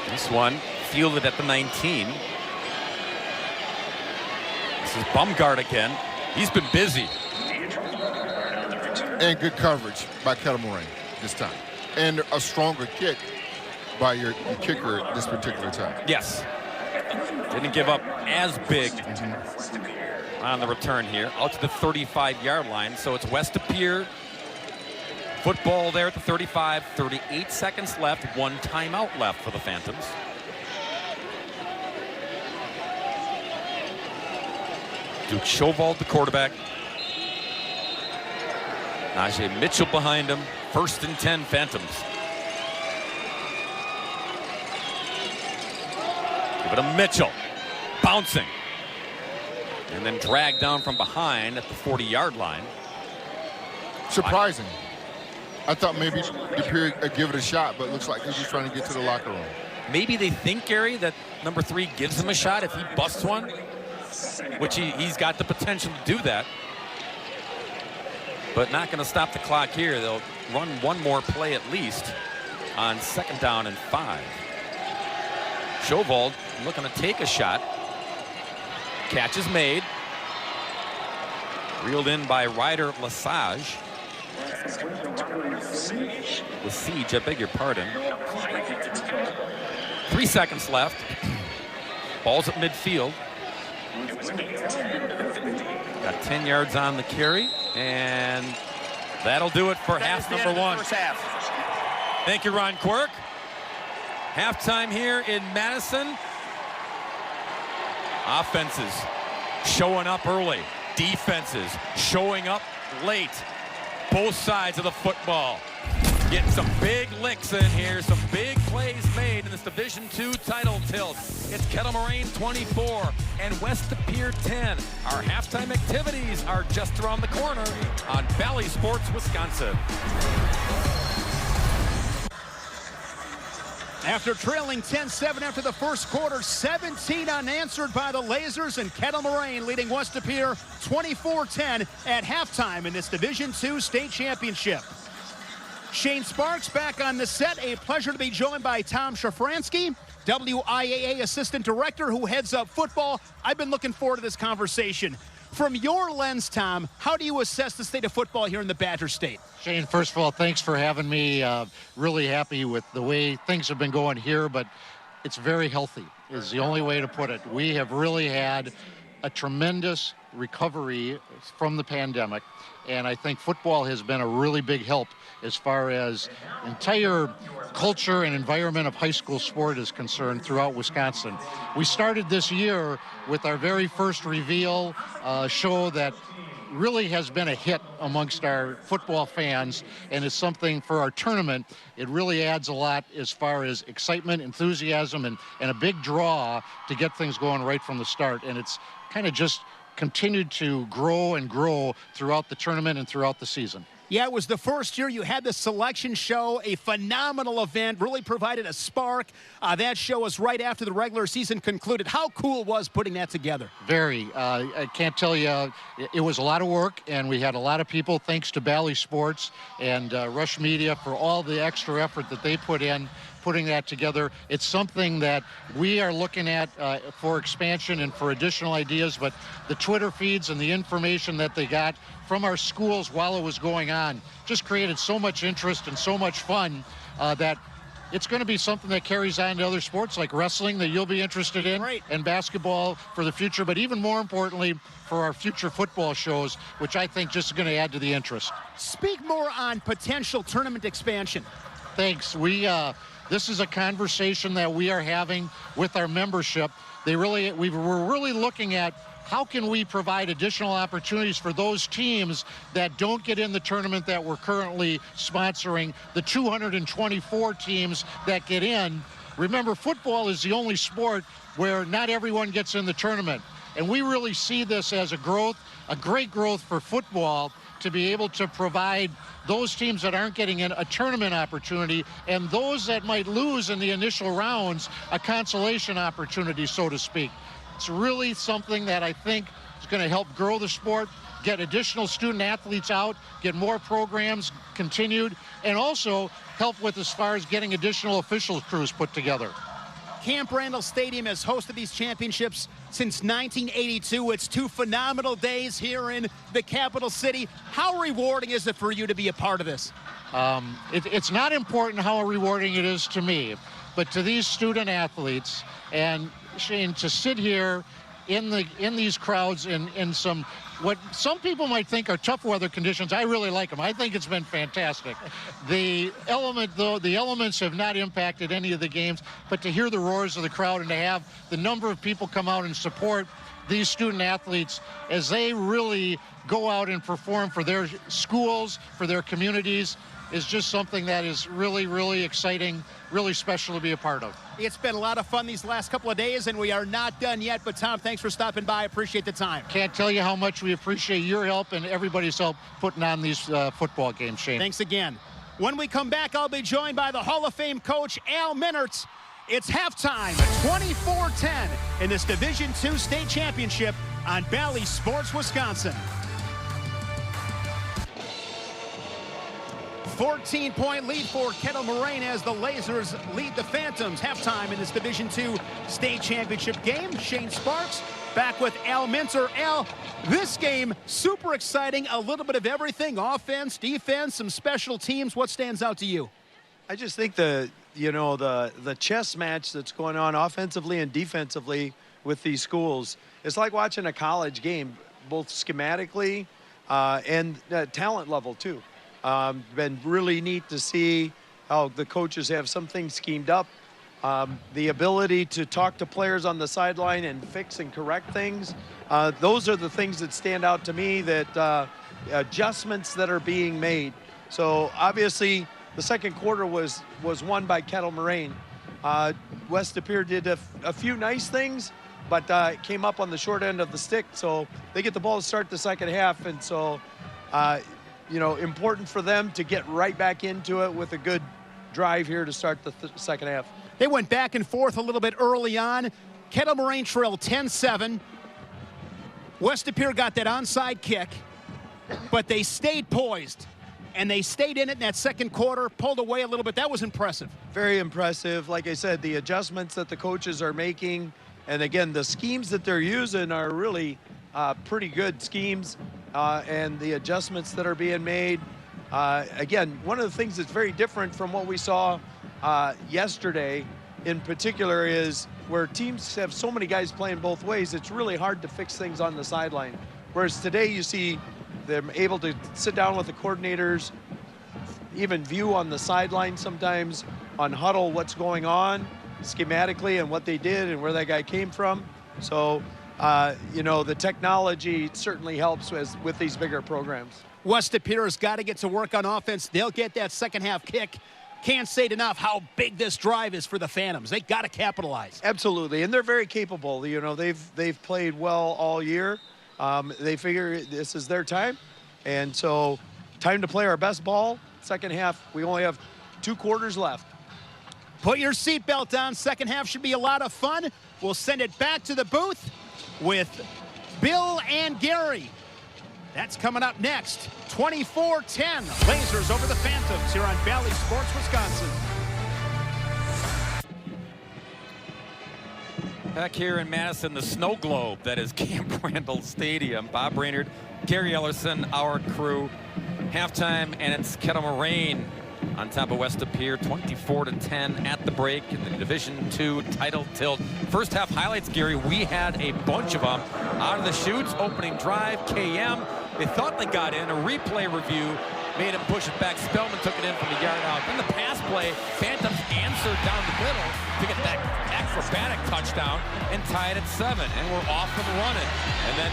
This one fielded at the 19. This is Baumgart again. He's been busy. And good coverage by Kettle Moraine this time. And a stronger kick by your kicker this particular time. Yes. Didn't give up as big on the return here. Out to the 35-yard line. So it's west of Pere. Football there at the 35. 38 seconds left. One timeout left for the Phantoms. Duke Schovold, the quarterback. Najee Mitchell behind him. 1st and 10 Phantoms. Give it to Mitchell. Bouncing. And then dragged down from behind at the 40-yard line. Surprising. I thought maybe Pere give it a shot, but it looks like he's just trying to get to the locker room. Maybe they think, Gary, that number 3 gives him a shot if he busts one, which he's got the potential to do that. But not going to stop the clock here. They'll run one more play at least on 2nd down and 5. Schovold looking to take a shot. Catch is made. Reeled in by Ryder Lesage. Lesage, I beg your pardon. 3 seconds left. Ball's at midfield. Got 10 yards on the carry, and that'll do it for half number 1. Thank you, Ron Quirk. Halftime here in Madison. Offenses showing up early. Defenses showing up late. Both sides of the football. Getting some big licks in here, some big plays made in this Division II title tilt. It's Kettle Moraine 24 and West of Pere 10. Our halftime activities are just around the corner on Valley Sports, Wisconsin. After trailing 10-7 after the first quarter, 17 unanswered by the Lasers, and Kettle Moraine leading West of Pere 24-10 at halftime in this Division II state championship. Shane Sparks back on the set. A pleasure to be joined by Tom Shafransky, WIAA Assistant Director who heads up football. I've been looking forward to this conversation. From your lens, Tom, how do you assess the state of football here in the Badger State? Shane, first of all, thanks for having me. Really happy with the way things have been going here, but it's very healthy is the only way to put it. We have really had a tremendous recovery from the pandemic, and I think football has been a really big help as far as entire culture and environment of high school sport is concerned throughout Wisconsin. We started this year with our very first reveal show that really has been a hit amongst our football fans, and is something for our tournament. It really adds a lot as far as excitement, enthusiasm, and a big draw to get things going right from the start. And it's kind of just continued to grow and grow throughout the tournament and throughout the season. Yeah, it was the first year you had the selection show, a phenomenal event, really provided a spark. That show was right after the regular season concluded. How cool was putting that together? Very. I can't tell you, it was a lot of work, and we had a lot of people, thanks to Bally Sports and Rush Media for all the extra effort that they put in putting that together. It's something that we are looking at for expansion and for additional ideas, but the Twitter feeds and the information that they got from our schools while it was going on just created so much interest and so much fun that it's going to be something that carries on to other sports like wrestling that you'll be interested in, right, and basketball for the future, but even more importantly for our future football shows, which I think just is going to add to the interest. Speak more on potential tournament expansion. Thanks. This is a conversation that we are having with our membership. We're really looking at how can we provide additional opportunities for those teams that don't get in the tournament that we're currently sponsoring, the 224 teams that get in. Remember, football is the only sport where not everyone gets in the tournament. And we really see this as a great growth for football, to be able to provide those teams that aren't getting in a tournament opportunity, and those that might lose in the initial rounds a consolation opportunity, so to speak. It's really something that I think is going to help grow the sport, get additional student athletes out, get more programs continued, and also help with as far as getting additional official crews put together. Camp Randall Stadium has hosted these championships since 1982. It's 2 phenomenal days here in the capital city. How rewarding is it for you to be a part of this? It's not important how rewarding it is to me, but to these student athletes, and Shane, to sit here in these crowds in some what some people might think are tough weather conditions. I really like them. I think it's been fantastic. The elements have not impacted any of the games, but to hear the roars of the crowd and to have the number of people come out and support these student athletes as they really go out and perform for their schools, for their communities, is just something that is really, really exciting, really special to be a part of. It's been a lot of fun these last couple of days, and we are not done yet. But, Tom, thanks for stopping by. I appreciate the time. Can't tell you how much we appreciate your help and everybody's help putting on these football games, Shane. Thanks again. When we come back, I'll be joined by the Hall of Fame coach, Al Minnertz. It's halftime, 24-10 in this Division II state championship on Bally Sports Wisconsin. 14-point lead for Kettle Moraine as the Lasers lead the Phantoms. Halftime in this Division II state championship game. Shane Sparks back with Al Minter. Al, this game, super exciting. A little bit of everything, offense, defense, some special teams. What stands out to you? I just think the chess match that's going on offensively and defensively with these schools, it's like watching a college game, both schematically and talent level too. Been really neat to see how the coaches have some things schemed up. The ability to talk to players on the sideline and fix and correct things. Those are the things that stand out to me, that adjustments that are being made. So obviously the second quarter was won by Kettle Moraine. West De Pere did a few nice things, but it came up on the short end of the stick. So they get the ball to start the second half. And so, important for them to get right back into it with a good drive here to start the second half. They went back and forth a little bit early on. Kettle Moraine trailed 10-7. West De Pere got that onside kick, but they stayed poised, and they stayed in it in that second quarter, pulled away a little bit. That was impressive. Very impressive. Like I said, the adjustments that the coaches are making, and again, the schemes that they're using are really pretty good schemes. And the adjustments that are being made. Again, one of the things that's very different from what we saw yesterday in particular is where teams have so many guys playing both ways, it's really hard to fix things on the sideline. Whereas today you see them able to sit down with the coordinators, even view on the sideline sometimes on huddle what's going on schematically and what they did and where that guy came from. So the technology certainly helps with these bigger programs. West De Pere has got to get to work on offense. They'll get that second half kick. Can't say it enough how big this drive is for the Phantoms. They got to capitalize. Absolutely, and they're very capable. They've played well all year. They figure this is their time, and so time to play our best ball. Second half, we only have 2 quarters left. Put your seatbelt on. Second half should be a lot of fun. We'll send it back to the booth with Bill and Gary. That's coming up next. 24-10, Lasers over the Phantoms here on Bally Sports Wisconsin. Back here in Madison, the snow globe that is Camp Randall Stadium. Bob Raynard, Gary Ellerson, our crew. Halftime, and it's Kettle Moraine on top of West De Pere, 24-10 at the break in the Division II title tilt. First half highlights, Gary, we had a bunch of them. Out of the chutes, opening drive, KM. They thought they got in. A replay review made him push it back. Spellman took it in from the yard out. Then the pass play, Phantoms answered down the middle to get that acrobatic touchdown and tie it at 7. And we're off and running. And then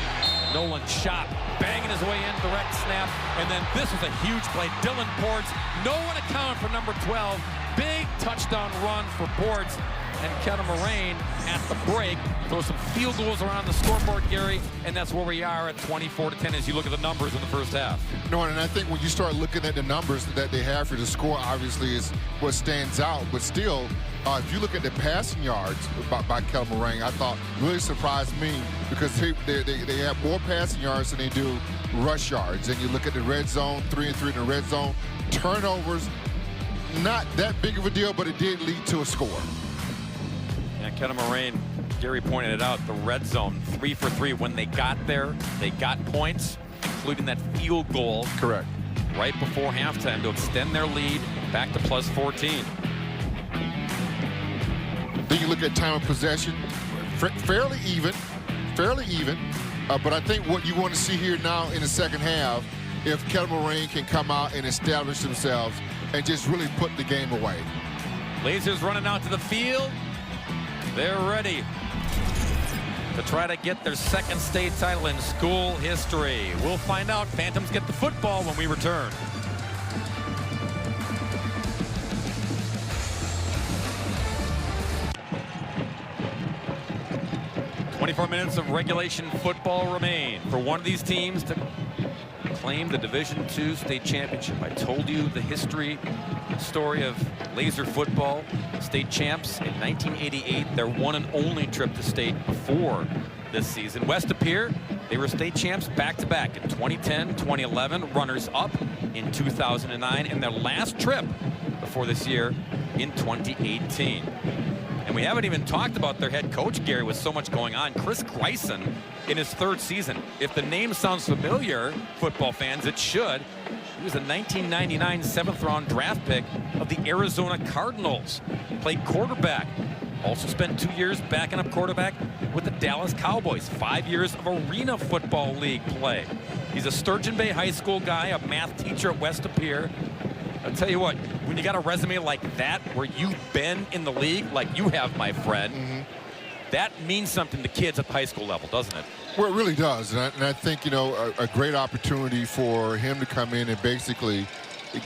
Nolan Schott banging his way in, direct snap. And then this was a huge play. Dylan Ports, no one accounted for number 12. Big touchdown run for Ports. And Kettle Moraine at the break throws some field goals around the scoreboard, Gary, and that's where we are at 24-10 as you look at the numbers in the first half. No, and I think when you start looking at the numbers that they have for the score, obviously is what stands out. But still, if you look at the passing yards by Kettle Moraine, I thought really surprised me because they have more passing yards than they do rush yards. And you look at the red zone, 3-3 in the red zone, turnovers, not that big of a deal, but it did lead to a score. Yeah, Kettle Moraine, Gary pointed it out, the red zone, 3 for 3. When they got there, they got points, including that field goal. Correct. Right before halftime to extend their lead back to plus 14. Then you look at time of possession, fairly even. But I think what you want to see here now in the second half, if Kettle Moraine can come out and establish themselves and just really put the game away. Lasers running out to the field. They're ready to try to get their second state title in school history. We'll find out. Phantoms get the football when we return. "24 minutes of regulation football remain for one of these teams to claim the Division II state championship. I told you the history story of laser football. State champs in 1988, their one and only trip to state before this season. West of Pere, they were state champs back-to-back in 2010, 2011, runners-up in 2009, and their last trip before this year in 2018. And we haven't even talked about their head coach, Gary, with so much going on. Chris Greisen in his 3rd season. If the name sounds familiar, football fans, it should. He was a 1999 7th-round draft pick of the Arizona Cardinals. Played quarterback. Also spent 2 years backing up quarterback with the Dallas Cowboys. 5 years of Arena Football League play. He's a Sturgeon Bay High School guy, a math teacher at West of Pere. I'll tell you what, when you got a resume like that, where you've been in the league like you have, my friend, that means something to kids at the high school level, doesn't it? Well, it really does. And I think, you know, a great opportunity for him to come in and basically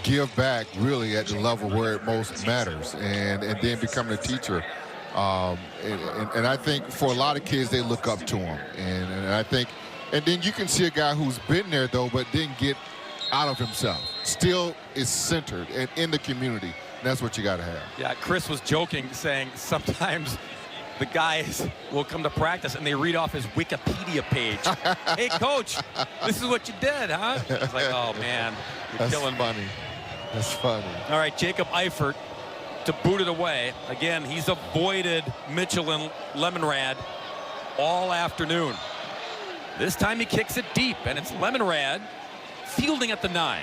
give back really at the level where it most matters and then become a teacher. And I think for a lot of kids, they look up to him. And I think, and then you can see a guy who's been there, though, but didn't get out of himself. Still is centered and in the community. And that's what you got to have. Yeah, Chris was joking, saying sometimes the guys will come to practice and they read off his Wikipedia page. "Hey, coach, this is what you did, huh?" It's like, oh, man, you're killing me. Funny. That's funny. All right, Jacob Eifert to boot it away. Again, he's avoided Mitchell and Lemonrad all afternoon. This time he kicks it deep, and it's Lemonrad fielding at the 9.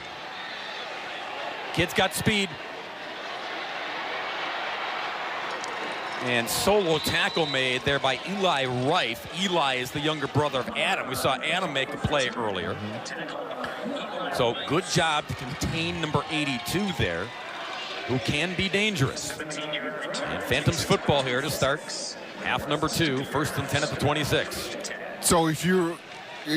Kid's got speed. And solo tackle made there by Eli Reif. Eli is the younger brother of Adam. We saw Adam make a play earlier. So good job to contain number 82 there, who can be dangerous. And Phantoms football here to start half number 2, 1st and 10 at the 26. So if you're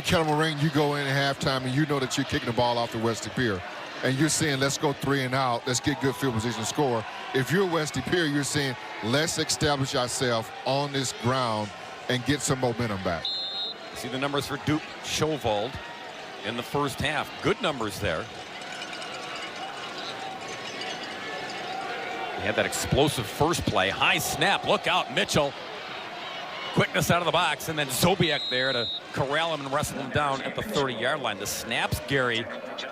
Kettle Moraine, you go in at halftime and you know that you're kicking the ball off the West of Pere, and you're saying, let's go 3 and out, let's get good field position score. If you're West of Pere, you're saying, let's establish ourselves on this ground and get some momentum back. See the numbers for Duke Schovold in the first half. Good numbers there. He had that explosive first play. High snap. Look out, Mitchell. Quickness out of the box, and then Zobiak there to corral him and wrestle him down at the 30-yard line. The snaps, Gary,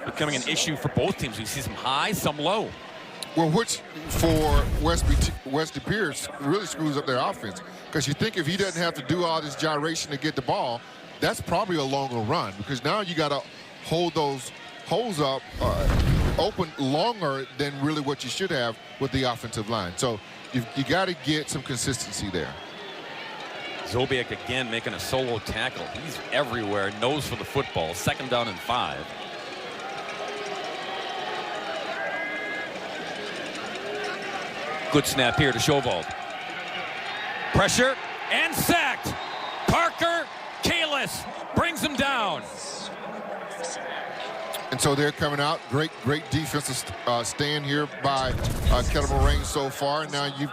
becoming an issue for both teams. You see some high, some low. Well, which for West of Pere really screws up their offense. Because you think if he doesn't have to do all this gyration to get the ball, that's probably a longer run. Because now you got to hold those holes up open longer than really what you should have with the offensive line. So you got to get some consistency there. Zobiak again making a solo tackle. He's everywhere, nose for the football. 2nd down and 5. Good snap here to Shovald. Pressure and sacked. Parker Kalis brings him down. And so they're coming out. Great defensive stand here by Kettle Moraine so far. Now you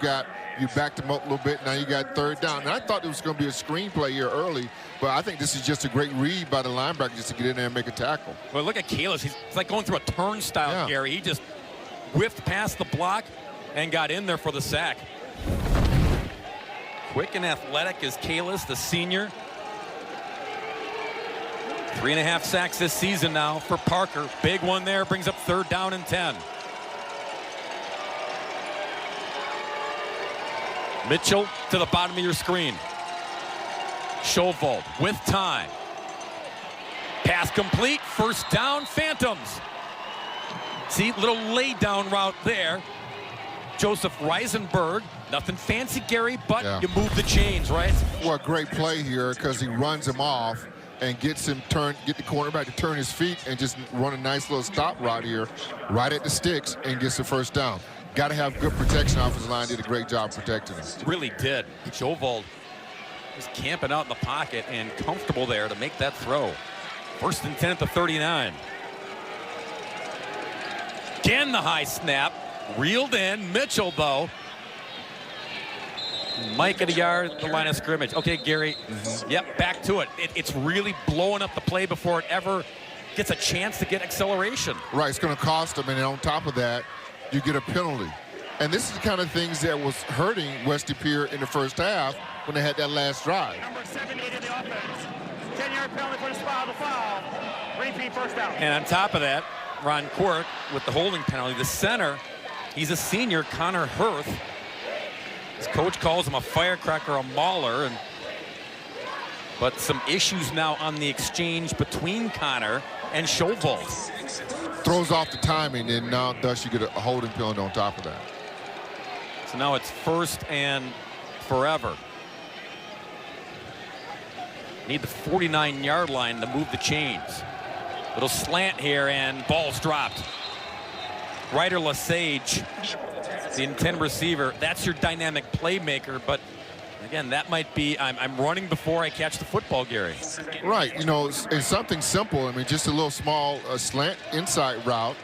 backed them up a little bit. Now you got third down. And I thought it was going to be a screenplay here early, but I think this is just a great read by the linebacker just to get in there and make a tackle. Well, look at Kalis. It's like going through a turnstile, Gary. He just whiffed past the block and got in there for the sack. Quick and athletic is Kalis, the senior. 3.5 sacks this season now for Parker. Big one there, brings up third down and 10. Mitchell to the bottom of your screen. Shovald with time. Pass complete, first down, Phantoms. See, little lay down route there. Joseph Reisenberg, nothing fancy, Gary, but you move the chains, right? Well, great play here because he runs him off and get the cornerback to turn his feet and just run a nice little stop route here, right at the sticks, and gets the first down. Got to have good protection. Offensive line did a great job protecting him. Really did. Shovald was camping out in the pocket and comfortable there to make that throw. First and 10 at the 39. Again, the high snap. Reeled in. Mitchell, though. Mike at a yard, the line of scrimmage. Okay, Gary. Yep, back to it. It's really blowing up the play before it ever gets a chance to get acceleration. Right, it's going to cost them, and then on top of that, you get a penalty. And this is the kind of things that was hurting Westy Pere in the first half when they had that last drive. Number 78 in the offense. 10-yard penalty for the spot of the foul. Repeat first down. And on top of that, Ron Quirk with the holding penalty. The center, he's a senior, Connor Hurth. His coach calls him a firecracker, a mauler, but some issues now on the exchange between Connor and Shovald. Throws off the timing, and now thus you get a holding penalty on top of that. So now it's first and forever. Need the 49-yard line to move the chains. Little slant here, and ball's dropped. Ryder Lesage, the intended receiver, that's your dynamic playmaker, but again, that might be, I'm running before I catch the football, Gary. Right, you know, it's something simple. I mean, just a little small slant inside route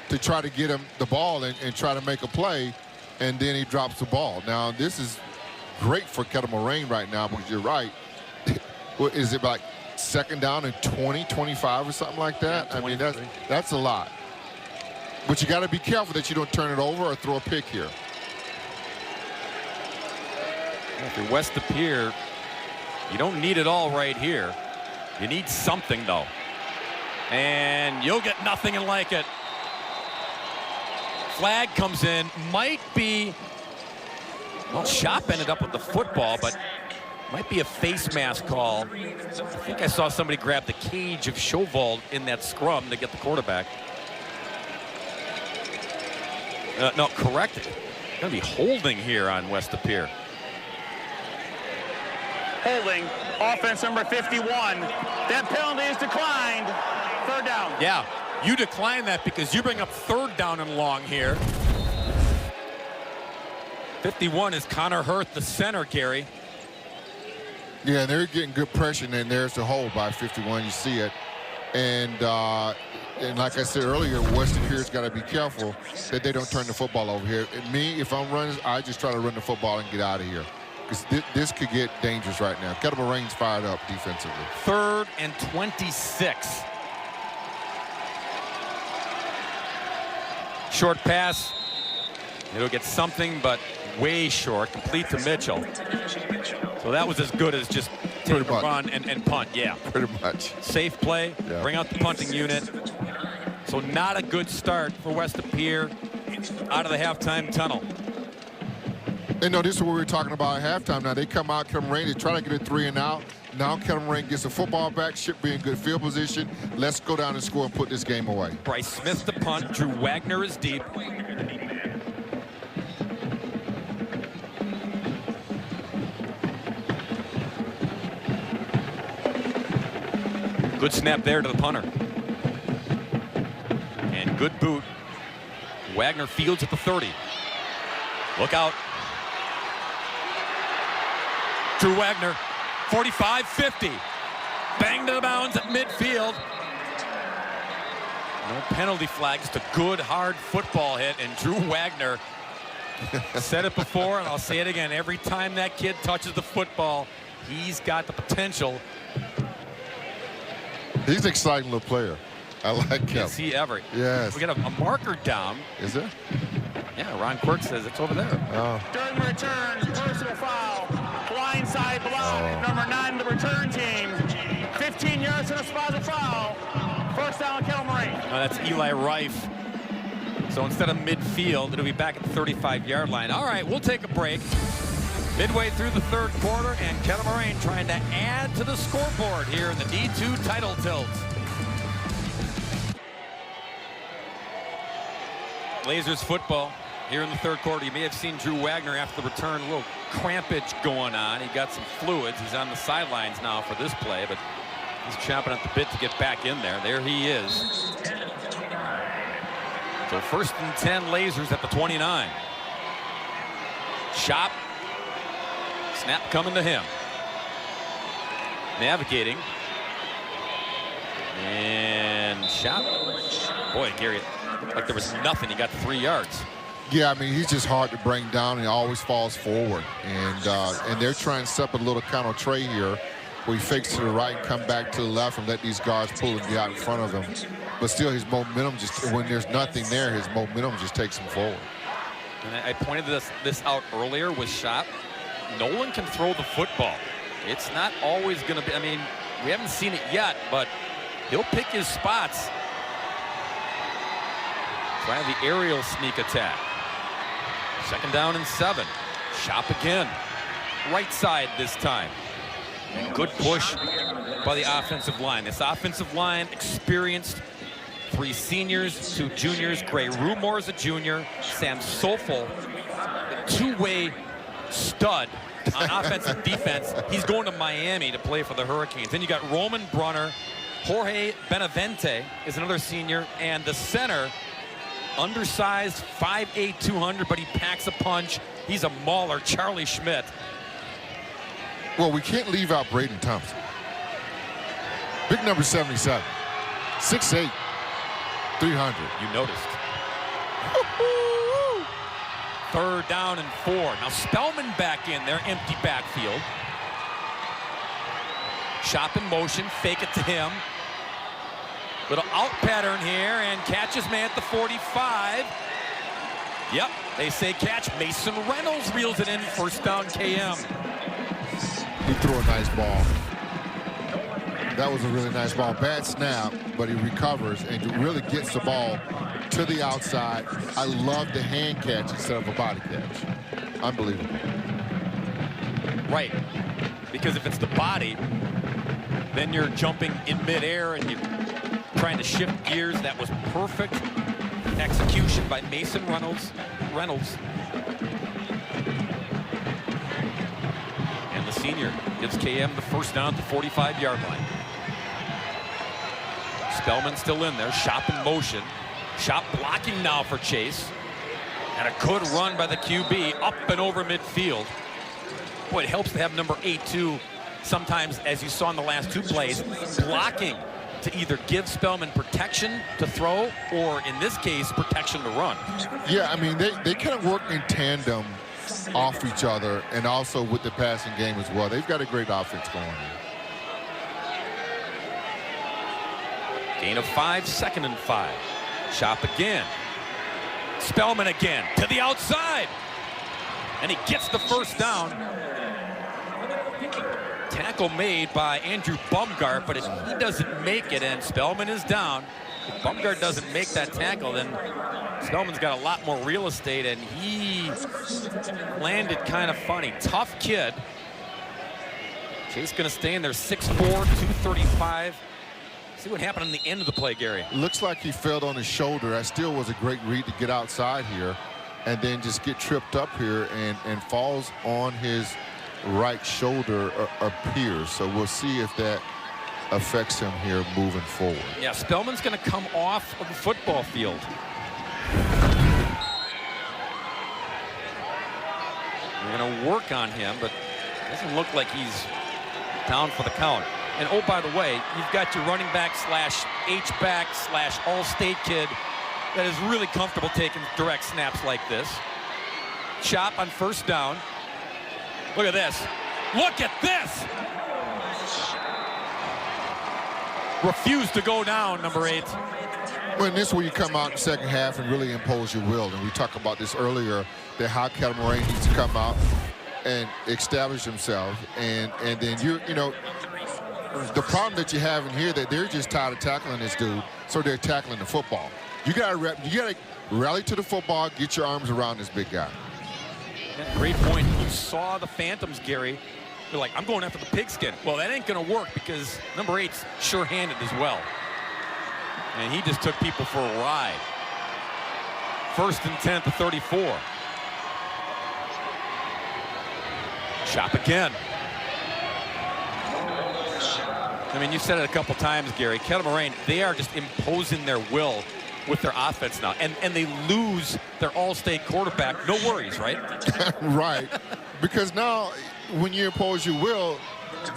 to try to get him the ball and try to make a play, and then he drops the ball. Now, this is great for Kettle Moraine right now, because you're right. What is it, like second down and 20, 25 or something like that? Yeah, I mean, that's a lot. But you got to be careful that you don't turn it over or throw a pick here. If you're West of Pere, you don't need it all right here. You need something, though. And you'll get nothing and like it. Flag comes in. Might be, well, Shop ended up with the football, but might be a face mask call. I think I saw somebody grab the cage of Shovald in that scrum to get the quarterback. No, corrected. Going to be holding here on West of Pere. Holding, offense number 51. That penalty is declined. Third down. Yeah, you decline that because you bring up third down and long here. 51 is Connor Hurth, the center, Gary. Yeah, they're getting good pressure, and there's the hold by 51. You see it. And like I said earlier, West of Pere's got to be careful that they don't turn the football over here. And me, if I'm running, I just try to run the football and get out of here, because this could get dangerous right now. Kettle Moraine's fired up defensively. 3rd and 26. Short pass. It'll get something, but way short. Complete to Mitchell. So that was as good as just take a run and punt. Yeah, pretty much. Safe play. Yeah. Bring out the punting unit. So not a good start for West of Pere out of the halftime tunnel. And no, this is what we were talking about at halftime. Now they come out, Kettle Moraine, they try to get a 3 and out. Now Kettle Moraine gets a football back, should be in good field position. Let's go down and score and put this game away. Bryce Smith the punt. Drew Wagner is deep. Good snap there to the punter. And good boot. Wagner fields at the 30. Look out. Drew Wagner, 45-50. Banged to the bounds at midfield. No penalty flag, just a good, hard football hit. And Drew Wagner said it before, and I'll say it again. Every time that kid touches the football, he's got the potential. He's an exciting little player. I like him. Is he ever? Yes. We got a marker down. Is there? Yeah, Ron Quirk says it's over there. Oh. During the return, personal foul. Blindside block. Number 9, the return team. 15 yards to the spot of foul. First down, Kettle Moraine. That's Eli Rife. So instead of midfield, it'll be back at the 35-yard line. All right, we'll take a break. Midway through the third quarter, and Kettle Moraine trying to add to the scoreboard here in the D2 title tilt. Blazers football here in the third quarter. You may have seen Drew Wagner after the return, a little crampage going on. He got some fluids. He's on the sidelines now for this play, but he's chomping at the bit to get back in there. There he is. So 1st and 10 Blazers at the 29. Shop. Snap coming to him. Navigating. And Shop. Boy, Gary, like there was nothing. He got 3 yards. Yeah, I mean, he's just hard to bring down. He always falls forward. And they're trying to set up a little counter tray here where he fakes to the right and come back to the left and let these guards pull and get out in front of him. But still, his momentum just, when there's nothing there, his momentum just takes him forward. And I pointed this out earlier with Shop. Nolan can throw the football. It's not always going to be, I mean, we haven't seen it yet, but he'll pick his spots. Trying the aerial sneak attack. 2nd down and 7. Shop again. Right side this time. Good push by the offensive line. This offensive line experienced 3 seniors, 2 juniors. Gray Rumor is a junior. Sam Sofel, a 2-way stud on offense and defense. He's going to Miami to play for the Hurricanes. Then you got Roman Brunner. Jorge Benavente is another senior. And the center, undersized, 5'8", 200, but he packs a punch. He's a mauler, Charlie Schmidt. Well, we can't leave out Braden Thompson. Big number 77. 6'8", 300. You noticed. 3rd down and 4. Now Spellman back in there, empty backfield. Shop in motion, fake it to him. Little out pattern here, and catches man at the 45. Yep, they say catch. Mason Reynolds reels it in. 1st down, KM. He threw a nice ball. That was a really nice ball. Bad snap, but he recovers and really gets the ball to the outside. I love the hand catch instead of a body catch. Unbelievable. Right, because if it's the body, then you're jumping in midair and you're trying to shift gears. That was perfect execution by Mason Reynolds. And the senior gives KM the 1st down at the 45-yard line. Spellman still in there. Shop in motion. Shop blocking now for Chase. And a good run by the QB up and over midfield. Boy, it helps to have number 8 too. Sometimes, as you saw in the last 2 plays, blocking to either give Spellman protection to throw or, in this case, protection to run. Yeah, I mean, they kind of work in tandem off each other and also with the passing game as well. They've got a great offense going here. Gain of 5, 2nd and 5. Shop again. Spellman again to the outside. And he gets the 1st down. Tackle made by Andrew Bumgart, but if he doesn't make it and Spellman is down, if Bumgart doesn't make that tackle, then Spellman's got a lot more real estate, and he landed kind of funny. Tough kid. Chase going to stay in there, 6'4", 235. See what happened on the end of the play, Gary. Looks like he fell on his shoulder. That still was a great read to get outside here and then just get tripped up here and falls on his right shoulder appears. So we'll see if that affects him here moving forward. Yeah, Spellman's going to come off of the football field. They're going to work on him, but it doesn't look like he's down for the count. And oh, by the way, you've got your running back slash H-back slash all-state kid that is really comfortable taking direct snaps like this. Chop on first down. Look at this. Look at this! Refused to go down, number 8. Well, this is where you come out in the second half and really impose your will. And we talked about this earlier, that how Kettle Moraine needs to come out and establish himself. And then you know, the problem that you have in here, that they're just tired of tackling this dude, so they're tackling the football. You gotta rally to the football, get your arms around this big guy. Yeah, great point. You saw the Phantoms, Gary. They're like, I'm going after the pigskin. Well, that ain't going to work because number 8's sure-handed as well. And he just took people for a ride. 1st and 10 to 34. Chop again. I mean, you said it a couple times, Gary. Kettle Moraine, they are just imposing their will with their offense now. And they lose their all-state quarterback. No worries, right? Right. Because now, when you impose your will,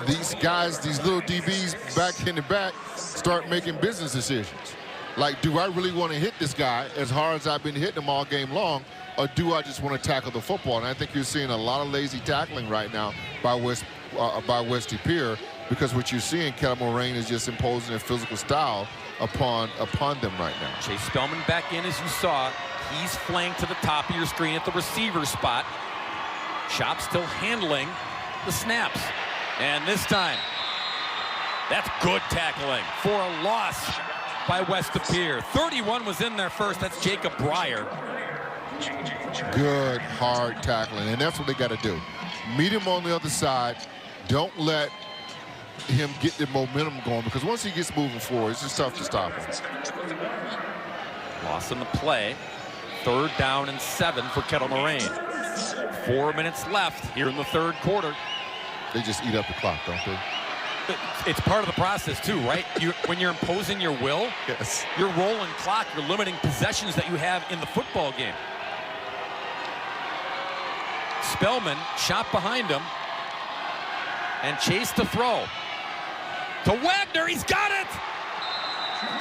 these guys, these little DBs back in the back, start making business decisions. Like, do I really want to hit this guy as hard as I've been hitting him all game long, or do I just want to tackle the football? And I think you're seeing a lot of lazy tackling right now by Westy Pere, because what you're seeing, Kettle Moraine is just imposing a physical style upon them right now. Chase Spellman back in, as you saw. He's flanked to the top of your screen at the receiver spot. Chop still handling the snaps. And this time, that's good tackling for a loss by Westy Pere. 31 was in there first. That's Jacob Breyer. Good, hard tackling, and that's what they got to do. Meet him on the other side. Don't let him get the momentum going, because once he gets moving forward, it's just tough to stop him. Loss in the play. 3rd down and 7 for Kettle Moraine. 4 minutes left here in the 3rd quarter. They just eat up the clock, don't they? It's part of the process too, right? When you're imposing your will, yes, you're rolling clock, you're limiting possessions that you have in the football game. Spellman shot behind him, and Chase to throw. To Wagner, he's got it!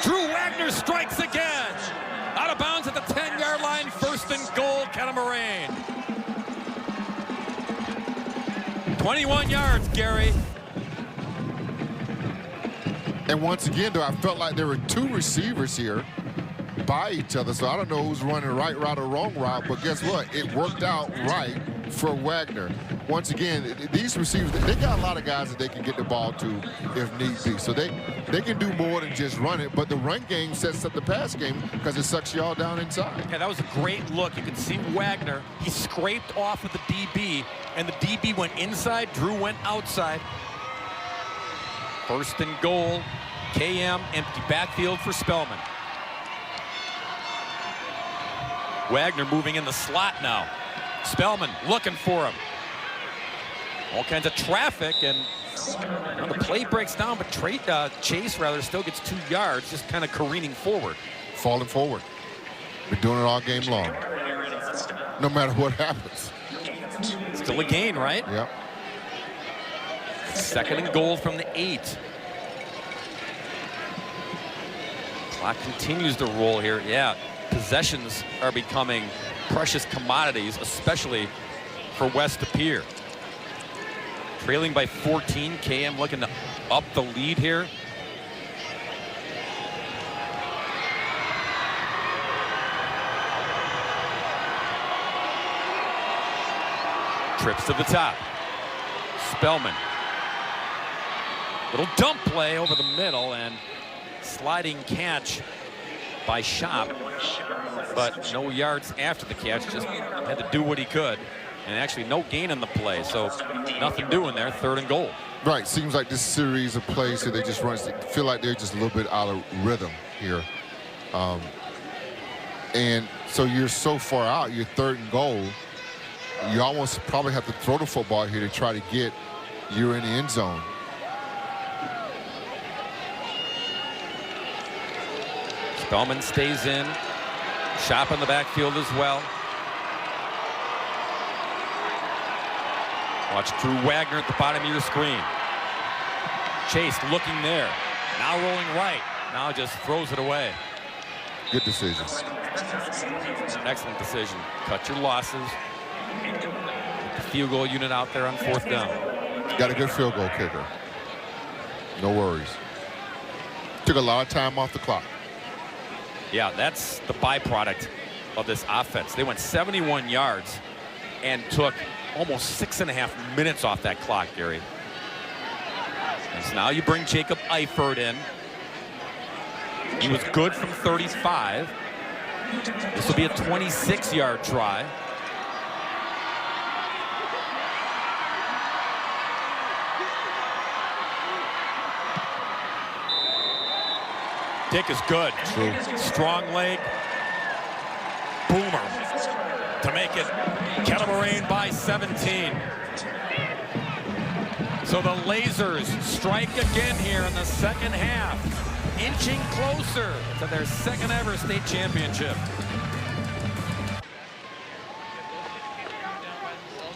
Drew Wagner strikes again. Out of bounds at the 10-yard line, 1st and goal, Kettle Moraine. 21 yards, Gary. And once again, though, I felt like there were 2 receivers here by each other, so I don't know who's running the right route or wrong route, but guess what? It worked out right for Wagner. Once again, these receivers, they got a lot of guys that they can get the ball to if need be, so they can do more than just run it, but the run game sets up the pass game because it sucks you all down inside. Yeah, that was a great look. You can see Wagner, he scraped off of the DB, and the DB went inside, Drew went outside. 1st and goal, KM, empty backfield for Spellman. Wagner moving in the slot now. Spellman looking for him. All kinds of traffic, and the play breaks down, but Chase still gets 2 yards, just kind of careening forward. Falling forward. Been doing it all game long. No matter what happens. Still a gain, right? Yep. 2nd and goal from the 8. Clock continues to roll here. Yeah, possessions are becoming precious commodities, especially for Westy Pere. Trailing by 14, KM looking to up the lead here. Trips to the top. Spellman. Little dump play over the middle and sliding catch by Chop, but no yards after the catch, just had to do what he could, and actually no gain in the play, so nothing doing there. 3rd and goal. Right, seems like this series of plays here, they just feel like they're just a little bit out of rhythm here. And so you're so far out, you're 3rd and goal, you almost probably have to throw the football here to try to get you in the end zone. Spellman stays in. Chop in the backfield as well. Watch Drew Wagner at the bottom of your screen. Chase looking there. Now rolling right. Now just throws it away. Good decision. Excellent decision. Cut your losses. Get the field goal unit out there on 4th down. Got a good field goal kicker. No worries. Took a lot of time off the clock. Yeah, that's the byproduct of this offense. They went 71 yards and took almost 6.5 minutes off that clock, Gary. And so now you bring Jacob Eifert in. He was good from 35. This will be a 26-yard try. Kick is good. True. Strong leg. Boomer to make it Kettle Moraine by 17. So the Lasers strike again here in the second half, inching closer to their second ever state championship.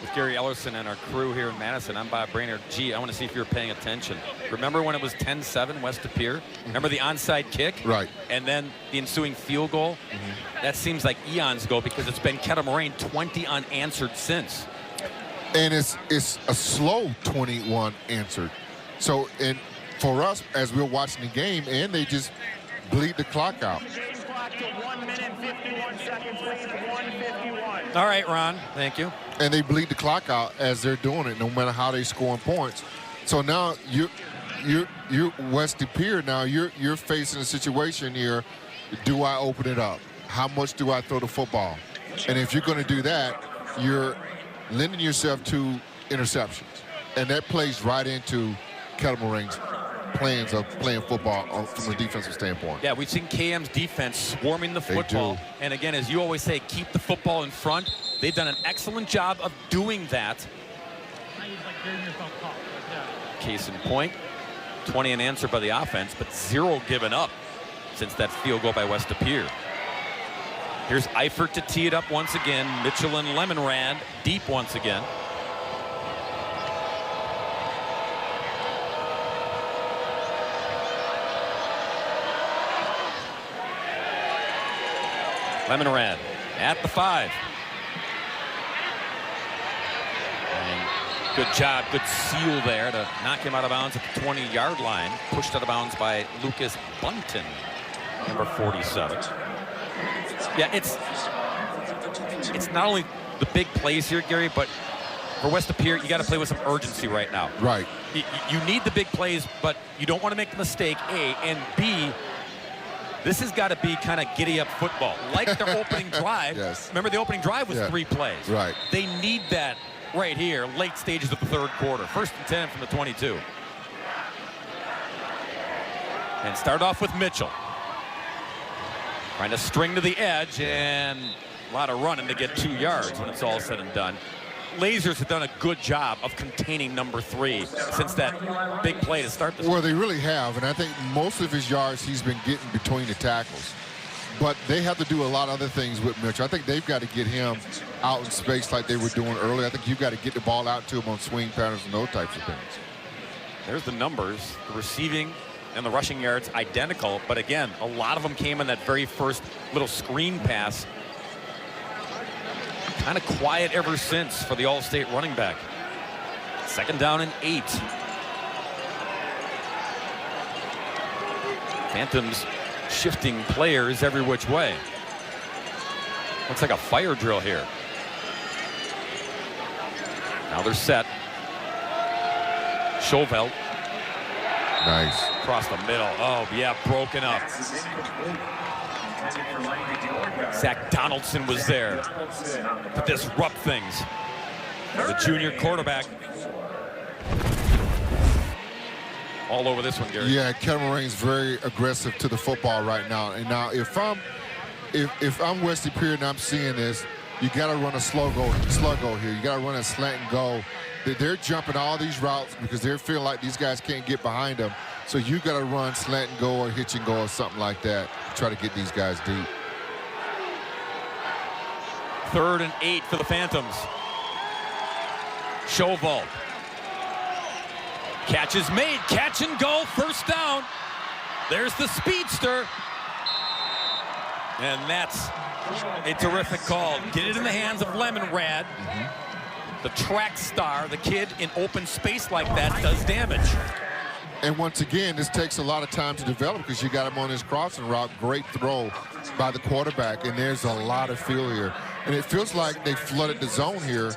With Gary Ellerson and our crew here in Madison, I'm Bob Brainerd. Gee, I want to see if you're paying attention. Remember when it was 10-7 west of Pere? Remember the onside kick? Right. And then the ensuing field goal? That seems like eons ago because it's been Kettle Moraine 20 unanswered since. And it's a slow 21 answered. So, and for us, as we're watching the game, and they just bleed the clock out. All right, Ron, thank you. And they bleed the clock out as they're doing it, no matter how they scoring points. So now you're west of Pere. Now you're facing a situation here. Do I open it up? How much do I throw the football? And if you're going to do that, you're lending yourself to interceptions, and that plays right into Kettle Moraine's plans of playing football from a defensive standpoint. Yeah, we've seen KM's defense swarming the football. And again, as you always say, keep the football in front. They've done an excellent job of doing that. Case in point, 20 unanswered by the offense, but 0 given up since that field goal by west of Pere. Here's Eifert to tee it up once again. Mitchell and Lemonrad deep once again. Lemonrad at the 5. And good job, good seal there to knock him out of bounds at the 20-yard line. Pushed out of bounds by Lucas Bunton, number 47. Yeah, it's not only the big plays here, Gary, but for west of Pere, you got to play with some urgency right now. Right. You need the big plays, but you don't want to make the mistake, A, and B, this has got to be kind of giddy-up football. Like their opening drive. Yes. Remember, the opening drive was 3 plays. Right. They need that right here, late stages of the 3rd quarter. 1st and 10 from the 22. And start off with Mitchell. Trying to string to the edge, and a lot of running to get 2 yards when it's all said and done. Lasers have done a good job of containing number 3 since that big play to start this. Well, they really have, and I think most of his yards he's been getting between the tackles. But they have to do a lot of other things with Mitchell. I think they've got to get him out in space like they were doing earlier. I think you've got to get the ball out to him on swing patterns and those types of things. There's the numbers, the receiving and the rushing yards identical, but again, a lot of them came in that very first little screen pass. Kind of quiet ever since for the All-State running back. 2nd down and 8. Phantoms shifting players every which way. Looks like a fire drill here. Now they're set. Chauvel. Nice. Across the middle. Oh, yeah, broken up. Zach Donaldson was there to disrupt things. The junior quarterback. All over this one, Gary. Yeah, Kettle Moraine's very aggressive to the football right now. And now if I'm Wesley Pere and I'm seeing this, you got to run a sluggo here. You got to run a slant and go. They're jumping all these routes because they're feeling like these guys can't get behind them. So you got to run slant and go or hitch and go or something like that to try to get these guys deep. 3rd and 8 for the Phantoms. Schovold. Catch is made. Catch and go. First down. There's the speedster. And that's a terrific call. Get it in the hands of Lemonrad. The track star, the kid in open space like that does damage. And once again, this takes a lot of time to develop because you got him on his crossing route. Great throw by the quarterback, and there's a lot of feel here. And it feels like they flooded the zone here,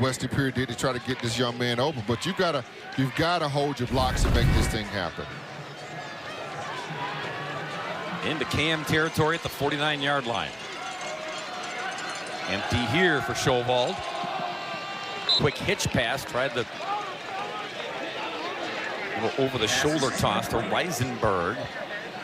Westy Pere did, to try to get this young man open. But you've got to hold your blocks and make this thing happen. Into Cam territory at the 49-yard line. Empty here for Schovold. Quick hitch pass, tried the little over-the-shoulder toss to Reisenberg.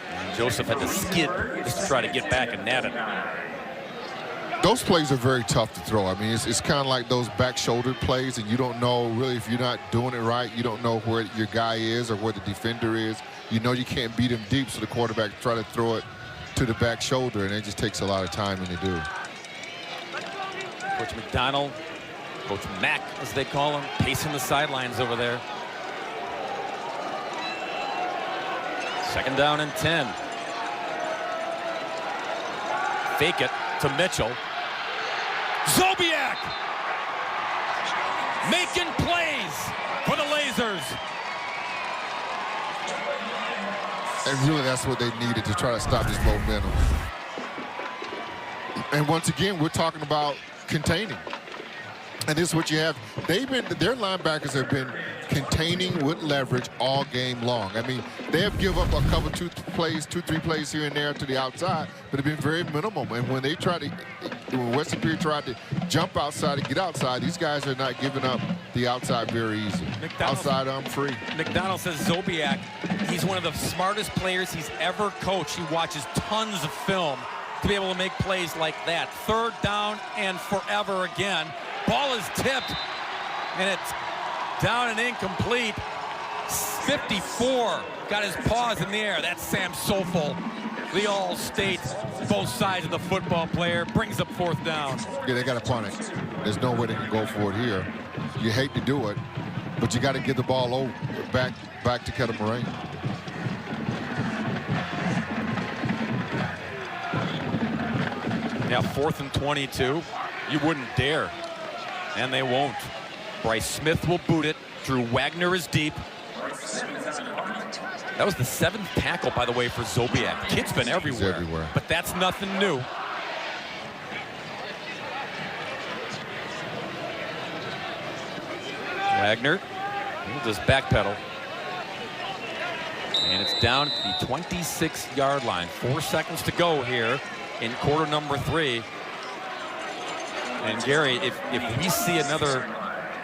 And Joseph had to skid just to try to get back and nab it. Those plays are very tough to throw. I mean, it's kind of like those back-shouldered plays, and you don't know, really, if you're not doing it right, you don't know where your guy is or where the defender is. You know you can't beat him deep, so the quarterback try to throw it to the back shoulder, and it just takes a lot of time when they do. Coach McDonald, Coach Mack, as they call him, pacing the sidelines over there. 2nd down and 10. Fake it to Mitchell. Zobiak making plays for the Lasers. And really, that's what they needed to try to stop this momentum. And once again, we're talking about containing. And this is what you have. Their linebackers have been containing with leverage all game long. I mean, they have given up a couple, two, three plays here and there to the outside, but have been very minimal. And when they when Westy Pere tried to jump outside and get outside, these guys are not giving up the outside very easy. Outside, I'm free. McDonald says Zobiak, he's one of the smartest players he's ever coached. He watches tons of film to be able to make plays like that. 3rd down and forever again. Ball is tipped, and it's down and incomplete. 54 got his paws in the air. That's Sam Sofel, the all-state, both sides of the football player, brings up 4th down. Yeah, they got to punt it. There's no way they can go for it here. You hate to do it, but you got to get the ball over back to Kettle Moraine. Now 4th and 22. You wouldn't dare. And they won't. Bryce Smith will boot it. Drew Wagner is deep. That was the 7th tackle, by the way, for Zobiak. The kid's been everywhere. But that's nothing new. Wagner will just backpedal. And it's down to the 26-yard line. 4 seconds to go here in quarter number 3. And Gary, if we see another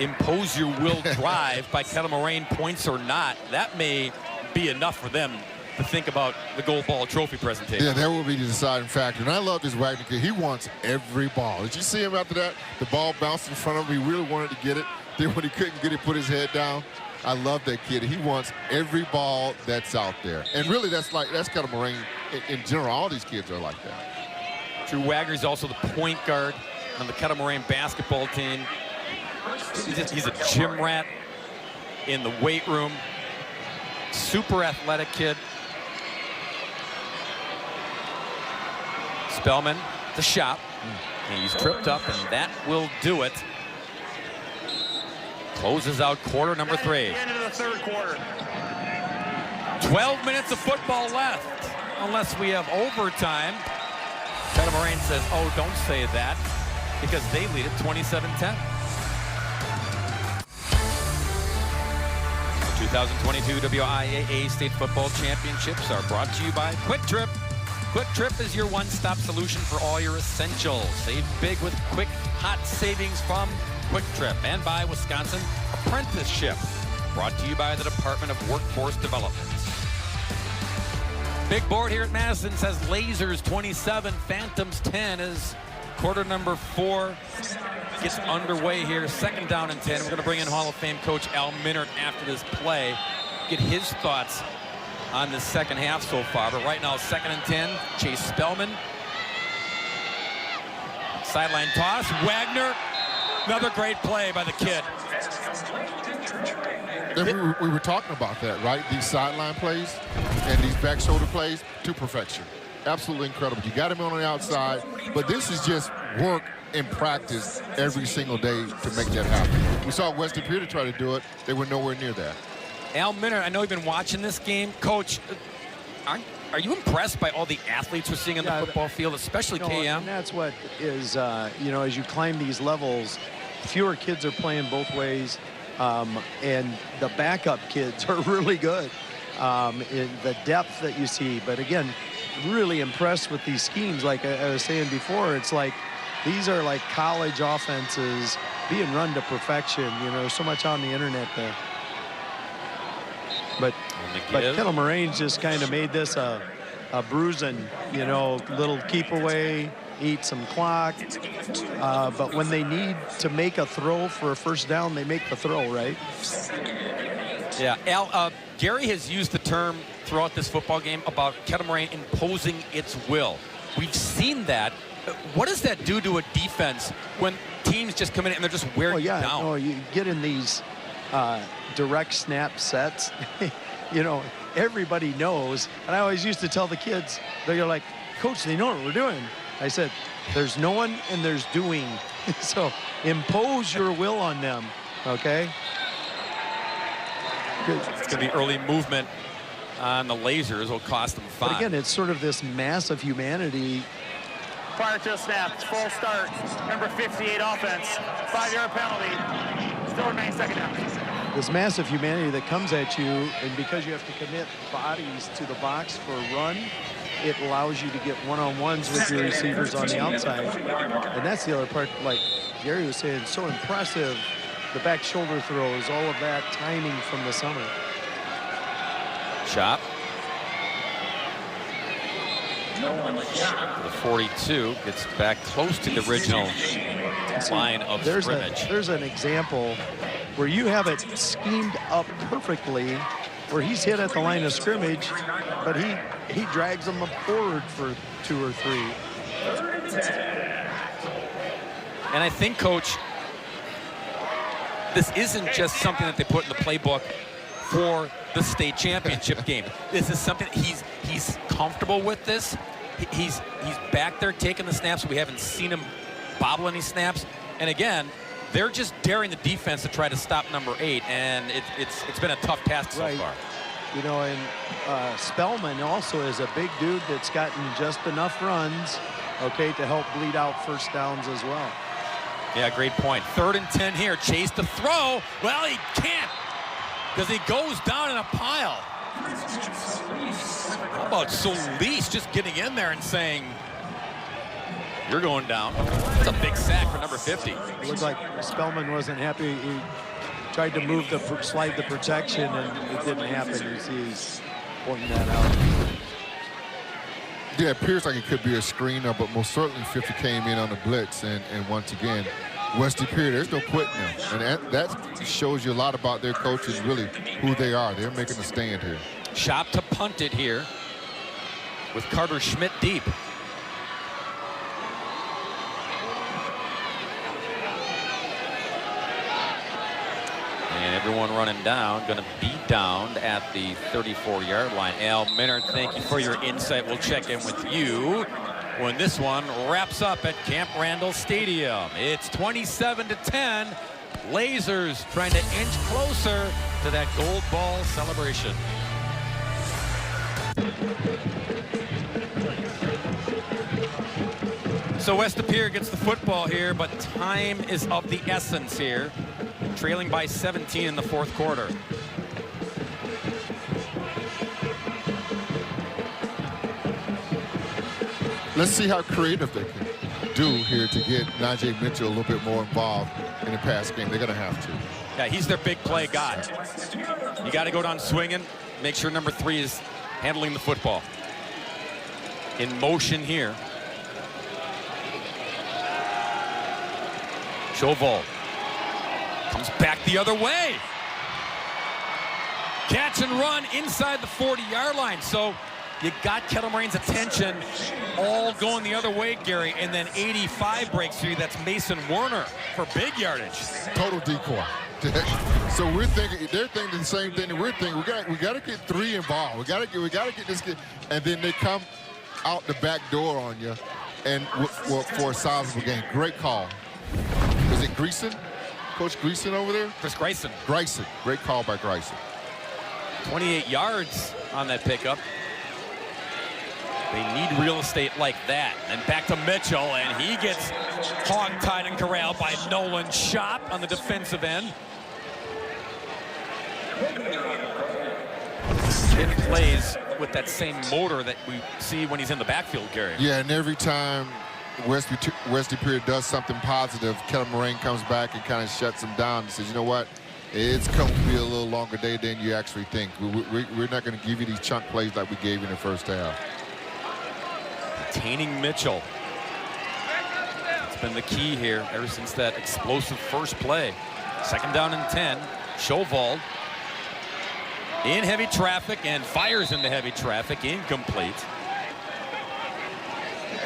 impose your will drive by Kettle Moraine, points or not, that may be enough for them to think about the gold ball trophy presentation. Yeah, that will be the deciding factor. And I love this Wagner kid. He wants every ball. Did you see him after that? The ball bounced in front of him. He really wanted to get it. Then when he couldn't get it, put his head down. I love that kid. He wants every ball that's out there. And really, that's Kettle Moraine in general. All these kids are like that. Drew Wagner is also the point guard on the Kettle Moraine basketball team. He's a gym rat in the weight room. Super athletic kid. Spellman, the shot. He's tripped up, and that will do it. Closes out quarter number 3. Into the 3rd quarter. 12 minutes of football left, unless we have overtime. Kettle Moraine says, oh, don't say that, because they lead it 27-10. The 2022 WIAA State Football Championships are brought to you by Quick Trip. Quick Trip is your one-stop solution for all your essentials. Save big with quick, hot savings from Quick Trip, and by Wisconsin Apprenticeship, brought to you by the Department of Workforce Development. Big board here at Madison says Lasers 27, Phantoms 10 as quarter number 4 gets underway here. 2nd down and 10. We're going to bring in Hall of Fame coach Al Minert after this play, get his thoughts on the 2nd half so far. But right now, 2nd and 10. Chase Spellman. Sideline toss. Wagner. Another great play by the kid. We were talking about that, right? These sideline plays and these back shoulder plays to perfection. Absolutely incredible. You got him on the outside, but this is just work in practice every single day to make that happen. We saw Weston Pere try to do it. They were nowhere near that. Al Minner, I know you've been watching this game. Coach, are you impressed by all the athletes we're seeing on the football field, especially KM? And that's what is, you know, as you climb these levels, fewer kids are playing both ways, and the backup kids are really good in the depth that you see. But again, really impressed with these schemes. Like I was saying before, it's like these are like college offenses being run to perfection. You know, there's so much on the internet there. But Kettle Moraine just kind of made this a bruising, you know, little keep away, eat some clock. But when they need to make a throw for a first down, they make the throw, right? Yeah, Al, Gary has used the term throughout this football game about Kettle Moraine imposing its will. We've seen that. What does that do to a defense when teams just come in and they're just wearing you down? No, you get in these direct snap sets. You know, everybody knows. And I always used to tell the kids, they're like, Coach, they know what we're doing. I said, there's knowing and there's doing. So impose your will on them, okay? It's going to be early movement on the lasers. Will cost them 5. But again, it's sort of this mass of humanity. Prior to the snap, full start, number 58 offense, 5-yard penalty, still remains second down. This massive humanity that comes at you, and because you have to commit bodies to the box for a run, it allows you to get one-on-ones with your receivers on the outside. And that's the other part, like Gary was saying, so impressive. The back shoulder throws, all of that timing from the summer. Chop. The 42 gets back close to the original line of scrimmage. There's an example where you have it schemed up perfectly, where he's hit at the line of scrimmage, but he drags them forward for 2 or 3. And I think, Coach, this isn't just something that they put in the playbook for the state championship game. This is something he's comfortable with this. He's back there taking the snaps. We haven't seen him bobble any snaps. And again, they're just daring the defense to try to stop number 8, and it's been a tough task so far. You know, and Spellman also is a big dude that's gotten just enough runs, okay, to help bleed out first downs as well. Yeah, great point. 3rd and 10 here. Chase to throw. Well, he can't because he goes down in a pile. How about Solis just getting in there and saying, you're going down. That's a big sack for number 50. It looks like Spellman wasn't happy. He tried to move slide the protection, and it didn't happen. He's pointing that out. Yeah, it appears like it could be a screener, but most certainly 50 came in on the blitz, and once again, Westy Pere, there's no quitting them. And that shows you a lot about their coaches, really who they are. They're making a stand here. Shot to punt it here with Carter Schmidt deep. And everyone running down, going to be downed at the 34-yard line. Al Minner, thank you for your insight. We'll check in with you when this one wraps up at Camp Randall Stadium. It's 27-10. Lasers trying to inch closer to that gold ball celebration. So Westy Pere gets the football here, but time is of the essence here. Trailing by 17 in the 4th quarter. Let's see how creative they can do here to get Najee Mitchell a little bit more involved in the pass game. They're going to have to. Yeah, he's their big play guy. You got to go down swinging. Make sure number 3 is handling the football. In motion here. Chauvel comes back the other way. Catch and run inside the 40-yard line. So you got Kettle Moraine's attention all going the other way, Gary, and then 85 breaks through. That's Mason Werner for big yardage. Total decoy. So they're thinking the same thing that we're thinking. We got to get 3 involved. We got to get this kid, and then they come out the back door on you, and for a sizable gain. Great call. Was it Greason? Coach Greason over there? Chris Greason. Greason. Great call by Greason. 28 yards on that pickup. They need real estate like that. And back to Mitchell, and he gets hog-tied and corralled by Nolan Schott on the defensive end. Kid plays with that same motor that we see when he's in the backfield, Gary. Yeah, and every time Wesley Pere does something positive, Kettle Moraine comes back and kind of shuts him down and says, you know what? It's going to be a little longer day than you actually think. We're not going to give you these chunk plays like we gave you in the first half. Containing Mitchell. It's been the key here ever since that explosive first play. 2nd down and 10. Shovald in heavy traffic and fires into heavy traffic. Incomplete.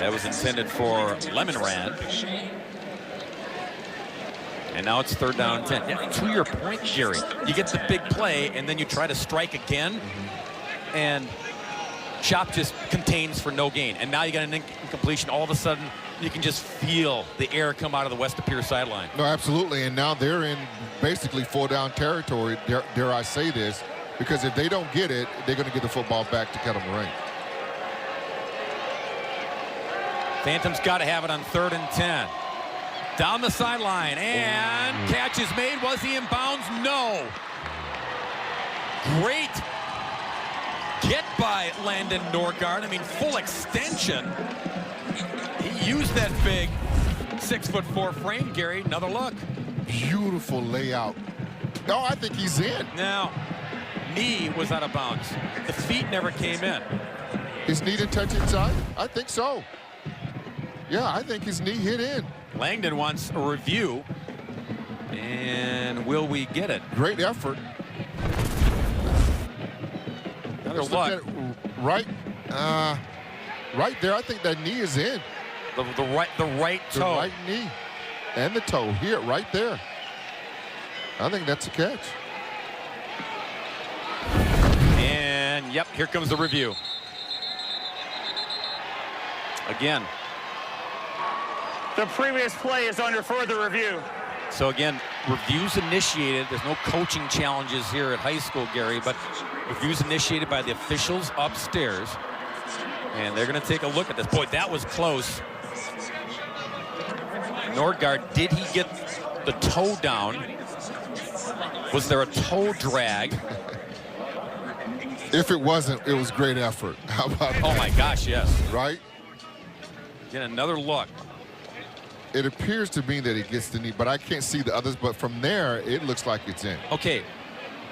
That was intended for Lemonrand. And now it's 3rd down and 10. Yeah, to your point, Gary, you get the big play and then you try to strike again, and Chop just contains for no gain. And now you got an incompletion. All of a sudden, you can just feel the air come out of the West Pere sideline. No, absolutely. And now they're in basically 4-down territory, dare I say this, because if they don't get it, they're going to get the football back to Kettle Moraine. Phantoms got to have it on 3rd and 10. Down the sideline, and catch is made. Was he in bounds? No. Great get by Landon Norgard. I mean, full extension. He used that big 6'4" frame, Gary. Another look. Beautiful layout. No, I think he's in. Now, knee was out of bounds. The feet never came in. His knee didn't touch inside? I think so. Yeah, I think his knee hit in. Langdon wants a review. And will we get it? Great effort. Another look. Right there, I think that knee is in. The right toe. The right knee. And the toe here, right there. I think that's a catch. And, yep, here comes the review. Again. The previous play is under further review. So again, reviews initiated. There's no coaching challenges here at high school, Gary, but reviews initiated by the officials upstairs. And they're going to take a look at this. Boy, that was close. Norgard, did he get the toe down? Was there a toe drag? If it wasn't, it was great effort. How about that? Oh my gosh, yes. Right? Get another look. It appears to me that it gets the knee, but I can't see the others. But from there, it looks like it's in. Okay.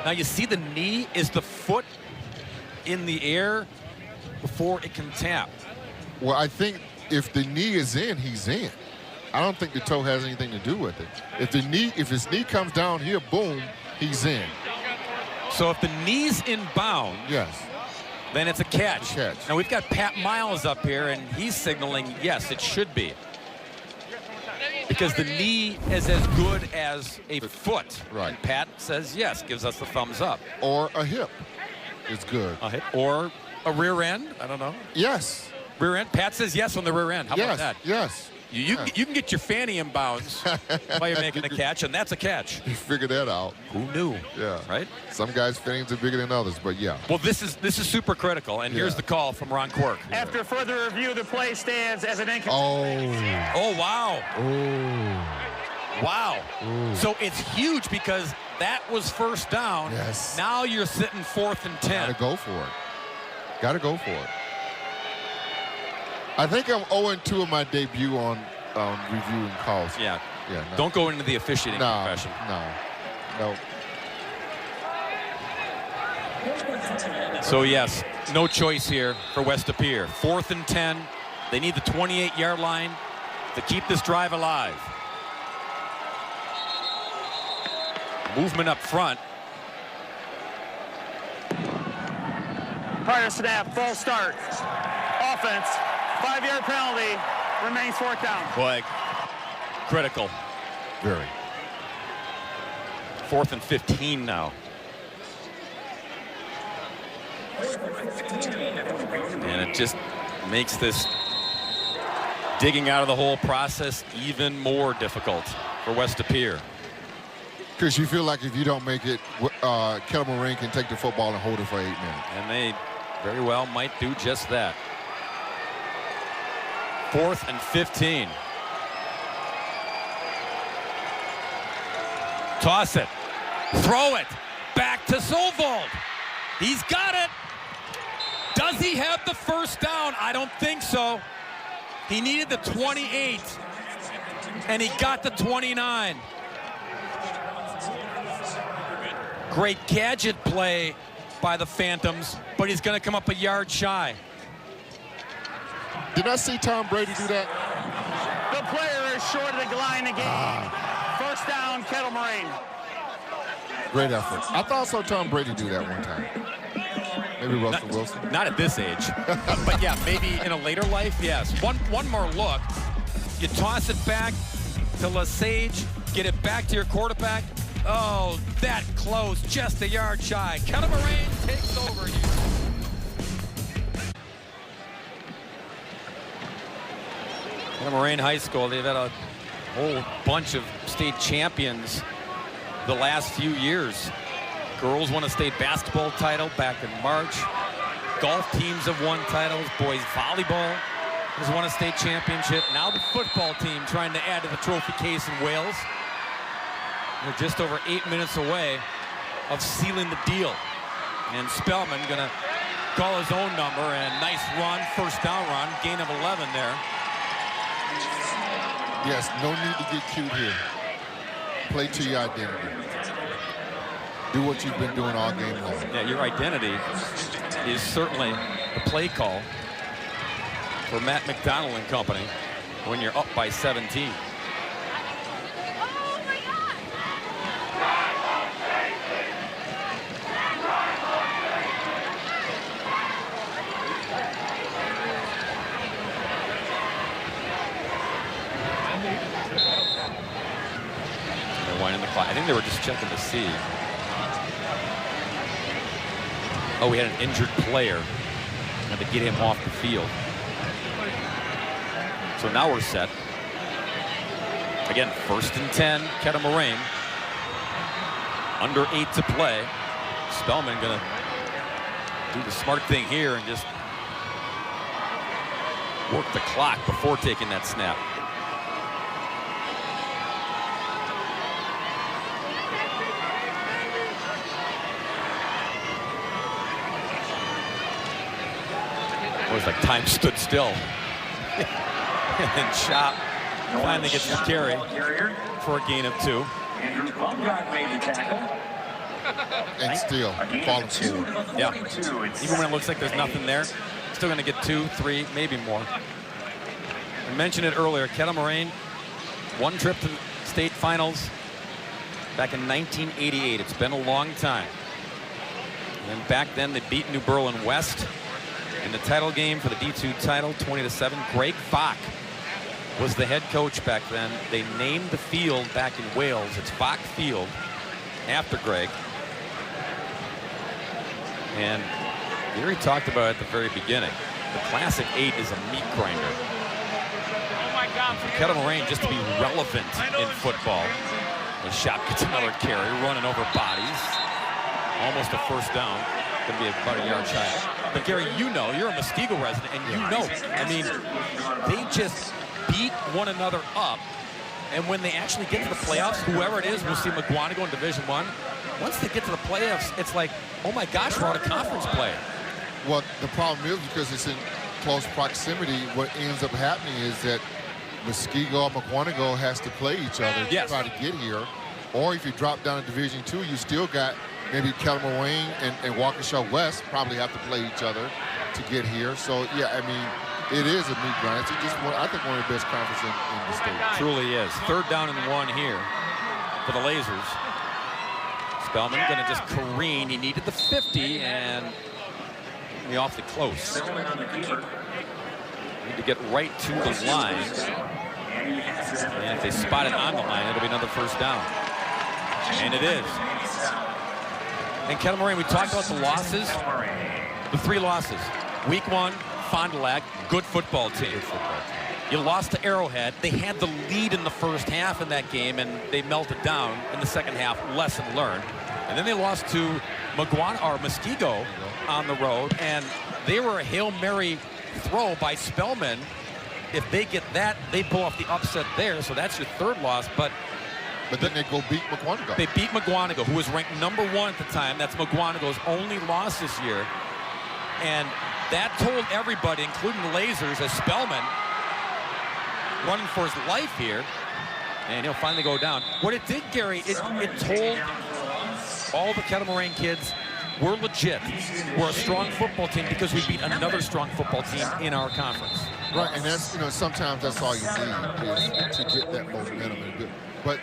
Now you see the knee, is the foot in the air before it can tap? Well, I think if the knee is in, he's in. I don't think the toe has anything to do with it. If his knee comes down here, boom, he's in. So if the knee's in bounds, yes, then it's a catch. It's a catch. Now we've got Pat Miles up here, and he's signaling, yes, it should be. Because the knee is as good as a foot. Right. And Pat says yes, gives us the thumbs up. Or a hip is good. A hip or a rear end, I don't know. Yes. Rear end, Pat says yes on the rear end. How about that? Yes. You can get your fanny in bounds while you're making a catch, and that's a catch. You figured that out. Who knew? Yeah. Right? Some guys' fannies are bigger than others, but yeah. Well, this is super critical, and here's the call from Ron Quirk. After further review, the play stands as an incomplete. Oh, wow. Oh. Wow. Ooh. So it's huge because that was first down. Yes. Now you're sitting 4th and 10. Gotta go for it. Gotta go for it. I think I'm 0-2 in my debut on reviewing calls. Yeah. Yeah. No. Don't go into the officiating profession. No. So yes, no choice here for West Pere. 4th and 10. They need the 28-yard line to keep this drive alive. Movement up front. Prior snap, false start. Offense, 5-yard penalty, remains 4th down. Boy, critical. Very. 4th and 15 now. And it just makes this digging out of the hole process even more difficult for West Pere. Because you feel like if you don't make it, Kettle Moraine can take the football and hold it for 8 minutes. And they very well might do just that. 4th and 15. Toss it. Throw it. Back to Solvold. He's got it. Does he have the first down? I don't think so. He needed the 28, and he got the 29. Great gadget play by the Phantoms, but he's going to come up a yard shy. Did I see Tom Brady do that? The player is short of the line again. First down, Kettle Moraine. Great effort. I thought I saw Tom Brady do that one time. Maybe Russell Wilson. Not at this age. But yeah, maybe in a later life, yes. One more look. You toss it back to Lesage, get it back to your quarterback. Oh, that close, just a yard shy. Kettle Moraine takes over here. Kettle Moraine High School, they've had a whole bunch of state champions the last few years. Girls won a state basketball title back in March. Golf teams have won titles. Boys volleyball has won a state championship. Now the football team trying to add to the trophy case in Wales. They're just over 8 minutes away of sealing the deal. And Spellman gonna call his own number, and a nice run, first down run, gain of 11 there. Yes, no need to get cute here. Play to your identity. Do what you've been doing all game long. Yeah, your identity is certainly the play call for Matt McDonald and company when you're up by 17. They're winding the clock. I think they were just checking to see. Oh, we had an injured player. Had to get him off the field. So now we're set. Again, 1st and 10, Kettle Moraine. Under 8 to play. Spellman gonna do the smart thing here and just work the clock before taking that snap. It was like time stood still. And then Chop finally gets the carry for a gain of 2. And still falling forward. Yeah. Even when it looks like there's nothing there, still going to get 2, 3, maybe more. I mentioned it earlier. Kettle Moraine, one trip to the state finals back in 1988. It's been a long time. And back then they beat New Berlin West in the title game for the D2 title, 20-7. Greg Fock was the head coach back then. They named the field back in Wales. It's Fock Field after Greg. And Gary talked about at the very beginning, the Classic 8 is a meat grinder. For Kettle Moraine just to be relevant in football. The shot gets another carry, running over bodies. Almost a first down. Going to be about a yard shy. But Gary, you know, you're a Muskego resident, and you know, I mean, they just beat one another up. And when they actually get to the playoffs, whoever it is, we'll see McGuanago in Division I. Once they get to the playoffs, it's like, oh my gosh, we're on a conference play. Well, the problem is because it's in close proximity, what ends up happening is that Muskego or McGuanago has to play each other to try to get here. Or if you drop down to Division II, you still got maybe Kettle Moraine and Waukesha West probably have to play each other to get here. So, yeah, I mean, it is a meat grind. It's just I think one of the best conferences in the state. Truly is. 3rd down and 1 here for the Lasers. Spellman going to just careen. He needed the 50 and be awfully close. Need to get right to the line. And if they spot it on the line, it'll be another first down. And it is. And Kettle Moraine, we talked about the losses. The 3 losses. Week 1, Fond du Lac, good football team. You lost to Arrowhead. They had the lead in the first half in that game, and they melted down in the second half. Lesson learned. And then they lost to Muskego on the road, and they were a Hail Mary throw by Spellman. If they get that, they pull off the upset there, so that's your 3rd loss. But then they go beat McGuanago. They beat McGuanago, who was ranked #1 at the time. That's McGuanago's only loss this year. And that told everybody, including the Lasers, as Spellman running for his life here, and he'll finally go down. What it did, Gary, it told all the Kettle Moraine kids, we're legit. We're a strong football team because we beat another strong football team in our conference. Right, and that's, sometimes that's all you need is to get that momentum. But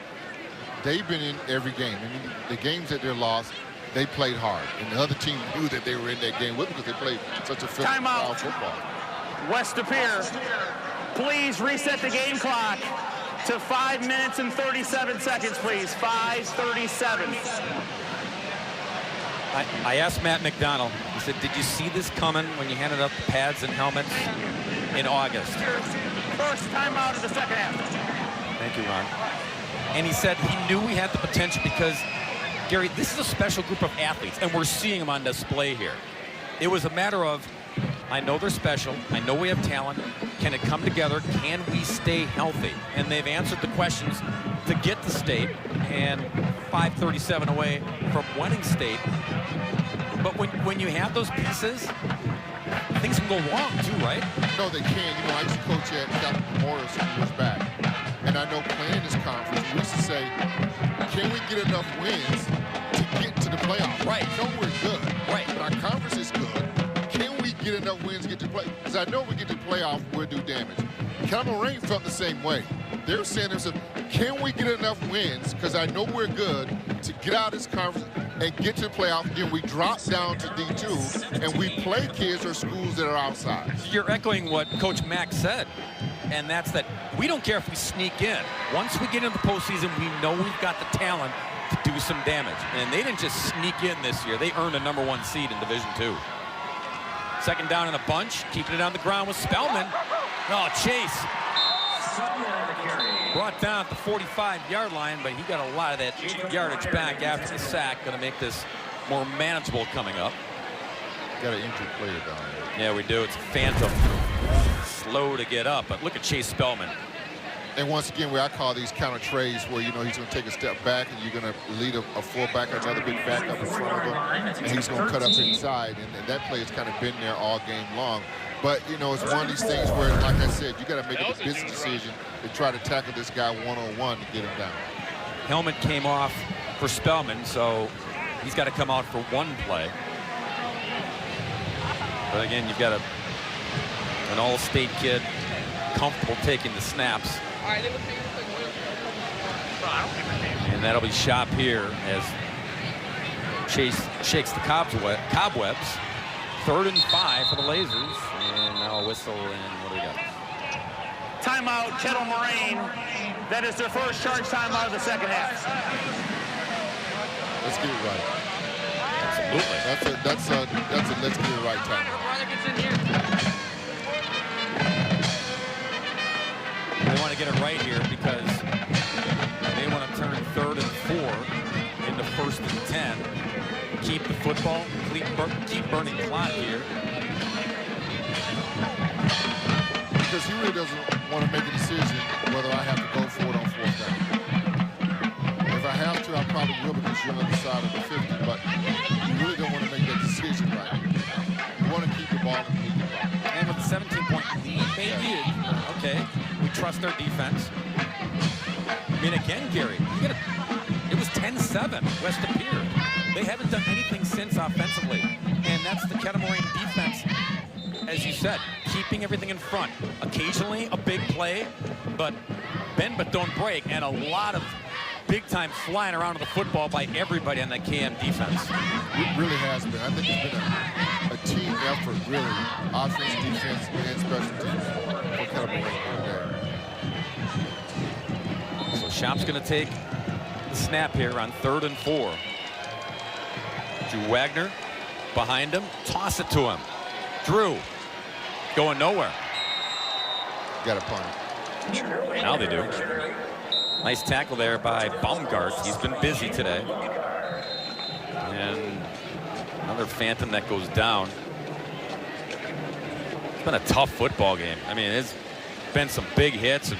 they've been in every game. I mean, the games that they're lost, they played hard. And the other team knew that they were in that game with because they played such a physical football. West to Pere. Please reset the game clock to 5 minutes and 37 seconds, please. 5:37. I asked Matt McDonald, he said, did you see this coming when you handed up the pads and helmets in August? First timeout of the second half. Thank you, Ron. And he said he knew we had the potential because, Gary, this is a special group of athletes, and we're seeing them on display here. It was a matter of, I know they're special. I know we have talent. Can it come together? Can we stay healthy? And they've answered the questions to get to state, and 5:37 away from winning state. But when you have those pieces, things can go wrong too, right? No, they can. I used to coach at Kettle Moraine some years back, and I know playing this conference, we used to say, can we get enough wins to get to the playoffs? Right. I know we're good. Right. But our conference is good. Can we get enough wins to get to play? Because I know if we get to the playoffs, we'll do damage. Kettle Moraine felt the same way. They were saying to themselves, can we get enough wins? Because I know we're good to get out of this conference and get to the playoffs. Then we drop down to D2 and we play kids or schools that are outside. You're echoing what Coach Mack said, and that's that we don't care if we sneak in. Once we get into the postseason, we know we've got the talent to do some damage. And they didn't just sneak in this year. They earned a #1 seed in Division II. Second down in a bunch, keeping it on the ground with Spellman. Oh, Chase. Brought down at the 45-yard line, but he got a lot of that yardage back after the sack. Going to make this more manageable coming up. Got an injured player down there. Yeah, we do. It's Phantom. Slow to get up, but look at Chase Spellman. And once again, where I call these counter trades where, he's going to take a step back and you're going to lead a fullback or another big back up in front of him, and he's going to cut up inside. And that play has kind of been there all game long. But, it's one of these things where, like I said, you got to make a business decision to try to tackle this guy one-on-one to get him down. Helmet came off for Spellman, so he's got to come out for one play. But again, you've got an all-state kid comfortable taking the snaps. And that'll be Shop here as Chase shakes the cobwebs. 3rd and 5 for the Lasers. And now a whistle, and what do we got? Timeout, Kettle Moraine. That is their first charge timeout of the second half. Let's get it right. Absolutely. That's a let's get it right timeout. They want to get it right here because they want to turn 3rd and 4 into 1st and 10. Keep the football, keep burning clock here. Because he really doesn't want to make a decision whether I have to go for it on 4th down. If I have to, I probably will because you're on the side of the 50. But you really don't want to make that decision right here. You want to keep the ball and keep the clock. And with a 17-point lead, okay, we trust their defense. I mean, again, Gary, it was 10-7 West of Pere. They haven't done anything since offensively, and that's the Kettle Moraine defense, as you said, keeping everything in front. Occasionally a big play, but bend but don't break, and a lot of big-time flying around of the football by everybody on that KM defense. It really has been. I think it's been a team effort, really, offense, defense, and special teams for Kettle Moraine. So Shop's going to take the snap here on 3rd and 4. Drew Wagner behind him. Toss it to him. Drew going nowhere. Got a punt. Now they do. Nice tackle there by Baumgart. He's been busy today. And another Phantom that goes down. It's been a tough football game. I mean, it's been some big hits and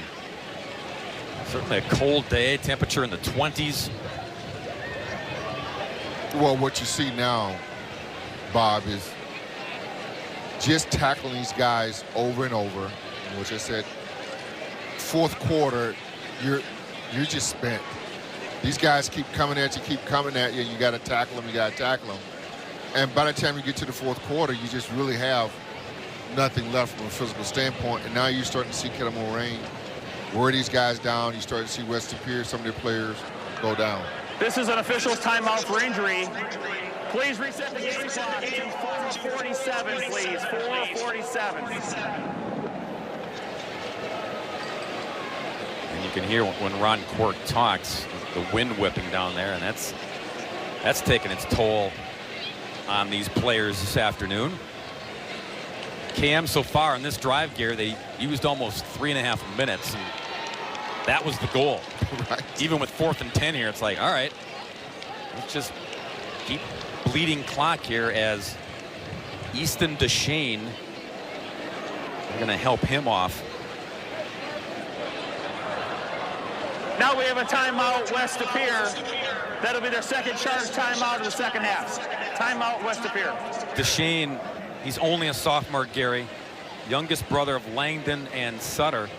certainly a cold day. Temperature in the 20s. Well, what you see now, Bob, is just tackling these guys over and over, which I said, fourth quarter, you're just spent. These guys keep coming at you, and you got to tackle them, And by the time you get to the fourth quarter, you just really have nothing left from a physical standpoint. And now you're starting to see Kettle Moraine wear these guys down. You start to see Pere, some of their players go down. This is an official's timeout for injury. Please reset the game clock. 4:47, please. 4:47. And you can hear when Ron Quirk talks, the wind whipping down there, and that's taken its toll on these players this afternoon. Cam so far in this drive, Gary, they used almost 3.5 minutes. And that was the goal. Right. Even with 4th and 10 here, it's like, all right, let's just keep bleeding clock here as Easton Deshane, they're going to help him off. Now we have a timeout, West Pere. That'll be their second charge timeout of the second half. Timeout, West Pere. Deshane, he's only a sophomore, Gary. Youngest brother of Langdon and Sutter.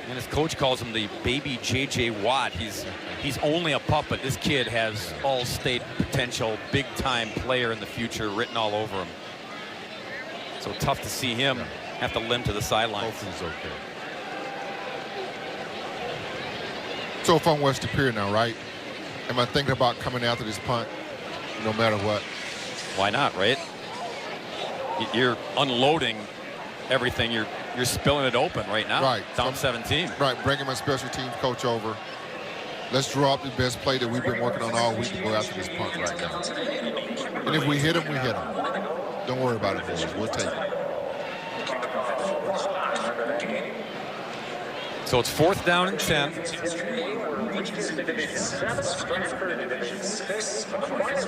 And his coach calls him the baby J.J. Watt. He's only a pup, but this kid has all-state potential, big-time player in the future written all over him. So tough to see him have to limp to the sidelines. Hopefully he's okay. So if I'm West Pere now, right? Am I thinking about coming after this punt no matter what? Why not, right? You're unloading everything. You're spilling it open right now. Right. Down 17. Right. Bringing my special teams coach over. Let's draw up the best play that we've been working on all week to go after this punt right now. And if we hit him, we hit him. Don't worry about it, boys. We'll take it. So it's 4th down and 10.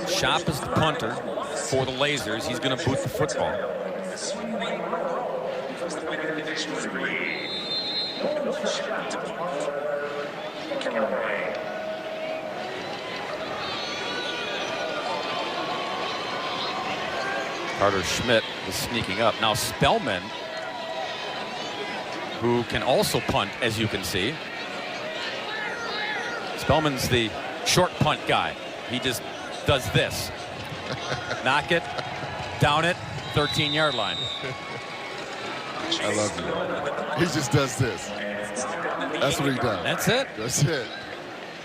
Shop is the punter for the Lasers. He's going to boot the football. Carter Schmidt is sneaking up. Now Spellman, who can also punt, as you can see. Spellman's the short punt guy. He just does this. Knock it, down it, 13-yard line. I love you. He just does this. That's what he does. That's it. That's it.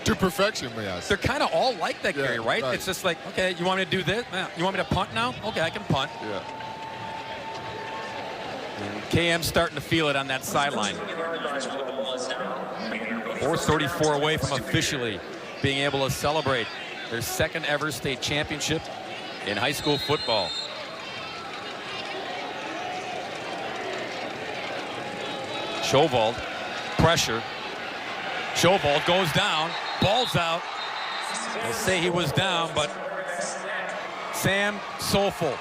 To perfection, may I say. They're kind of all like that, Gary, right? Right? It's just like, okay, you want me to do this? You want me to punt now? Okay, I can punt. Yeah. And KM starting to feel it on that sideline. 4:34 away from officially being able to celebrate their second ever state championship in high school football. Schovold, pressure. Schovold goes down, ball's out. They'll say he was down, but Sam Sofel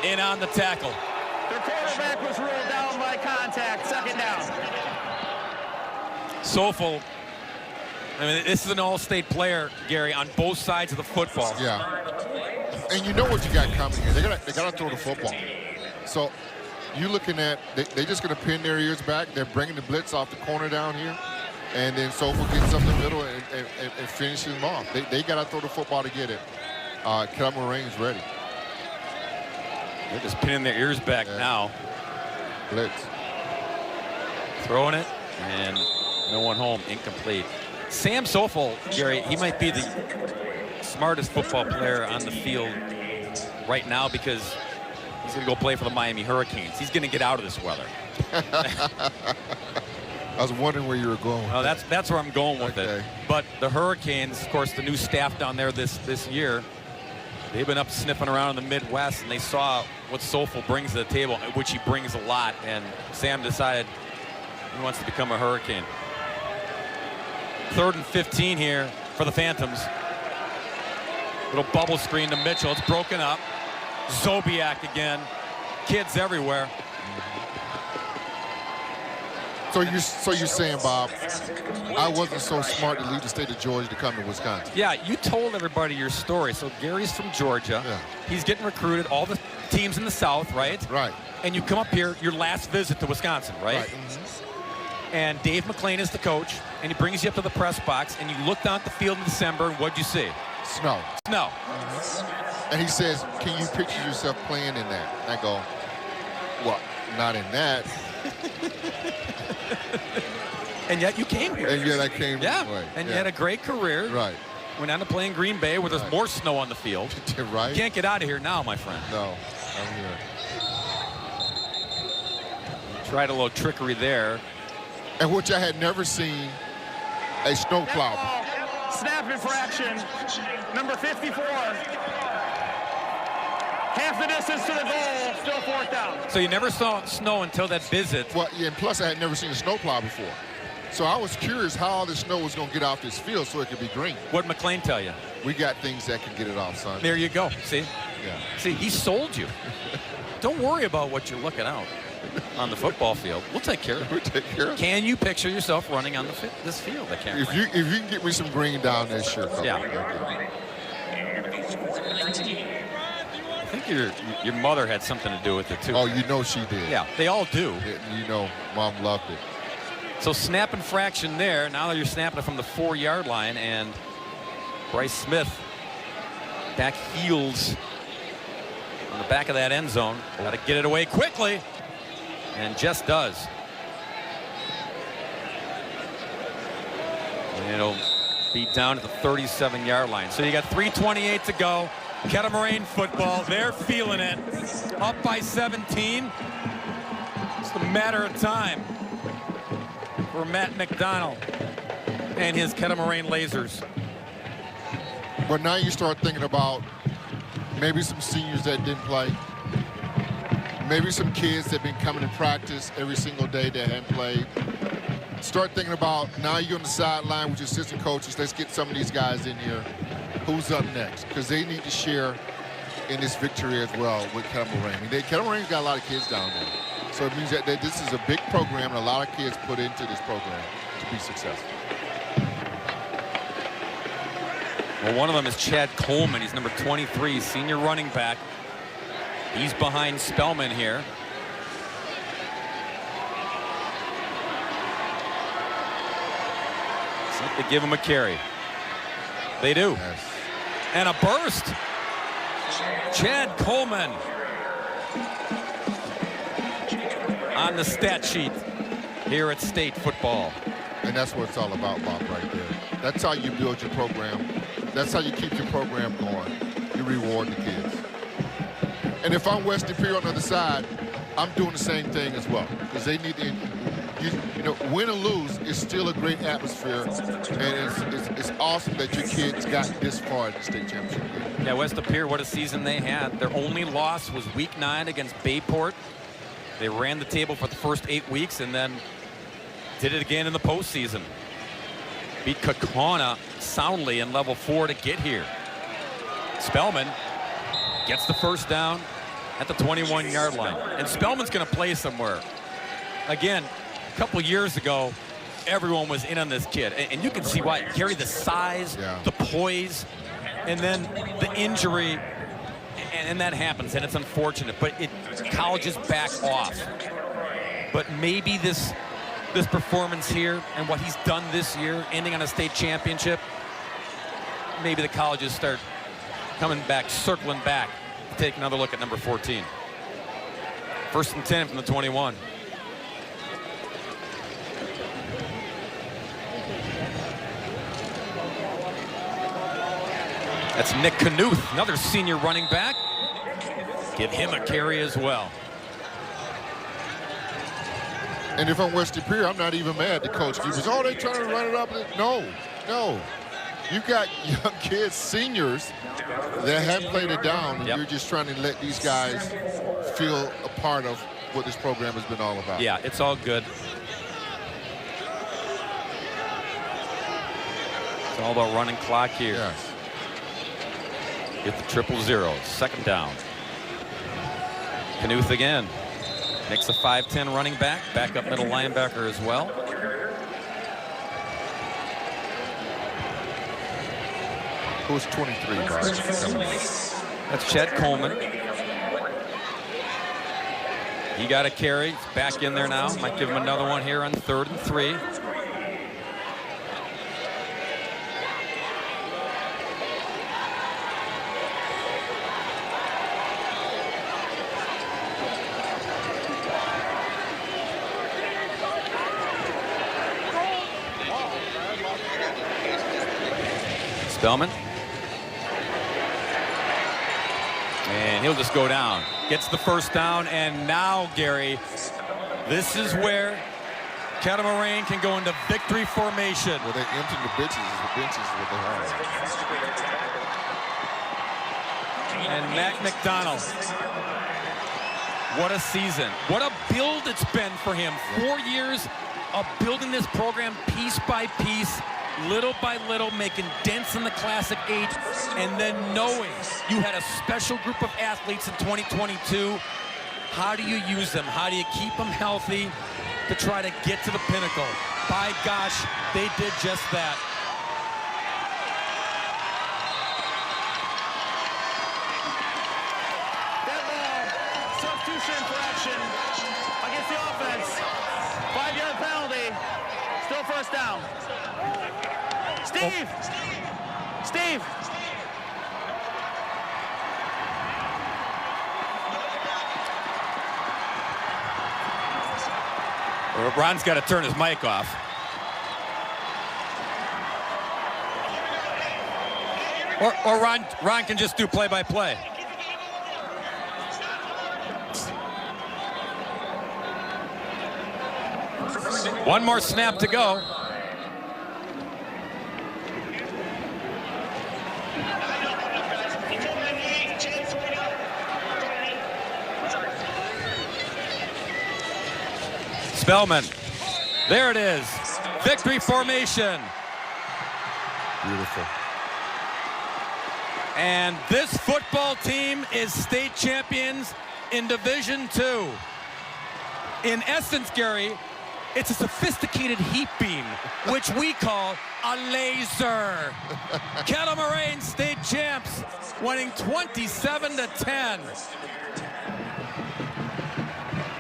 in on the tackle. Their quarterback was ruled down by contact, second down. Sofel, I mean, this is an all-state player, Gary, on both sides of the football. Yeah. And you know what you got coming here. They gotta throw the football. So you're looking at, they're just going to pin their ears back. They're bringing the blitz off the corner down here. And then Sofel gets up the middle and finishes them off. They got to throw the football to get it. Kettle Moraine's ready. They're just pinning their ears back now. Blitz. Throwing it, and no one home, incomplete. Sam Sofel, Gary, he might be the smartest football player on the field right now because he's going to go play for the Miami Hurricanes. He's going to get out of this weather. I was wondering where you were going. Oh, that's where I'm going with Okay. it. But the Hurricanes, of course, the new staff down there this year, they've been up sniffing around in the Midwest, and they saw what Sofel brings to the table, which he brings a lot. And Sam decided he wants to become a Hurricane. 3rd and 15 here for the Phantoms. Little bubble screen to Mitchell. It's broken up. Zobiak again. Kids everywhere. So you're saying, Bob, I wasn't so smart to leave the state of Georgia to come to Wisconsin. Yeah, you told everybody your story. So Gary's from Georgia. Yeah. He's getting recruited. All the teams in the South, right? Right. And you come up here, your last visit to Wisconsin, right? Right. Mm-hmm. And Dave McLean is the coach, and he brings you up to the press box, and you look down at the field in December, and what'd you see? Snow. Snow. Mm-hmm. And he says, can you picture yourself playing in that? And I go, what? Not in that. And yet you came here. And yet I came Yeah, this way. and Yeah. you had a great career. Right. Went on to play in Green Bay where there's Right. more snow on the field. Right. You can't get out of here now, my friend. No, I'm here. Tried a little trickery there. And which I had never seen a snowplow. Snap infraction. Number 54. Half the distance to the goal. Still 4th down. So you never saw snow until that visit. Well, yeah, and plus I had never seen a snowplow before. So I was curious how all this snow was going to get off this field so it could be green. What'd McLean tell you? We got things that can get it off, son. There you go. See? Yeah. See, he sold you. Don't worry about what you're looking out on the football field. We'll take care of it. We'll take care of it. Can you picture yourself running on this field? I can't. If you can get me some green down there, sure. Yeah. Okay. I think your mother had something to do with it too. Oh, you know she did. Yeah, they all do. Yeah, you know, Mom loved it. So snap infraction there. Now you're snapping it from the 4-yard line, and Bryce Smith back heels on the back of that end zone. Got to get it away quickly, and just does. And it'll be down at the 37-yard line. So you got 3:28 to go. Kettle Moraine football. They're feeling it. Up by 17. It's a matter of time for Matt McDonald and his Kettle Moraine Lasers. But now you start thinking about maybe some seniors that didn't play. Maybe some kids that have been coming to practice every single day that hadn't played. Start thinking about now you're on the sideline with your assistant coaches. Let's get some of these guys in here. Who's up next? Because they need to share in this victory as well with Kettle Moraine. I mean, Kettle Moraine's got a lot of kids down there. So it means that this is a big program and a lot of kids put into this program to be successful. Well, one of them is Chad Coleman. He's number 23, senior running back. He's behind Spellman here. See if they give him a carry. They do. Yes. And a burst. Chad Coleman on the stat sheet here at State football. And that's what it's all about, Bob, right there. That's how you build your program. That's how you keep your program going. You reward the kids. And if I'm Westy Pere on the other side, I'm doing the same thing as well. Because they need to, you know, win or lose, it's still a great atmosphere. And it's awesome that your kids got this far at the state championship game. Yeah, West Pere, what a season they had. Their only loss was week 9 against Bayport. They ran the table for the first 8 weeks and then did it again in the postseason. Beat Kaukauna soundly in level 4 to get here. Spellman gets the first down at the 21-yard line. And Spellman's going to play somewhere. Again, a couple years ago, everyone was in on this kid. And you can see why. Carry the size, the poise, and then the injury. And that happens, and it's unfortunate. But colleges back off. But maybe this performance here and what he's done this year, ending on a state championship, maybe the colleges start coming back, circling back to take another look at number 14. 1st and 10 from the 21. That's Nick Knuth, another senior running back. Give him a carry as well. And if I'm West Pere, I'm not even mad at the coach. He was, oh, they trying to run it up. No, no. You've got young kids, seniors, that haven't played it down, and you're just trying to let these guys feel a part of what this program has been all about. Yeah, it's all good. It's all about running clock here. Yes. Get the 0-0, second down. Knuth again. Makes a 5'10" running back, backup middle linebacker as well. Who's 23, Bob? That's Chet Coleman. He got a carry. He's back in there now. Might give him another one here on 3rd and 3. Spellman. And he'll just go down. Gets the first down, and now, Gary, this is where Kettle Moraine can go into victory formation. Well, they empty the benches. The benches is what they are. And Mac McDonald. What a season. What a build it's been for him. 4 years of building this program piece by piece, little by little, making dents in the Classic 8, and then knowing you had a special group of athletes in 2022. How do you use them? How do you keep them healthy to try to get to the pinnacle? By gosh, they did just that. Dead ball, substitution infraction against the offense. 5-yard penalty, still first down. Steve! Steve! Ron's got to turn his mic off. Or Ron can just do play-by-play. One more snap to go. Spellman. There it is. Victory formation. Beautiful. And this football team is state champions in Division II. In essence, Gary, it's a sophisticated heat beam, which we call a laser. Kettle Moraine state champs, winning 27-10.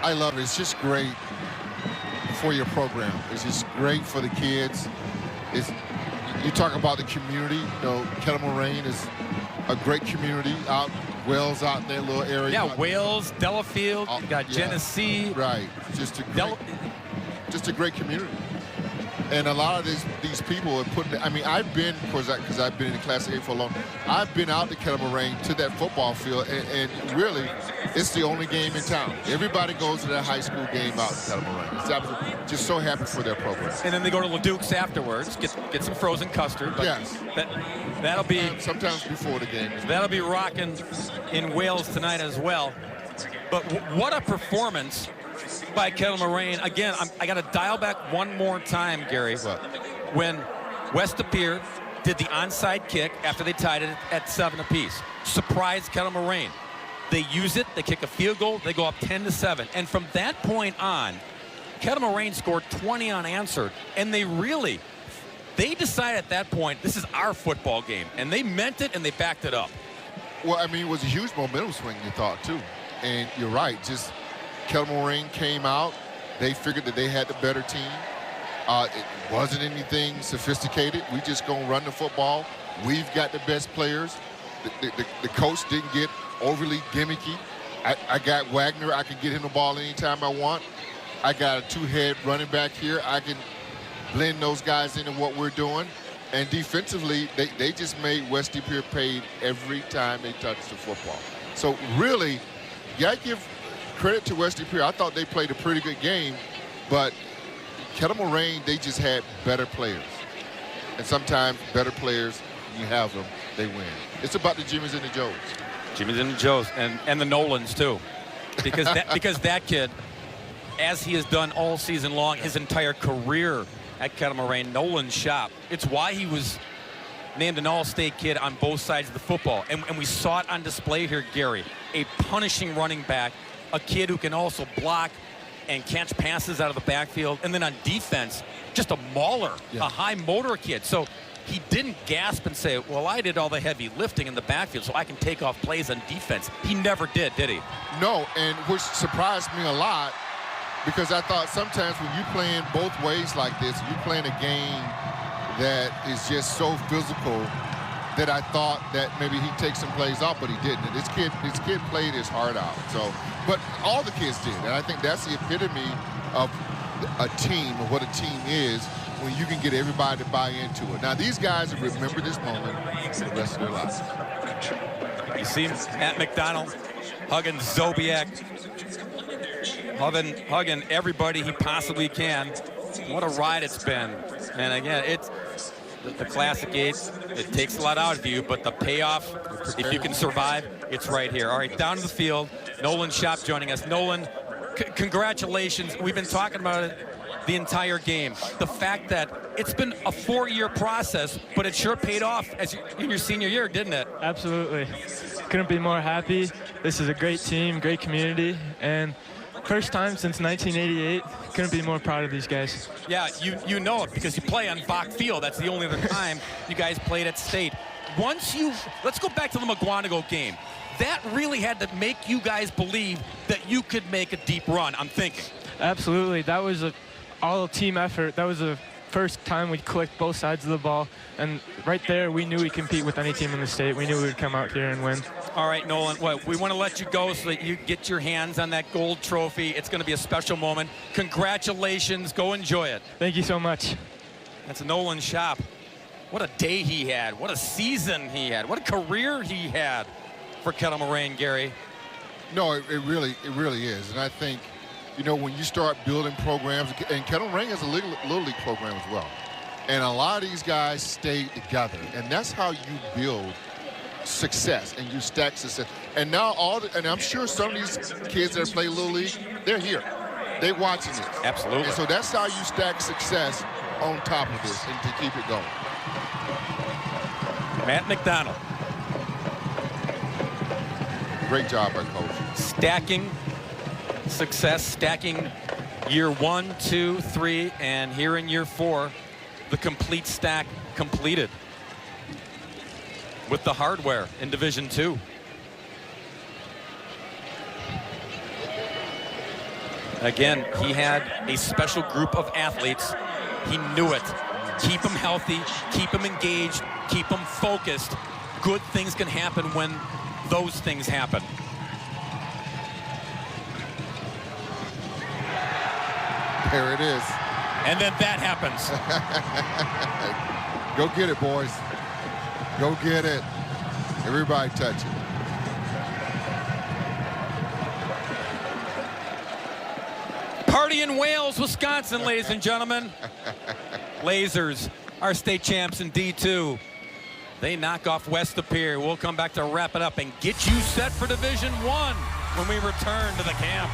I love it. It's just great for your program. It's just great for the kids. You talk about the community. You know, Kettle Moraine is a great community out. Wales out in that little area. Yeah, Wales, Delafield, you got Genesee. Right. Just a great community. And a lot of these people are putting, I mean, I've been, because I've been in the Class A for a long time, I've been out to Kettle Moraine to that football field, and really, it's the only game in town. Everybody goes to that high school game out in Kettle Moraine. It's absolutely, just so happy for their program. And then they go to LeDuc's afterwards, get some frozen custard. But yes. That'll be... sometimes before the game. That'll be rocking in Wales tonight as well. But what a performance by Kettle Moraine. Again, I got to dial back one more time, Gary. What? When West Pere did the onside kick after they tied it at 7 apiece. Surprised Kettle Moraine. They use it, they kick a field goal, they go up 10-7. And from that point on, Kettle Moraine scored 20 unanswered. And they decided at that point, this is our football game. And they meant it, and they backed it up. Well, I mean, it was a huge momentum swing, you thought, too. And you're right, just Kettle Moraine came out. They figured that they had the better team. It wasn't anything sophisticated. We just gonna run the football. We've got the best players. The coach didn't get overly gimmicky. I got Wagner. I can get him the ball anytime I want. I got a two-head running back here. I can blend those guys into what we're doing. And defensively, they just made West Pere pay every time they touched the football. So really, you got to give credit to West Pere. I thought they played a pretty good game, But Kettle Moraine, they just had better players. And sometimes better players, you have them, they win. It's about the Jimmys and the Joes. Jimmys and the Joes, and the Nolans too, because that kid, as he has done all season long, his entire career at Kettle Moraine, Nolan's shop. It's why he was named an all-state kid on both sides of the football, and we saw it on display here, Gary. A punishing running back, a kid who can also block and catch passes out of the backfield, and then on defense, just a mauler, a high motor kid. So he didn't gasp and say, well, I did all the heavy lifting in the backfield so I can take off plays on defense. He never did he? No, and which surprised me a lot, because I thought sometimes when you're playing both ways like this, you're playing a game that is just so physical that I thought that maybe he'd take some plays off, but he didn't. And this kid played his heart out. So, but all the kids did, and I think that's the epitome of a team, or what a team is, when you can get everybody to buy into it. Now, these guys remember this moment for the rest of their lives. You see Matt McDonald hugging Zobiak, hugging everybody he possibly can. What a ride it's been. And again, it's the classic age. It takes a lot out of you, but the payoff, if you can survive, it's right here. All right, down to the field, Nolan Shop joining us. Nolan, congratulations. We've been talking about it the entire game. The fact that it's been a 4-year process, but it sure paid off in your senior year, didn't it? Absolutely. Couldn't be more happy. This is a great team, great community, and first time since 1988. Couldn't be more proud of these guys. Yeah, you know it because you play on Bach Field. That's the only other time you guys played at State. Let's go back to the McGuanago game. That really had to make you guys believe that you could make a deep run, I'm thinking. Absolutely. That was all a team effort. That was the first time we clicked both sides of the ball, and right there we knew we'd compete with any team in the state. We knew we would come out here and win. All right, Nolan, we want to let you go so that you get your hands on that gold trophy. It's going to be a special moment. Congratulations. Go enjoy it. Thank you so much. That's Nolan Shop. What a day he had. What a season he had. What a career he had for Kettle Moraine, Gary. No, it really is. And I think, you know, when you start building programs, and Kettle Moraine has a little league program as well, and a lot of these guys stay together, and that's how you build success and you stack success. And now and I'm sure some of these kids that play little league, they're here, they're watching this. Absolutely. And so that's how you stack success on top of this and to keep it going. Matt McDonald. Great job by coach. Stacking success, stacking year 1, 2, 3, and here in year 4, the complete stack completed with the hardware in Division II. Again, he had a special group of athletes. He knew it. Keep them healthy, keep them engaged, keep them focused. Good things can happen when those things happen. There it is. And then that happens. Go get it, boys. Go get it. Everybody touch it. Party in Wales, Wisconsin, ladies and gentlemen. Lasers, our state champs in D2. They knock off West of Pere. We'll come back to wrap it up and get you set for Division I when we return to the camp.